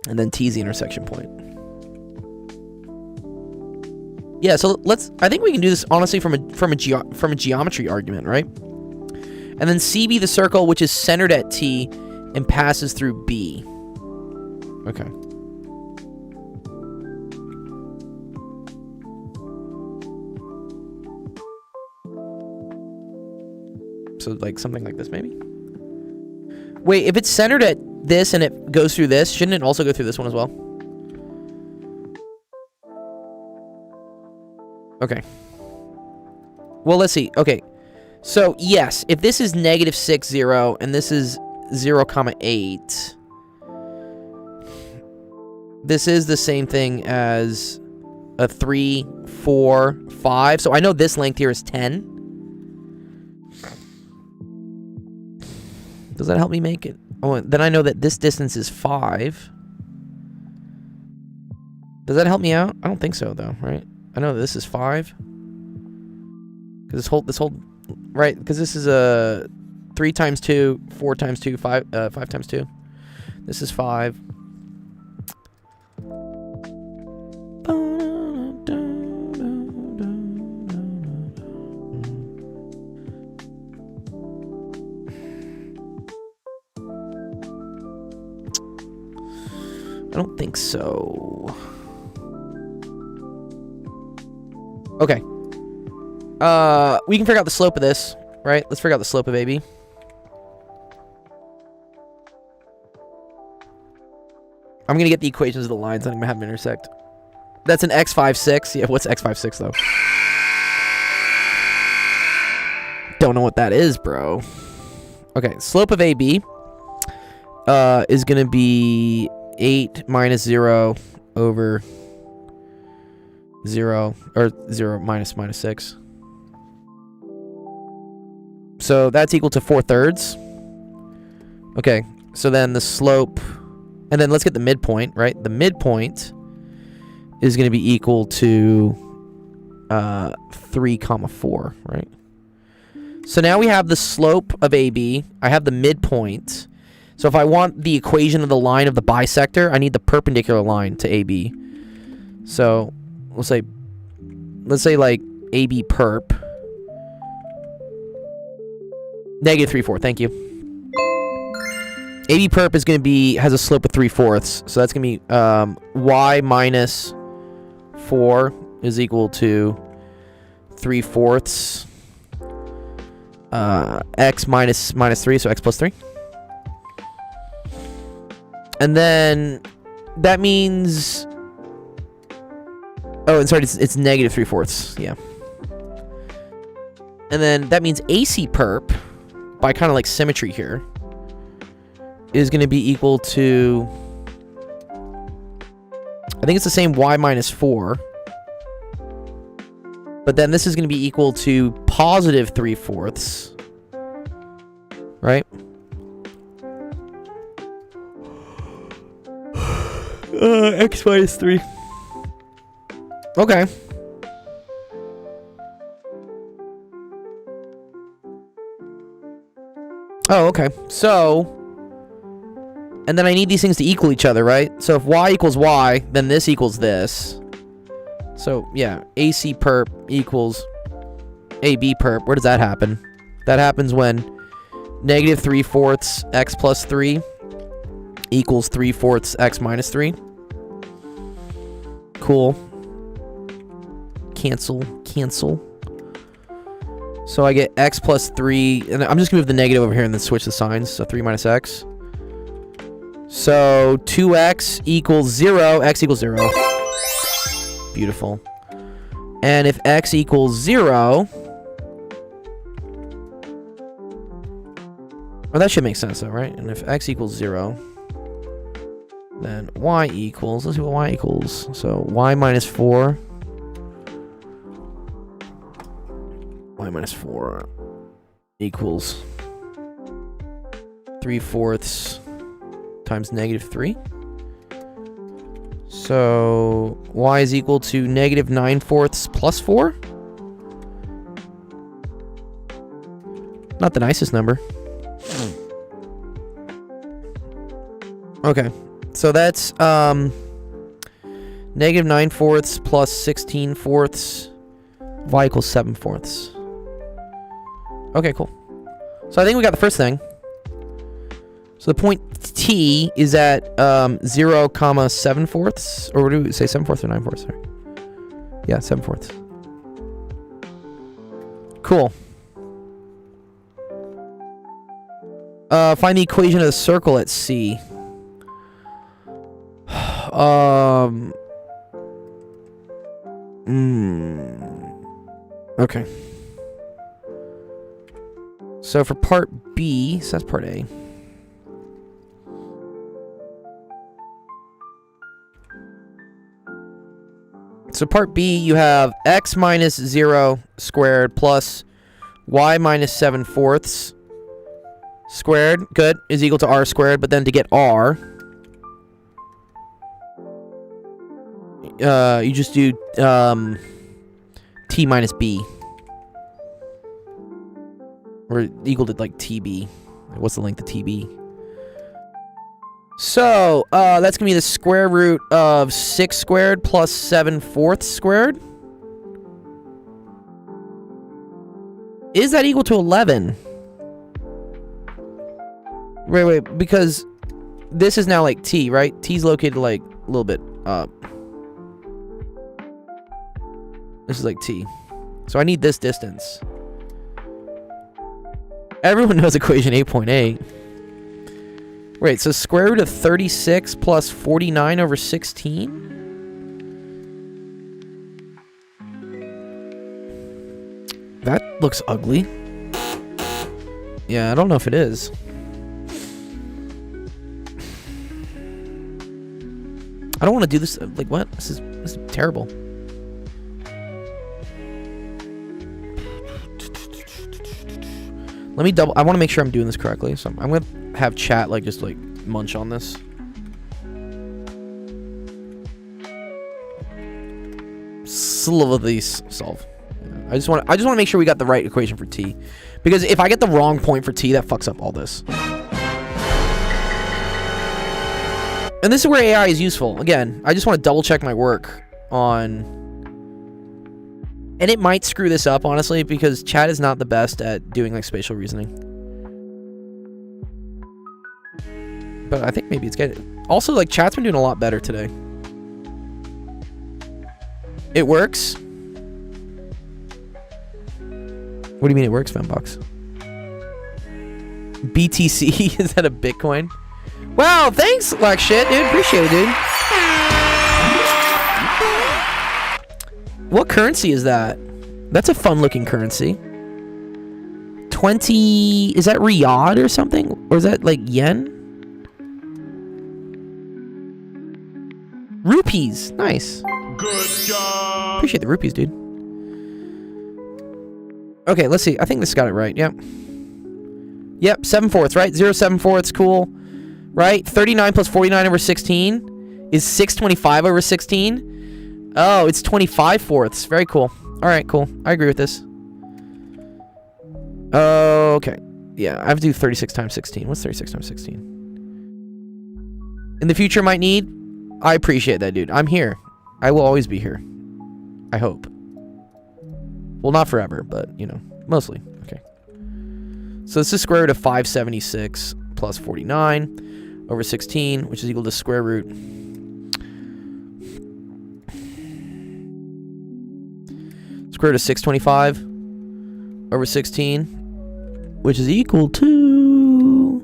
And then T is the intersection point. Yeah, so I think we can do this honestly from a geometry argument, right? And then C be the circle which is centered at T and passes through B. Okay. So like something like this maybe? Wait, if it's centered at this and it goes through this, shouldn't it also go through this one as well? Okay. Well, let's see. Okay. So, yes, if this is negative 6, 0, and this is 0, 8, this is the same thing as a 3, 4, 5. So I know this length here is 10. Does that help me make it? Oh, then I know that this distance is 5. Does that help me out? I don't think so, though, right? I know that this is 5. Because this whole, right? Because this is a 3 times 2, 4 times 2, 5 times 2. This is 5. I don't think so. Okay. We can figure out the slope of this, right? Let's figure out the slope of AB. I'm gonna get the equations of the lines and I'm gonna have them intersect. That's an x56. Yeah, what's x56 though? Don't know what that is, bro. Okay, slope of AB is gonna be 8 minus 0 over 0, or 0 minus 6. So that's equal to 4/3. Okay, so then the slope, and then let's get the midpoint, right? The midpoint is going to be equal to 3, 4, right? So now we have the slope of AB. I have the midpoint. So if I want the equation of the line of the bisector, I need the perpendicular line to AB. So we'll say let's say like AB perp. Negative 3/4, thank you. AB perp is going to be, has a slope of 3/4, so that's going to be y minus 4 is equal to 3/4 x minus 3, so x plus 3. And then that means, oh, and sorry, it's negative 3/4, yeah. And then that means AC perp, by kind of like symmetry here, is going to be equal to, I think it's the same y minus 4, but then this is going to be equal to positive 3/4, right? X minus 3. Okay. Oh, okay. So, and then I need these things to equal each other, right? So if y equals y, then this equals this. So, yeah, AC perp equals AB perp. Where does that happen? That happens when negative 3/4 x plus 3 equals 3/4 x minus 3. Cool. Cancel. So I get x plus 3, and I'm just going to move the negative over here and then switch the signs. So 3 minus x. So 2x equals 0, x equals 0. Beautiful. And if x equals 0... well, that should make sense though, right? And if x equals 0, then y equals... let's see what y equals. So y minus 4... y minus 4 equals 3/4 times negative 3. So y is equal to negative 9/4 plus 4. Not the nicest number. Okay, so that's negative 9/4 plus 16/4. Y equals 7/4. Okay, cool. So I think we got the first thing. So the point T is at 0, 7/4, or what do we say, 7/4 or 9/4? Sorry. Yeah, 7/4. Cool. Find the equation of the circle at C. Okay. So for part B, so that's part A. So part B, you have x minus 0 squared plus y minus 7/4 squared, good, is equal to r squared. But then to get r, you just do t minus b. Or equal to like TB. What's the length of TB? So, that's going to be the square root of 6 squared plus 7/4 squared. Is that equal to 11? Wait, because this is now like t, right? T's located like a little bit up. This is like t. So I need this distance. Everyone knows equation 8.8. Wait, so square root of 36 plus 49 over 16? That looks ugly. Yeah, I don't know if it is. I don't want to do this. Like, what? This is terrible. Let me double. I want to make sure I'm doing this correctly. So I'm going to have chat like just like munch on this. Slowly solve. Yeah, I just want to make sure we got the right equation for t, because if I get the wrong point for t, that fucks up all this. And this is where AI is useful. Again, I just want to double check my work on And it might screw this up, honestly, because chat is not the best at doing like spatial reasoning. But I think maybe it's good. Also, like, chat's been doing a lot better today. It works. What do you mean it works, Fembox? BTC? Is that a Bitcoin? Wow, thanks, like shit, dude. Appreciate it, dude. What currency is that? That's a fun-looking currency. 20... Is that Riyadh or something? Or is that, like, yen? Rupees. Nice. Good job. Appreciate the rupees, dude. Okay, let's see. I think this got it right. Yep. Yep, 7/4, right? 0 7/4, cool. Right? 39 plus 49 over 16 is 625 over 16. Oh, it's 25/4. Very cool. All right, cool. I agree with this. Okay. Yeah, I have to do 36 times 16. What's 36 times 16? In the future, might need. I appreciate that, dude. I'm here. I will always be here. I hope. Well, not forever, but, you know, mostly. Okay. So this is square root of 576 plus 49 over 16, which is equal to square root. Square root of 625 over 16, which is equal to...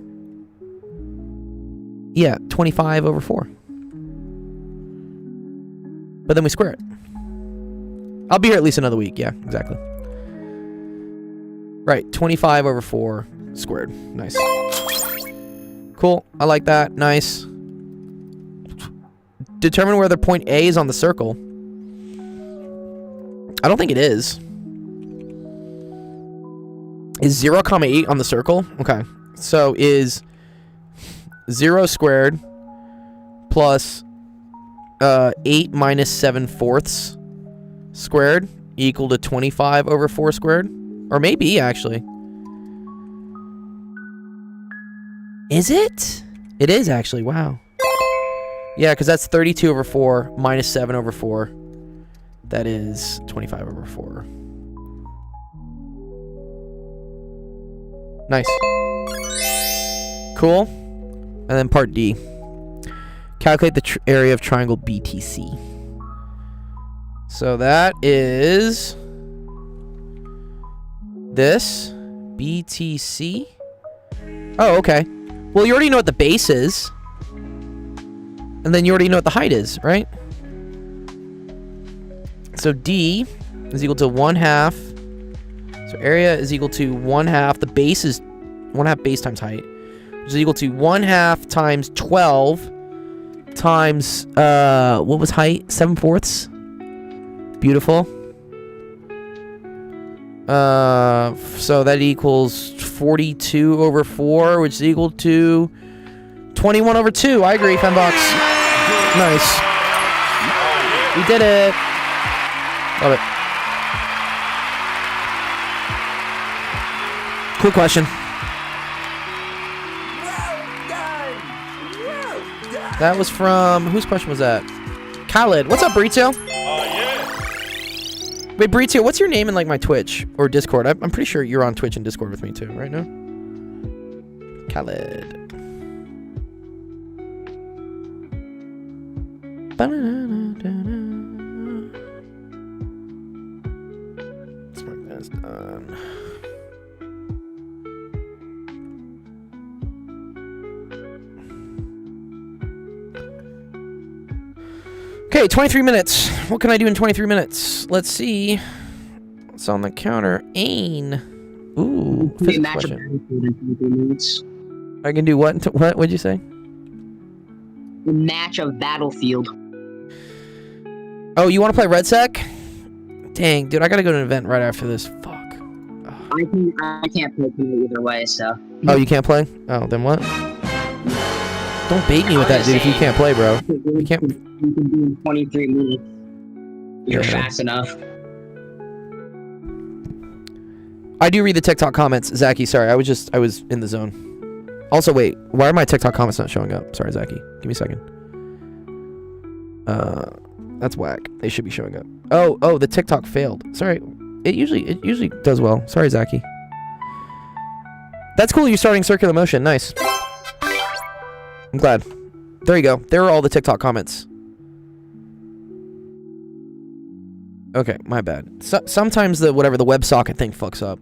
Yeah, 25 over 4. But then we square it. I'll be here at least another week. Yeah, exactly. Right, 25 over 4 squared. Nice. Cool. I like that. Nice. Determine whether point A is on the circle. I don't think it is. Is 0, 8 on the circle? Okay. So is 0 squared plus 8 minus 7/4 squared equal to 25 over 4 squared? Or maybe, actually. Is it? It is, actually. Wow. Yeah, because that's 32 over 4 minus 7 over 4. That is 25 over 4. Nice. Cool. And then part D. Calculate the area of triangle BTC. So that is this BTC. Oh, okay. Well, you already know what the base is. And then you already know what the height is, right? So D is equal to 1/2. So area is equal to 1/2. The base is 1/2 base times height, which is equal to 1/2 times 12 times, what was height? 7/4. Beautiful. So that equals 42 over 4, which is equal to 21 over 2. I agree, Fembox. Nice. We did it. Love it. Cool question. That was from... Whose question was that? Khaled. What's up, Burrito? Yeah. Wait, Burrito, what's your name in, like, my Twitch or Discord? I'm pretty sure you're on Twitch and Discord with me, too, right now? Khaled. Let's mark this done. Okay, 23 minutes. What can I do in 23 minutes? Let's see. What's on the counter? Ain. Ooh, physics question. I can do what? What? What'd you say? Match of Battlefield. Oh, you want to play Red Sec? Dang, dude, I gotta go to an event right after this. Fuck. I can't play either way, so. Oh, you can't play? Oh, then what? Don't bait me with that, dude, if you can't play, bro. You can't... You can do in 23 minutes. You're Yeah. fast enough. I do read the TikTok comments, Zachy. Sorry, I was in the zone. Also, wait, why are my TikTok comments not showing up? Sorry, Zachy. Give me a second. That's whack. They should be showing up. Oh, the TikTok failed. Sorry. It usually does well. Sorry, Zaki. That's cool. You're starting circular motion. Nice. I'm glad. There you go. There are all the TikTok comments. Okay, my bad. Sometimes the WebSocket thing fucks up.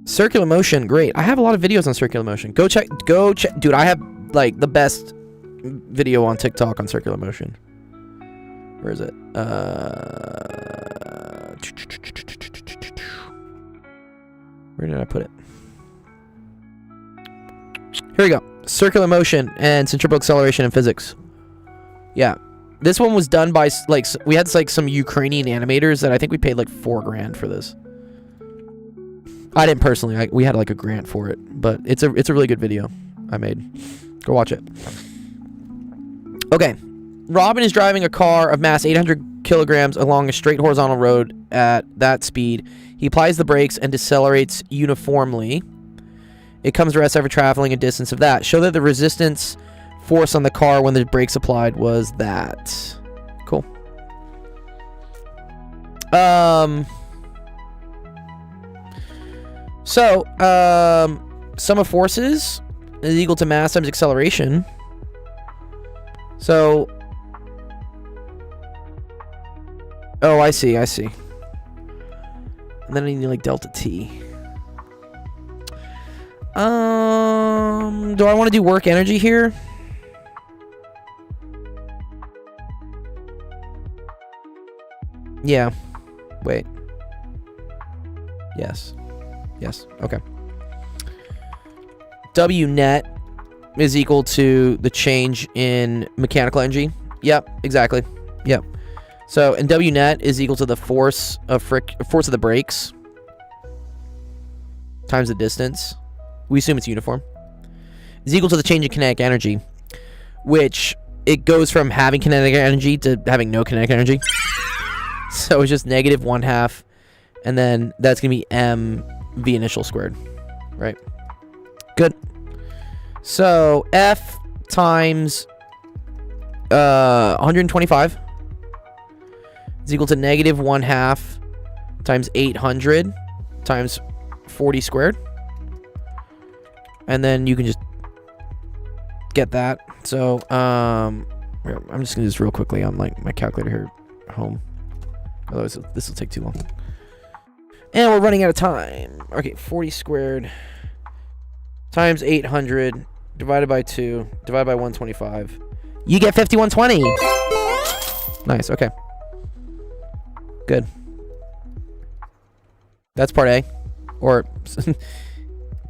Circular motion, great. I have a lot of videos on circular motion. Go check. Dude, I have like the best video on TikTok on circular motion. Where is it? Where did I put it? Here we go. Circular motion and centripetal acceleration in physics. Yeah. This one was done by, like, we had, like, some Ukrainian animators that I think we paid, like, $4 grand for this. I didn't personally. We had, like, a grant for it. But it's a really good video I made. Go watch it. Okay. Robin is driving a car of mass 800 kilograms along a straight horizontal road at that speed. He applies the brakes and decelerates uniformly. It comes to rest after traveling a distance of that. Show that the resistance force on the car when the brakes applied was that. Cool. Sum of forces is equal to mass times acceleration. So, oh, I see. And then I need like delta T. Do I want to do work energy here? Yeah. Wait. Yes. Okay. W net is equal to the change in mechanical energy. Yep, exactly. Yep. So, and W net is equal to the force of the brakes times the distance. We assume it's uniform. Is equal to the change in kinetic energy, which it goes from having kinetic energy to having no kinetic energy. So it's just negative 1/2, and then that's gonna be m v initial squared, right? Good. So F times 125 is equal to negative 1/2 times 800 times 40 squared. And then you can just get that. So, I'm just gonna do this real quickly on like my calculator here at home. Otherwise, this will take too long. And we're running out of time. Okay, 40 squared times 800 divided by 2 divided by 125. You get 5120. Nice. Okay. Good. That's part A, or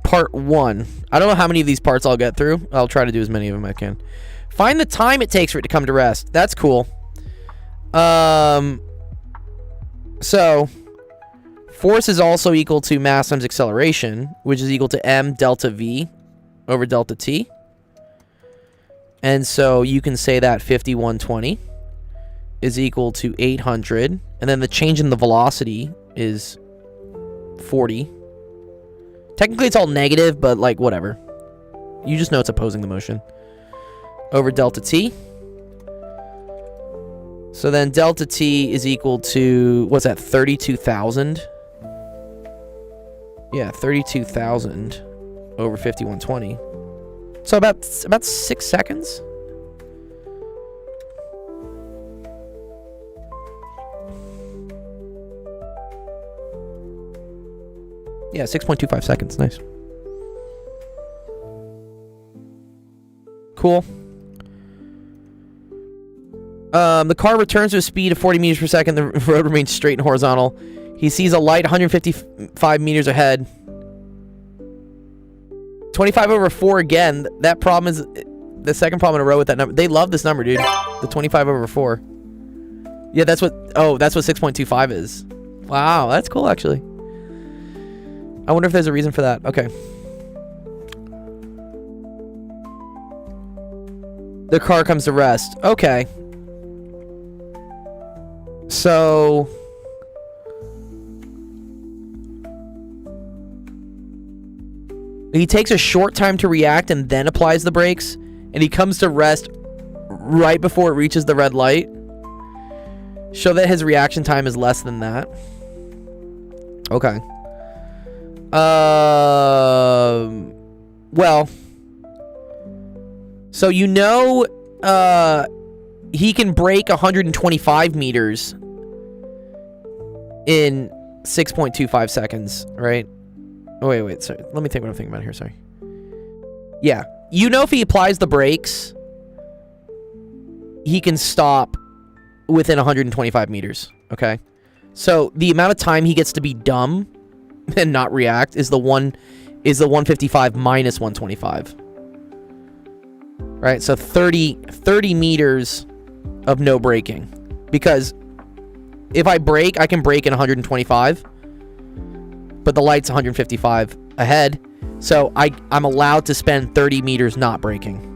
part 1. I don't know how many of these parts I'll get through. I'll try to do as many of them as I can. Find the time it takes for it to come to rest. That's cool. So force is also equal to mass times acceleration, which is equal to m delta v over delta t. And so you can say that 5120 is equal to 800, and then the change in the velocity is 40. Technically it's all negative, but like whatever. You just know it's opposing the motion. Over delta t. So then delta t is equal to, what's that, 32,000? Yeah, 32,000 over 5120. So about 6 seconds? Yeah, 6.25 seconds. Nice. Cool. The car returns to a speed of 40 meters per second. The road remains straight and horizontal. He sees a light 155 meters ahead. 25 over 4 again. That problem is the second problem in a row with that number. They love this number, dude. The 25 over 4. Yeah, that's what 6.25 is. Wow, that's cool, actually. I wonder if there's a reason for that. Okay. The car comes to rest. Okay. So he takes a short time to react and then applies the brakes, and he comes to rest right before it reaches the red light. Show that his reaction time is less than that. Okay. Well. So you know, he can break 125 meters in 6.25 seconds, right? Oh, wait, sorry. Let me think what I'm thinking about here, sorry. Yeah. You know if he applies the brakes, he can stop within 125 meters, okay? So the amount of time he gets to be dumb and not react is the 155 minus 125. Right? So 30 meters of no braking. Because if I brake, I can brake in 125. But the light's 155 ahead. So I'm allowed to spend 30 meters not braking.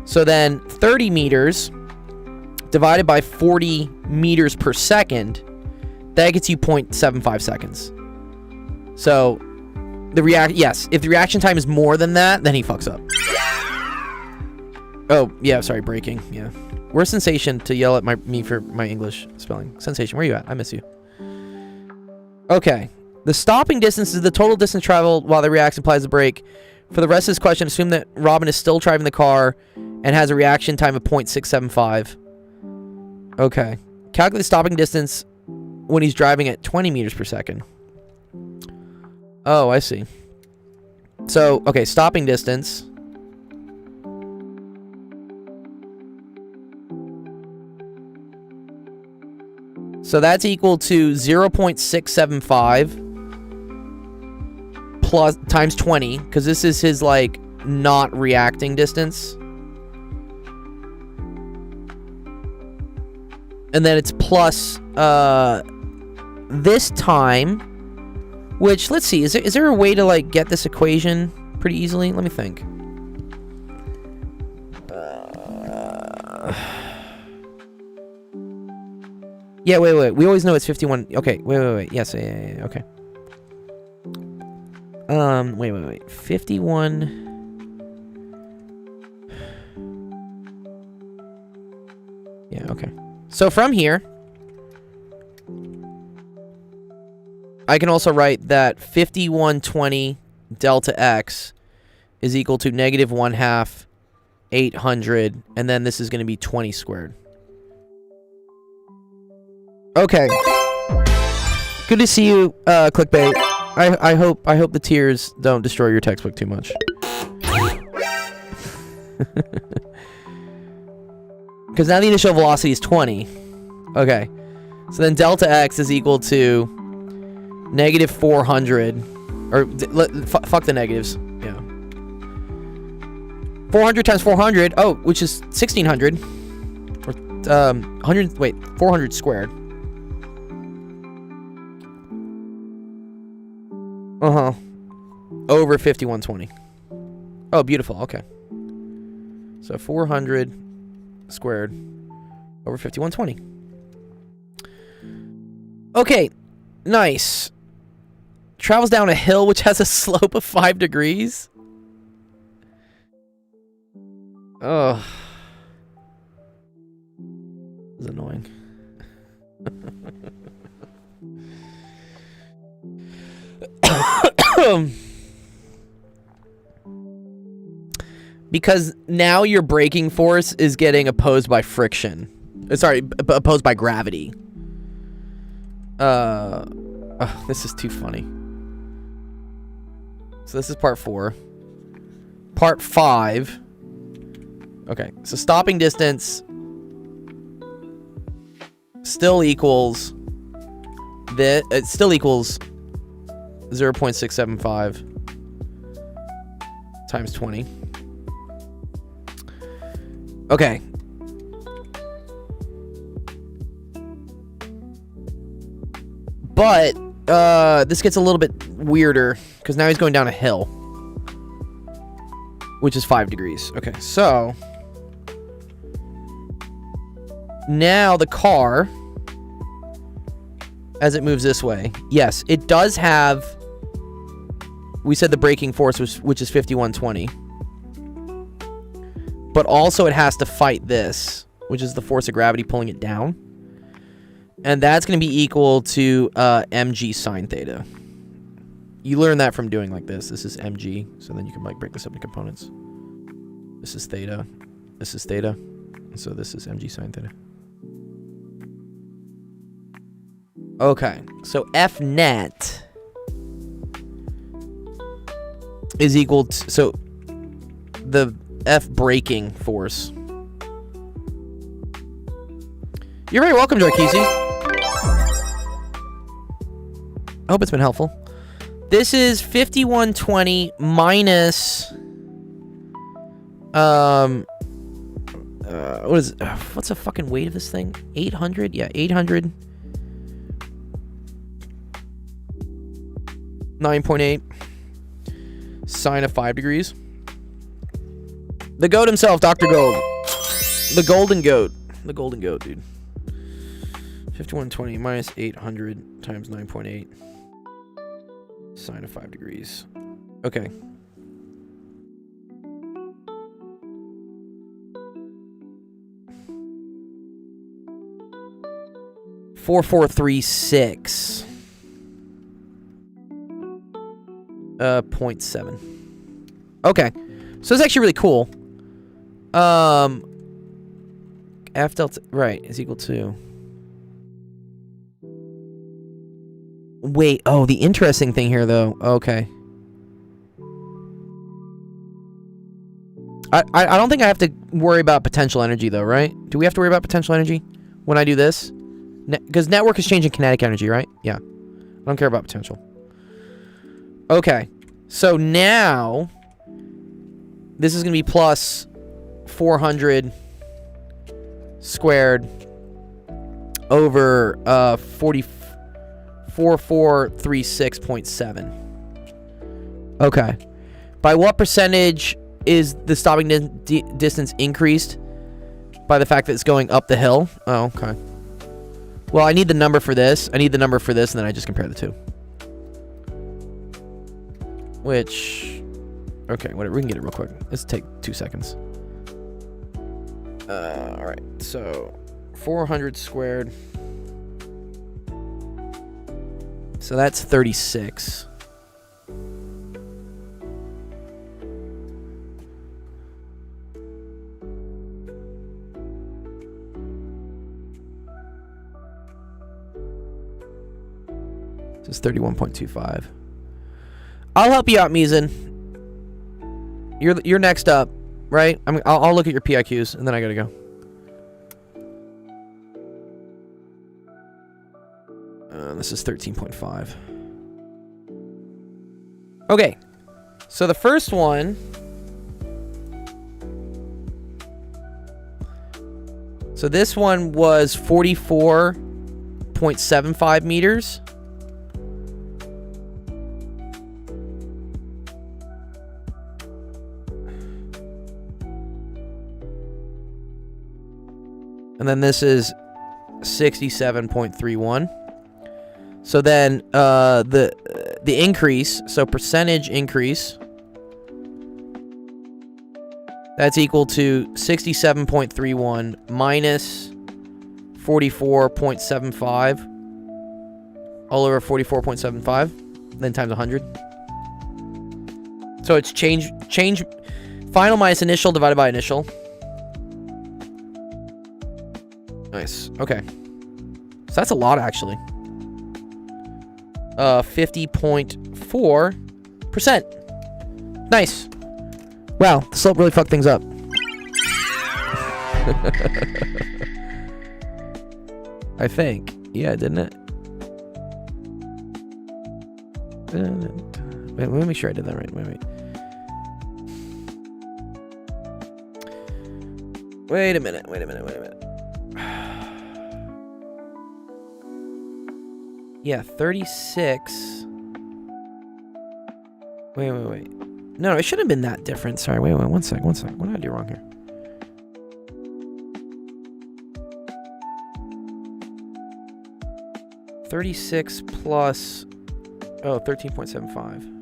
So then 30 meters divided by 40 meters per second, that gets you 0.75 seconds. So yes, if the reaction time is more than that, then he fucks up. Oh, yeah, sorry, braking, yeah. Where's Sensation to yell at me for my English spelling? Sensation, where you at? I miss you. Okay. The stopping distance is the total distance traveled while the reaction applies the brake. For the rest of this question, assume that Robin is still driving the car and has a reaction time of 0.675. Okay. Calculate the stopping distance when he's driving at 20 meters per second. Oh, I see. So, okay, stopping distance. So that's equal to 0.675 plus times 20, because this is his, like, not reacting distance. And then it's plus this time, which, let's see, is there a way to, like, get this equation pretty easily? Let me think. Yeah, wait. We always know it's 51. Okay, wait. Yes, yeah, okay. Wait. 51. Yeah, okay. So from here, I can also write that 5120 delta x is equal to negative 1/2 800, and then this is going to be 20 squared. Okay. Good to see you, clickbait. I hope the tears don't destroy your textbook too much. Because now the initial velocity is 20. Okay. So then delta x is equal to negative 400. Or, fuck the negatives. Yeah. 400 times 400. Oh, which is 1600. Or, 400 squared. Over 5120. Oh, beautiful. Okay. So 400 squared over 5120. Okay. Nice. Travels down a hill which has a slope of 5 degrees. Oh. This is annoying. Because now your braking force is getting opposed by friction. Sorry, opposed by gravity. This is too funny. So this is part 4. Part 5. Okay, so stopping distance still equals it still equals 0.675 times 20. Okay. But this gets a little bit weirder because now he's going down a hill, which is 5 degrees. Okay, so now the car, as it moves this way, yes, it does have, we said the braking force was, which is 5120. But also it has to fight this, which is the force of gravity pulling it down. And that's going to be equal to mg sine theta. You learn that from doing like this. This is mg, so then you can like break this up into components. This is theta. This is theta. And so this is mg sine theta. Okay, so F net is equal to, so the F braking force. You're very welcome, Jarkisi. I hope it's been helpful. This is 5120 minus what is what's the fucking weight of this thing? 800? Yeah, 800. 9.8 sine of 5 degrees. The goat himself, Dr. Gold. The golden goat. The golden goat, dude. 5120 minus 800 times 9.8 sine of 5 degrees. Okay. $4436. 0.7. Okay. So it's actually really cool. F delta, right, is equal to... Wait, oh, the interesting thing here, though. Okay. I don't think I have to worry about potential energy, though, right? Do we have to worry about potential energy when I do this? Because network is changing kinetic energy, right? Yeah. I don't care about potential. Okay. So now, this is going to be plus 400 squared over 4436.7. Okay. By what percentage is the stopping distance increased? By the fact that it's going up the hill? Oh, okay. Well, I need the number for this. I need the number for this, and then I just compare the two. Which... Okay, whatever. We can get it real quick. Let's take 2 seconds. Alright, so 400 squared. So that's 36. This is 31.25. I'll help you out, Mizan. You're next up, right? I'll look at your PIQs and then I gotta go. This is 13.5. Okay, so the first one. So this one was 44.75 meters. And then this is 67.31. So then the increase, so percentage increase, that's equal to 67.31 minus 44.75 all over 44.75, then times 100. So it's change final minus initial divided by initial. Nice. Okay. So that's a lot, actually. 50.4%. Nice. Wow, the slope really fucked things up. I think. Yeah, didn't it? Wait, let me make sure I did that right. Wait a minute. Yeah, 36. Wait. No, it shouldn't have been that different. Sorry, wait, one sec. What did I do wrong here? $36 plus... Oh, 13.75.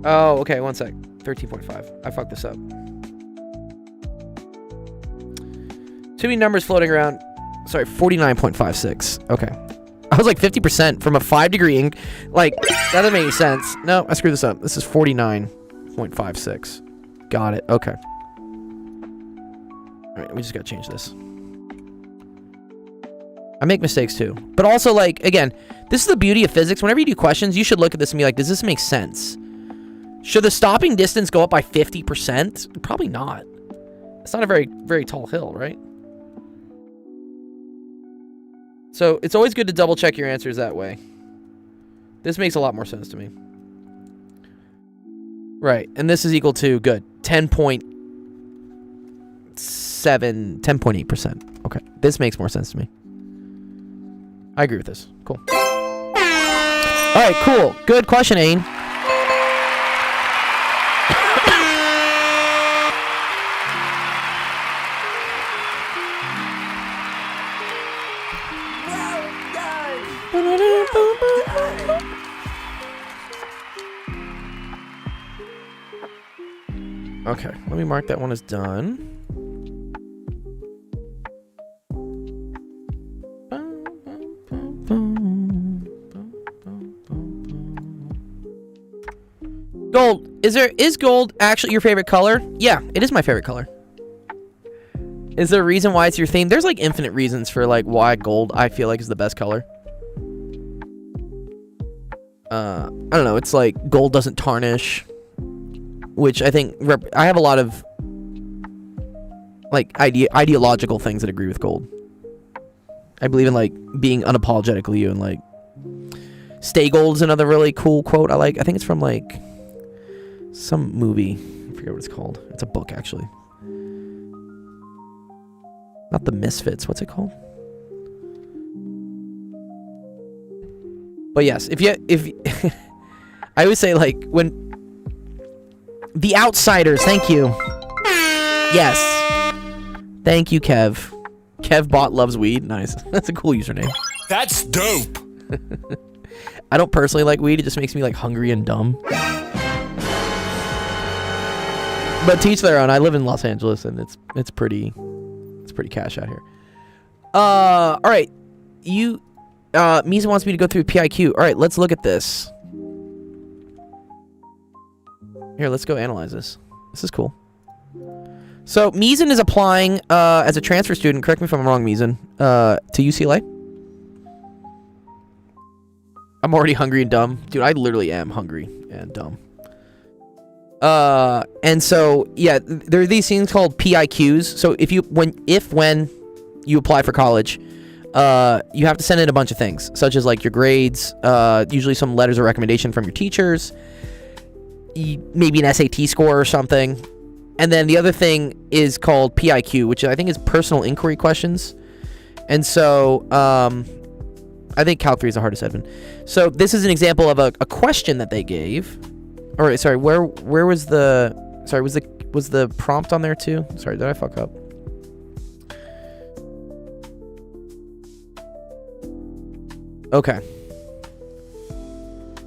Oh, okay, one sec. 13.5. I fucked this up. Too many numbers floating around. Sorry, 49.56. Okay. I was like 50% from a 5-degree like, that doesn't make any sense. No, I screwed this up. This is 49.56. Got it. Okay. Alright, we just gotta change this. I make mistakes too. But also, like, again, this is the beauty of physics. Whenever you do questions, you should look at this and be like, does this make sense? Should the stopping distance go up by 50%? Probably not. It's not a very, very tall hill, right? So it's always good to double check your answers that way. This makes a lot more sense to me. Right, and this is equal to, good, 10.7, 10.8%. Okay, this makes more sense to me. I agree with this. Cool. All right, cool. Good question, Ain. Okay, let me mark that one as done. Gold. Is gold actually your favorite color? Yeah, it is my favorite color. Is there a reason why it's your theme? There's like infinite reasons for like why gold I feel like is the best color. I don't know, it's like gold doesn't tarnish, which I think I have a lot of like ideological things that agree with gold. I believe in like being unapologetically you, and like stay gold's another really cool quote I like. I think it's from like some movie. I forget what it's called. It's a book actually. Not the Misfits. What's it called? But yes, if I would say like when The Outsiders. Thank you. Yes. Thank you, Kev. Kevbot loves weed. Nice. That's a cool username. That's dope. I don't personally like weed. It just makes me like hungry and dumb. But to each their own. I live in Los Angeles and it's pretty cash out here. All right. Misa wants me to go through PIQ. All right, let's look at this. Here, let's go analyze this. This is cool. So, Mizan is applying as a transfer student. Correct me if I'm wrong, Mizan. To UCLA. I'm already hungry and dumb. Dude, I literally am hungry and dumb. And so, yeah, there are these things called PIQs. So, when you apply for college, you have to send in a bunch of things, such as like your grades, usually some letters of recommendation from your teachers, maybe an SAT score or something. And then the other thing is called PIQ, which I think is personal inquiry questions. And so, I think Calc 3 is the hardest, Edvin. So this is an example of a question that they gave. Or sorry, where was the was the prompt on there too? Sorry, did I fuck up? Okay.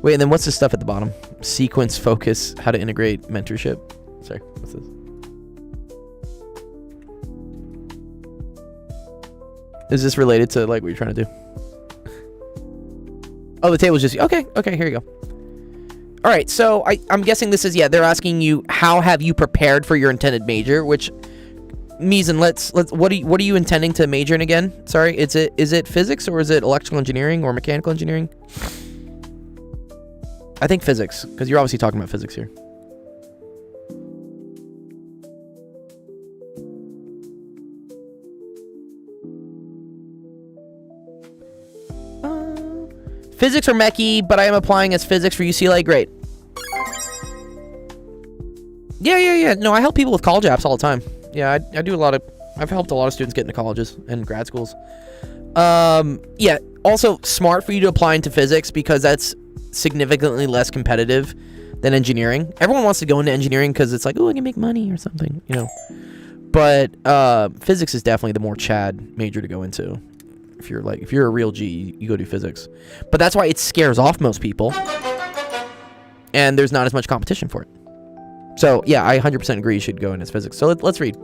Wait, and then what's the stuff at the bottom? Sequence, focus, how to integrate, mentorship. Sorry, what's this? Is this related to like what you're trying to do? Oh, the table's just okay, here you go. All right, so I'm guessing this is, yeah, they're asking you how have you prepared for your intended major, which Mizan, let's what are you intending to major in again? Sorry, is it physics or is it electrical engineering or mechanical engineering? I think physics, because you're obviously talking about physics here. Physics or mechie, but I am applying as physics for UCLA. Great. Yeah. No, I help people with college apps all the time. Yeah, I do a lot of... I've helped a lot of students get into colleges and grad schools. Yeah, also smart for you to apply into physics because that's significantly less competitive than engineering. Everyone wants to go into engineering because it's like, oh, I can make money or something, you know. But physics is definitely the more Chad major to go into. If you're a real G, you go do physics. But that's why it scares off most people. And there's not as much competition for it. So, yeah, I 100% agree you should go in as physics. So let's read.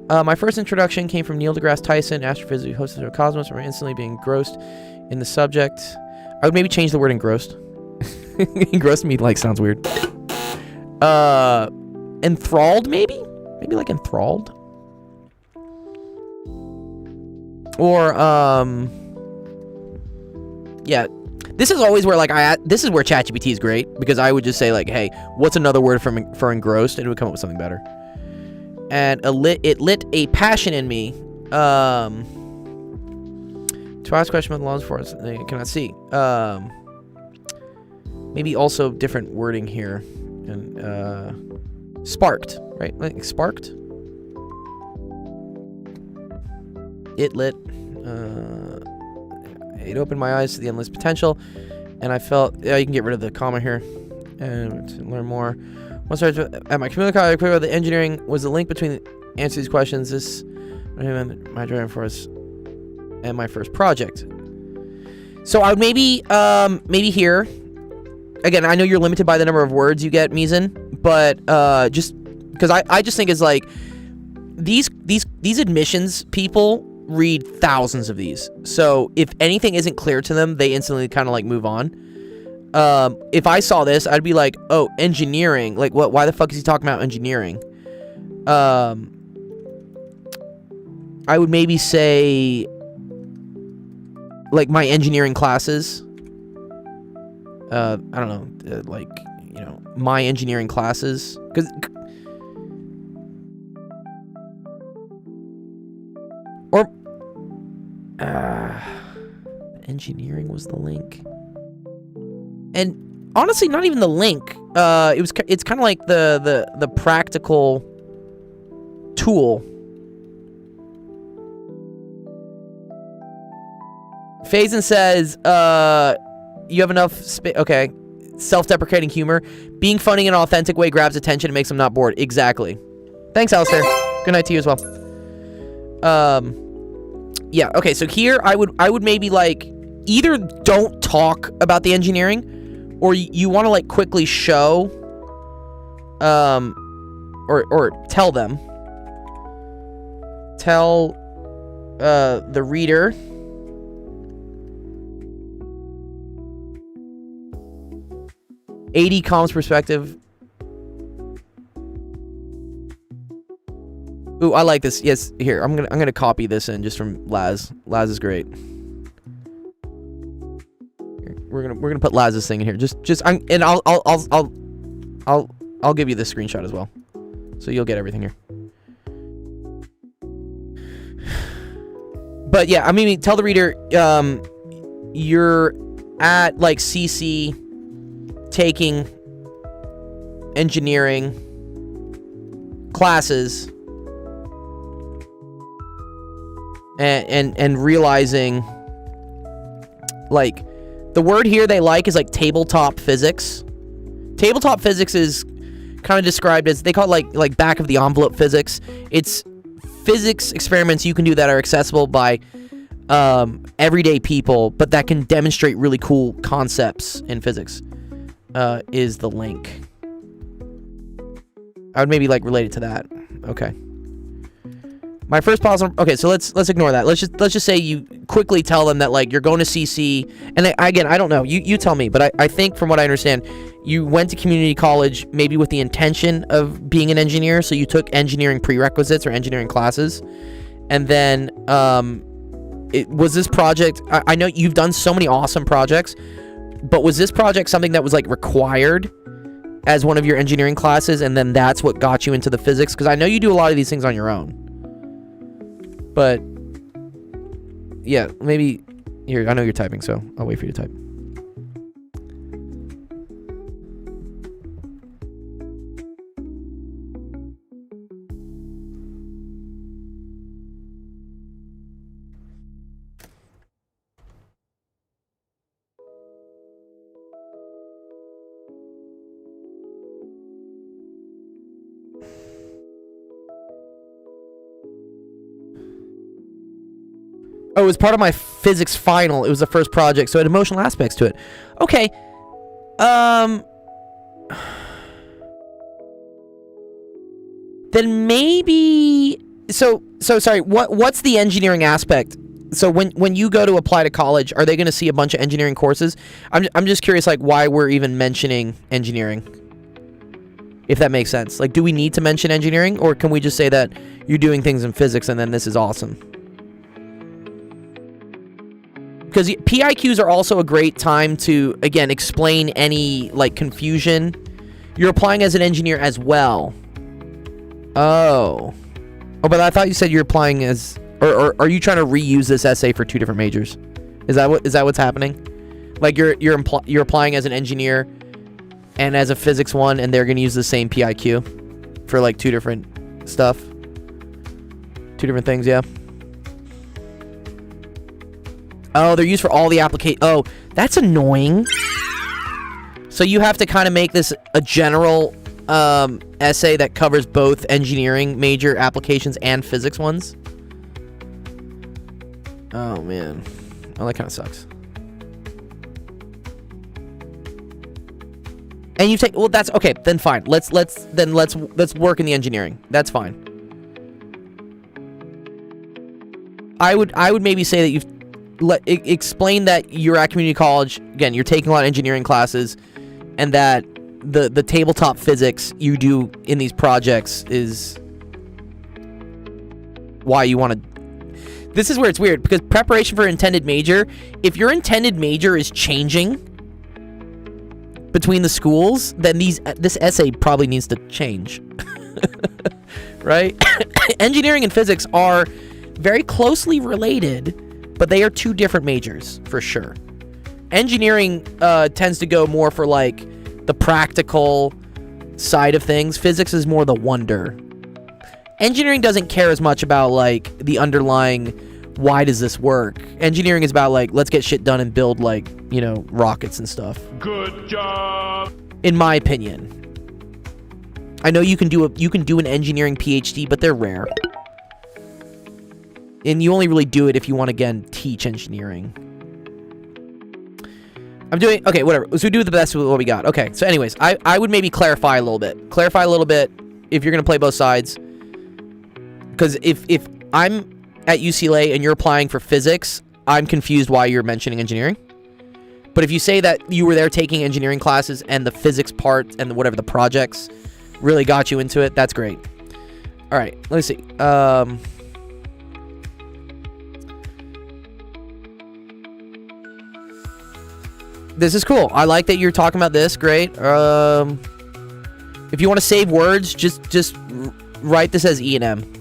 My first introduction came from Neil deGrasse Tyson, astrophysics who hosted the Cosmos, and instantly being engrossed in the subject. I would maybe change the word engrossed. Engrossed me like sounds weird. Enthralled maybe? Maybe like enthralled. Or yeah. This is always where like this is where ChatGPT is great, because I would just say like, hey, what's another word for engrossed, and it would come up with something better. And it lit a passion in me. To ask question about the laws for us, I cannot see. Maybe also different wording here, and sparked, right? Like sparked. It lit. It opened my eyes to the endless potential, and I felt. Yeah, you can get rid of the comma here, and to learn more. Once I started at my community college, I cleared out the engineering was the link between the answer to these questions. This my driving force and my first project. So I would maybe here. Again, I know you're limited by the number of words you get, Mizan, but just because I just think it's like these admissions people read thousands of these. So if anything isn't clear to them, they instantly kind of like move on. If I saw this, I'd be like, oh, engineering. Like, what? Why the fuck is he talking about engineering? I would maybe say, like, my engineering classes. I don't know, like, you know, my engineering classes. Because... Or... engineering was the link. And honestly, not even the link. It's kind of like the practical tool. Faison says, you have enough space. Okay. Self-deprecating humor. Being funny in an authentic way grabs attention and makes them not bored. Exactly. Thanks, Alistair. Good night to you as well. Yeah, okay, so here I would maybe like either don't talk about the engineering, or you want to like quickly show or tell them. Tell the reader AD comms perspective. Ooh, I like this. Yes, here. I'm gonna copy this in just from Laz. Laz is great. Here, we're gonna put Laz's thing in here. I'll give you this screenshot as well, so you'll get everything here. But yeah, I mean, tell the reader you're at like CC taking engineering classes and realizing like the word here they like is like tabletop physics. Tabletop physics is kind of described as, they call it like back of the envelope physics. It's physics experiments you can do that are accessible by everyday people, but that can demonstrate really cool concepts in physics. Is the link. I would maybe like relate it to that. Okay. My first pause. Okay, so let's ignore that. Let's just say you quickly tell them that like you're going to CC, and again, I don't know. You tell me, but I think from what I understand, you went to community college maybe with the intention of being an engineer, so you took engineering prerequisites or engineering classes, and then it was this project. I know you've done so many awesome projects, but was this project something that was like required as one of your engineering classes, and then that's what got you into the physics? Because I know you do a lot of these things on your own. But yeah, maybe here. I know you're typing, so I'll wait for you to type. Oh, it was part of my physics final. It was the first project, so it had emotional aspects to it. Okay. Then maybe So sorry. What's the engineering aspect? So when you go to apply to college, are they going to see a bunch of engineering courses? I'm just curious, like, why we're even mentioning engineering. If that makes sense. Like, do we need to mention engineering, or can we just say that you're doing things in physics and then this is awesome? Because PIQs are also a great time to, again, explain any, like, confusion. You're applying as an engineer as well. Oh, but I thought you said you're applying as, or are you trying to reuse this essay for 2 different majors? Is that what's happening? Like, you're applying as an engineer and as a physics one, and they're gonna use the same PIQ for, like, 2 different stuff, 2 different things. Yeah. Oh, they're used for all the application. Oh, that's annoying. So you have to kind of make this a general essay that covers both engineering major applications and physics ones. Oh man, well, that kind of sucks. And you take, well, that's okay. Then fine. Let's work in the engineering. That's fine. I would maybe say that you've explain that you're at community college. Again, you're taking a lot of engineering classes, and that the tabletop physics you do in these projects is why you want to. This is where it's weird, because preparation for intended major, if your intended major is changing between the schools, then this essay probably needs to change. Right? Engineering and physics are very closely related, but they are 2 different majors for sure. Engineering tends to go more for, like, the practical side of things. Physics is more the wonder. Engineering doesn't care as much about, like, the underlying why does this work. Engineering is about, like, let's get shit done and build, like, you know, rockets and stuff. Good job. In my opinion. I know you can do an engineering PhD, but they're rare. And you only really do it if you want to, again, teach engineering. Okay, whatever. So we do the best with what we got. Okay, so anyways, I would maybe clarify a little bit. Clarify a little bit if you're going to play both sides. Because if I'm at UCLA and you're applying for physics, I'm confused why you're mentioning engineering. But if you say that you were there taking engineering classes and the physics part and whatever the projects really got you into it, that's great. All right, let me see. This is cool. I like that you're talking about this. Great. If you want to save words, just write this as E and M.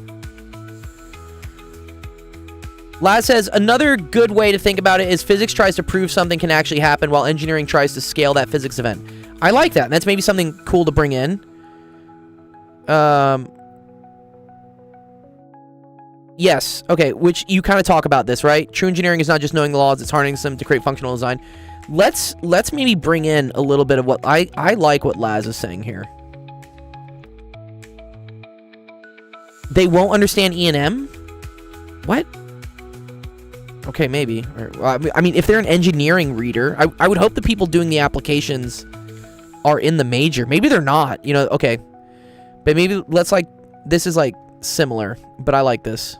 Laz says, another good way to think about it is physics tries to prove something can actually happen while engineering tries to scale that physics event. I like that. That's maybe something cool to bring in. Yes. Okay, which you kind of talk about this, right? True engineering is not just knowing the laws, it's harnessing them to create functional design. Let's maybe bring in a little bit of what I like what Laz is saying here. They won't understand E and M? What? Okay, maybe. I mean, if they're an engineering reader, I would hope the people doing the applications are in the major. Maybe they're not, you know, okay. But maybe let's, like, this is, like, similar, but I like this.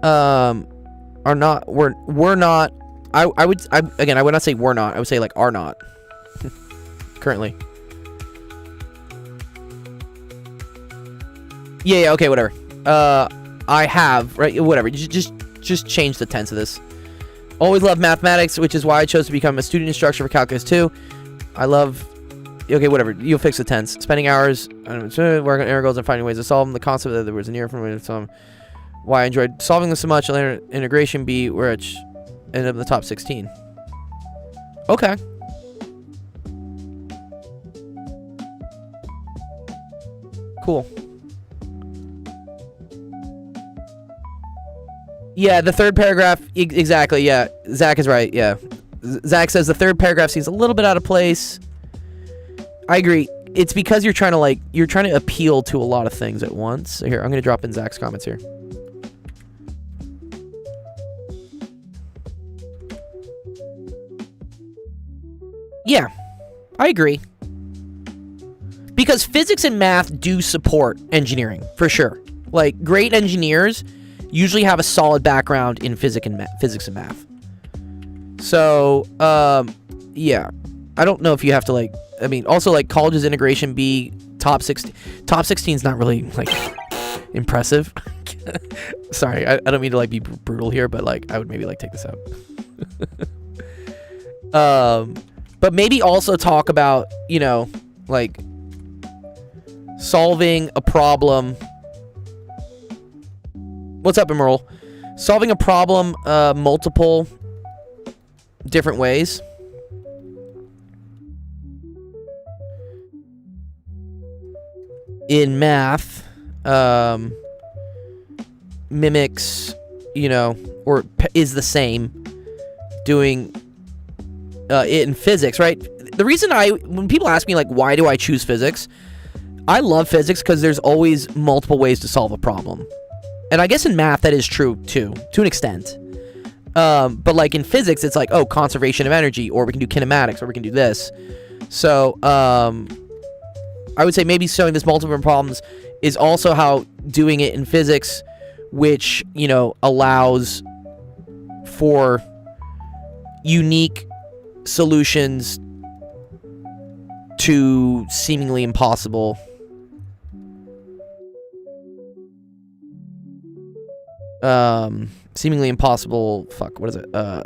Are not, we're not, I would not say we're not, I would say, like, are not. Currently. Yeah, okay, whatever. I have, right, whatever, just change the tense of this. Always love mathematics, which is why I chose to become a student instructor for Calculus 2. I love, okay, whatever, you'll fix the tense. Spending hours, working on integrals and finding ways to solve them. The concept that there was an error from some. Why I enjoyed solving them so much. I'll let integration be where it ended up in the top 16. Okay. Cool. Yeah, the third paragraph, exactly, yeah. Zach is right, yeah. Zach says the third paragraph seems a little bit out of place. I agree. It's because you're trying to appeal to a lot of things at once. So here, I'm going to drop in Zach's comments here. Yeah, I agree. Because physics and math do support engineering, for sure. Like, great engineers usually have a solid background in physics and math. So, yeah. I don't know if you have to, like... I mean, also, like, college's integration be top 16. Top 16 is not really, like, impressive. Sorry, I don't mean to, like, be brutal here, but, like, I would maybe, like, take this out. But maybe also talk about, you know, like, solving a problem. What's up, Emerald? Solving a problem multiple different ways. In math, mimics, you know, or is the same doing it in physics, right? The reason when people ask me, like, why do I choose physics? I love physics because there's always multiple ways to solve a problem. And I guess in math that is true too, to an extent. But like in physics, it's like, oh, conservation of energy, or we can do kinematics, or we can do this. So, I would say maybe solving this multiple problems is also how doing it in physics, which, you know, allows for unique solutions to seemingly impossible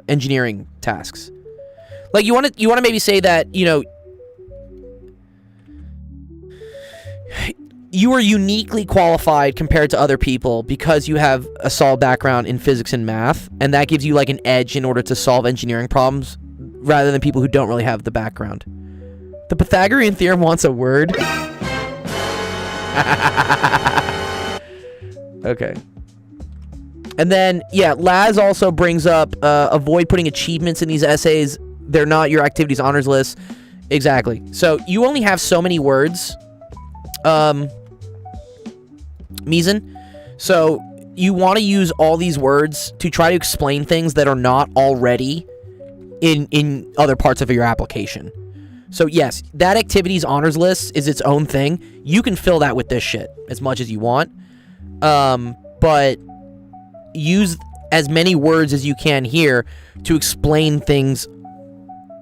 engineering tasks. Like, you want to maybe say that, you know, you are uniquely qualified compared to other people because you have a solid background in physics and math, and that gives you, like, an edge in order to solve engineering problems rather than people who don't really have the background. The Pythagorean theorem wants a word. Okay. And then, yeah, Laz also brings up, avoid putting achievements in these essays. They're not your activities honors list. Exactly. So you only have so many words, Mizan. So you want to use all these words to try to explain things that are not already in other parts of your application. So yes, that activities honors list is its own thing. You can fill that with this shit as much as you want. But use as many words as you can here to explain things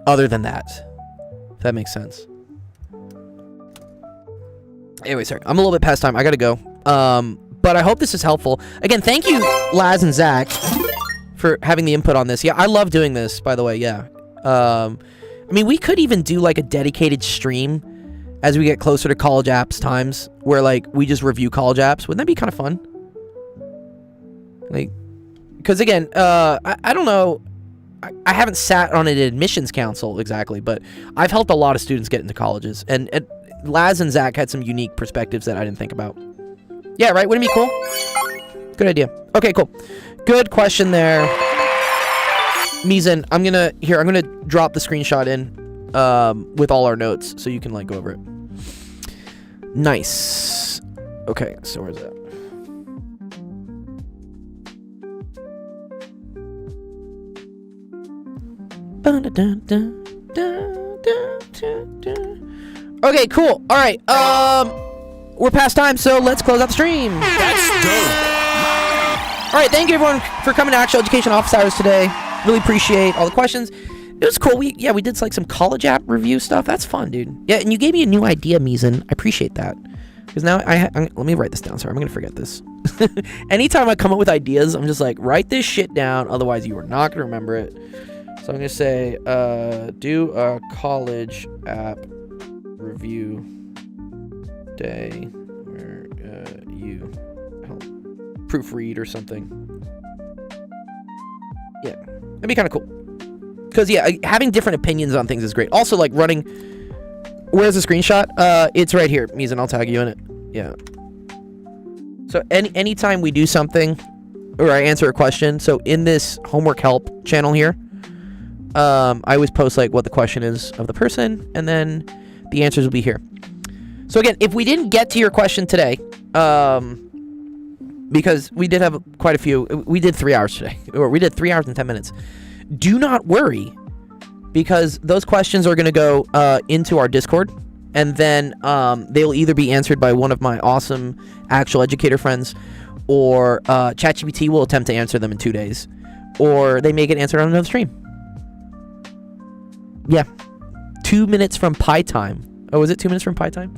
other than that. If that makes sense. Anyway, sorry. I'm a little bit past time. I gotta go. But I hope this is helpful. Again, thank you, Laz and Zach, for having the input on this. Yeah, I love doing this, by the way. Yeah. I mean, we could even do, like, a dedicated stream as we get closer to college apps times where, like, we just review college apps. Wouldn't that be kind of fun? Like, because, again, I don't know. I haven't sat on an admissions council exactly, but I've helped a lot of students get into colleges. And Laz and Zach had some unique perspectives that I didn't think about. Yeah, right? Wouldn't it be cool? Good idea. Okay, cool. Good question there. Mizan, I'm gonna drop the screenshot in with all our notes so you can, like, go over it. Nice. Okay, so where's that? Okay, cool. All right. We're past time, so let's close out the stream. That's dope. All right, thank you everyone for coming to Actual Education Office Hours today. Really appreciate all the questions. It was cool. We did, like, some college app review stuff. That's fun, dude. Yeah, and you gave me a new idea, Mizan. I appreciate that. Because now let me write this down. Sorry, I'm gonna forget this. Anytime I come up with ideas, I'm just like, write this shit down. Otherwise, you are not gonna remember it. So I'm gonna say, do a college app review day where you help proofread or something. Yeah, that'd be kind of cool. Because, yeah, having different opinions on things is great. Also, like, running... Where's the screenshot? It's right here, Mizan. I'll tag you in it. Yeah. So, anytime we do something, or I answer a question, so in this homework help channel here, I always post, like, what the question is of the person, and then the answers will be here. So, again, if we didn't get to your question today, because we did have quite a few... We did 3 hours today. Or we did 3 hours and 10 minutes. Do not worry, because those questions are going to go into our Discord, and then they'll either be answered by one of my awesome actual educator friends, or ChatGPT will attempt to answer them in 2 days, or they may get answered on another stream. Yeah. 2 minutes from pie time. Oh, is it 2 minutes from pie time?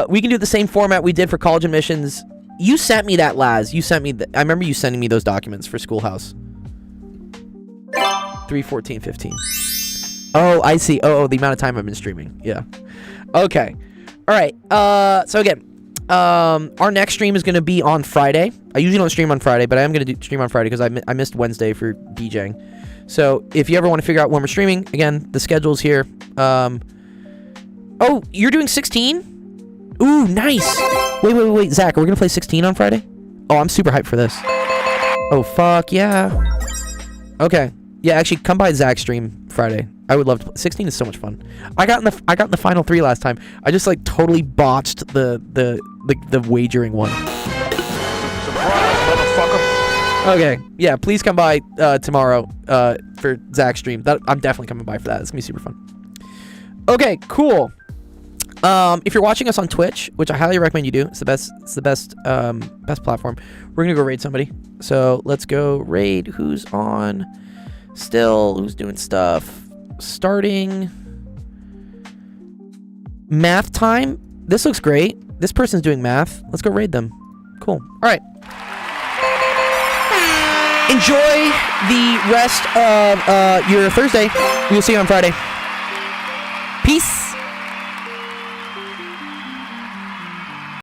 We can do the same format we did for college admissions. You sent me that, Laz. You sent me I remember you sending me those documents for Schoolhouse. 3/14/15. Oh, I see. Oh, the amount of time I've been streaming. Yeah. Okay. All right. So again, our next stream is going to be on Friday. I usually don't stream on Friday, but I am going to stream on Friday because I missed Wednesday for DJing. So if you ever want to figure out when we're streaming, again, the schedule's here. Oh, you're doing 16? Ooh, nice. Wait, Zach, are we going to play 16 on Friday? Oh, I'm super hyped for this. Oh, fuck, yeah. Okay. Yeah, actually, come by Zach's stream Friday. I would love to play. 16 is so much fun. I got in the final 3 last time. I just like totally botched the wagering one. Surprise, motherfucker. Okay, yeah, please come by tomorrow for Zach's stream. I'm definitely coming by for that. It's gonna be super fun. Okay, cool. If you're watching us on Twitch, which I highly recommend you do, it's the best platform. We're gonna go raid somebody. So let's go raid. Who's on still? Who's doing stuff? Starting math time. This looks great. This person's doing math. Let's go raid them. Cool. All right. Enjoy the rest of your Thursday. We'll see you on Friday. Peace.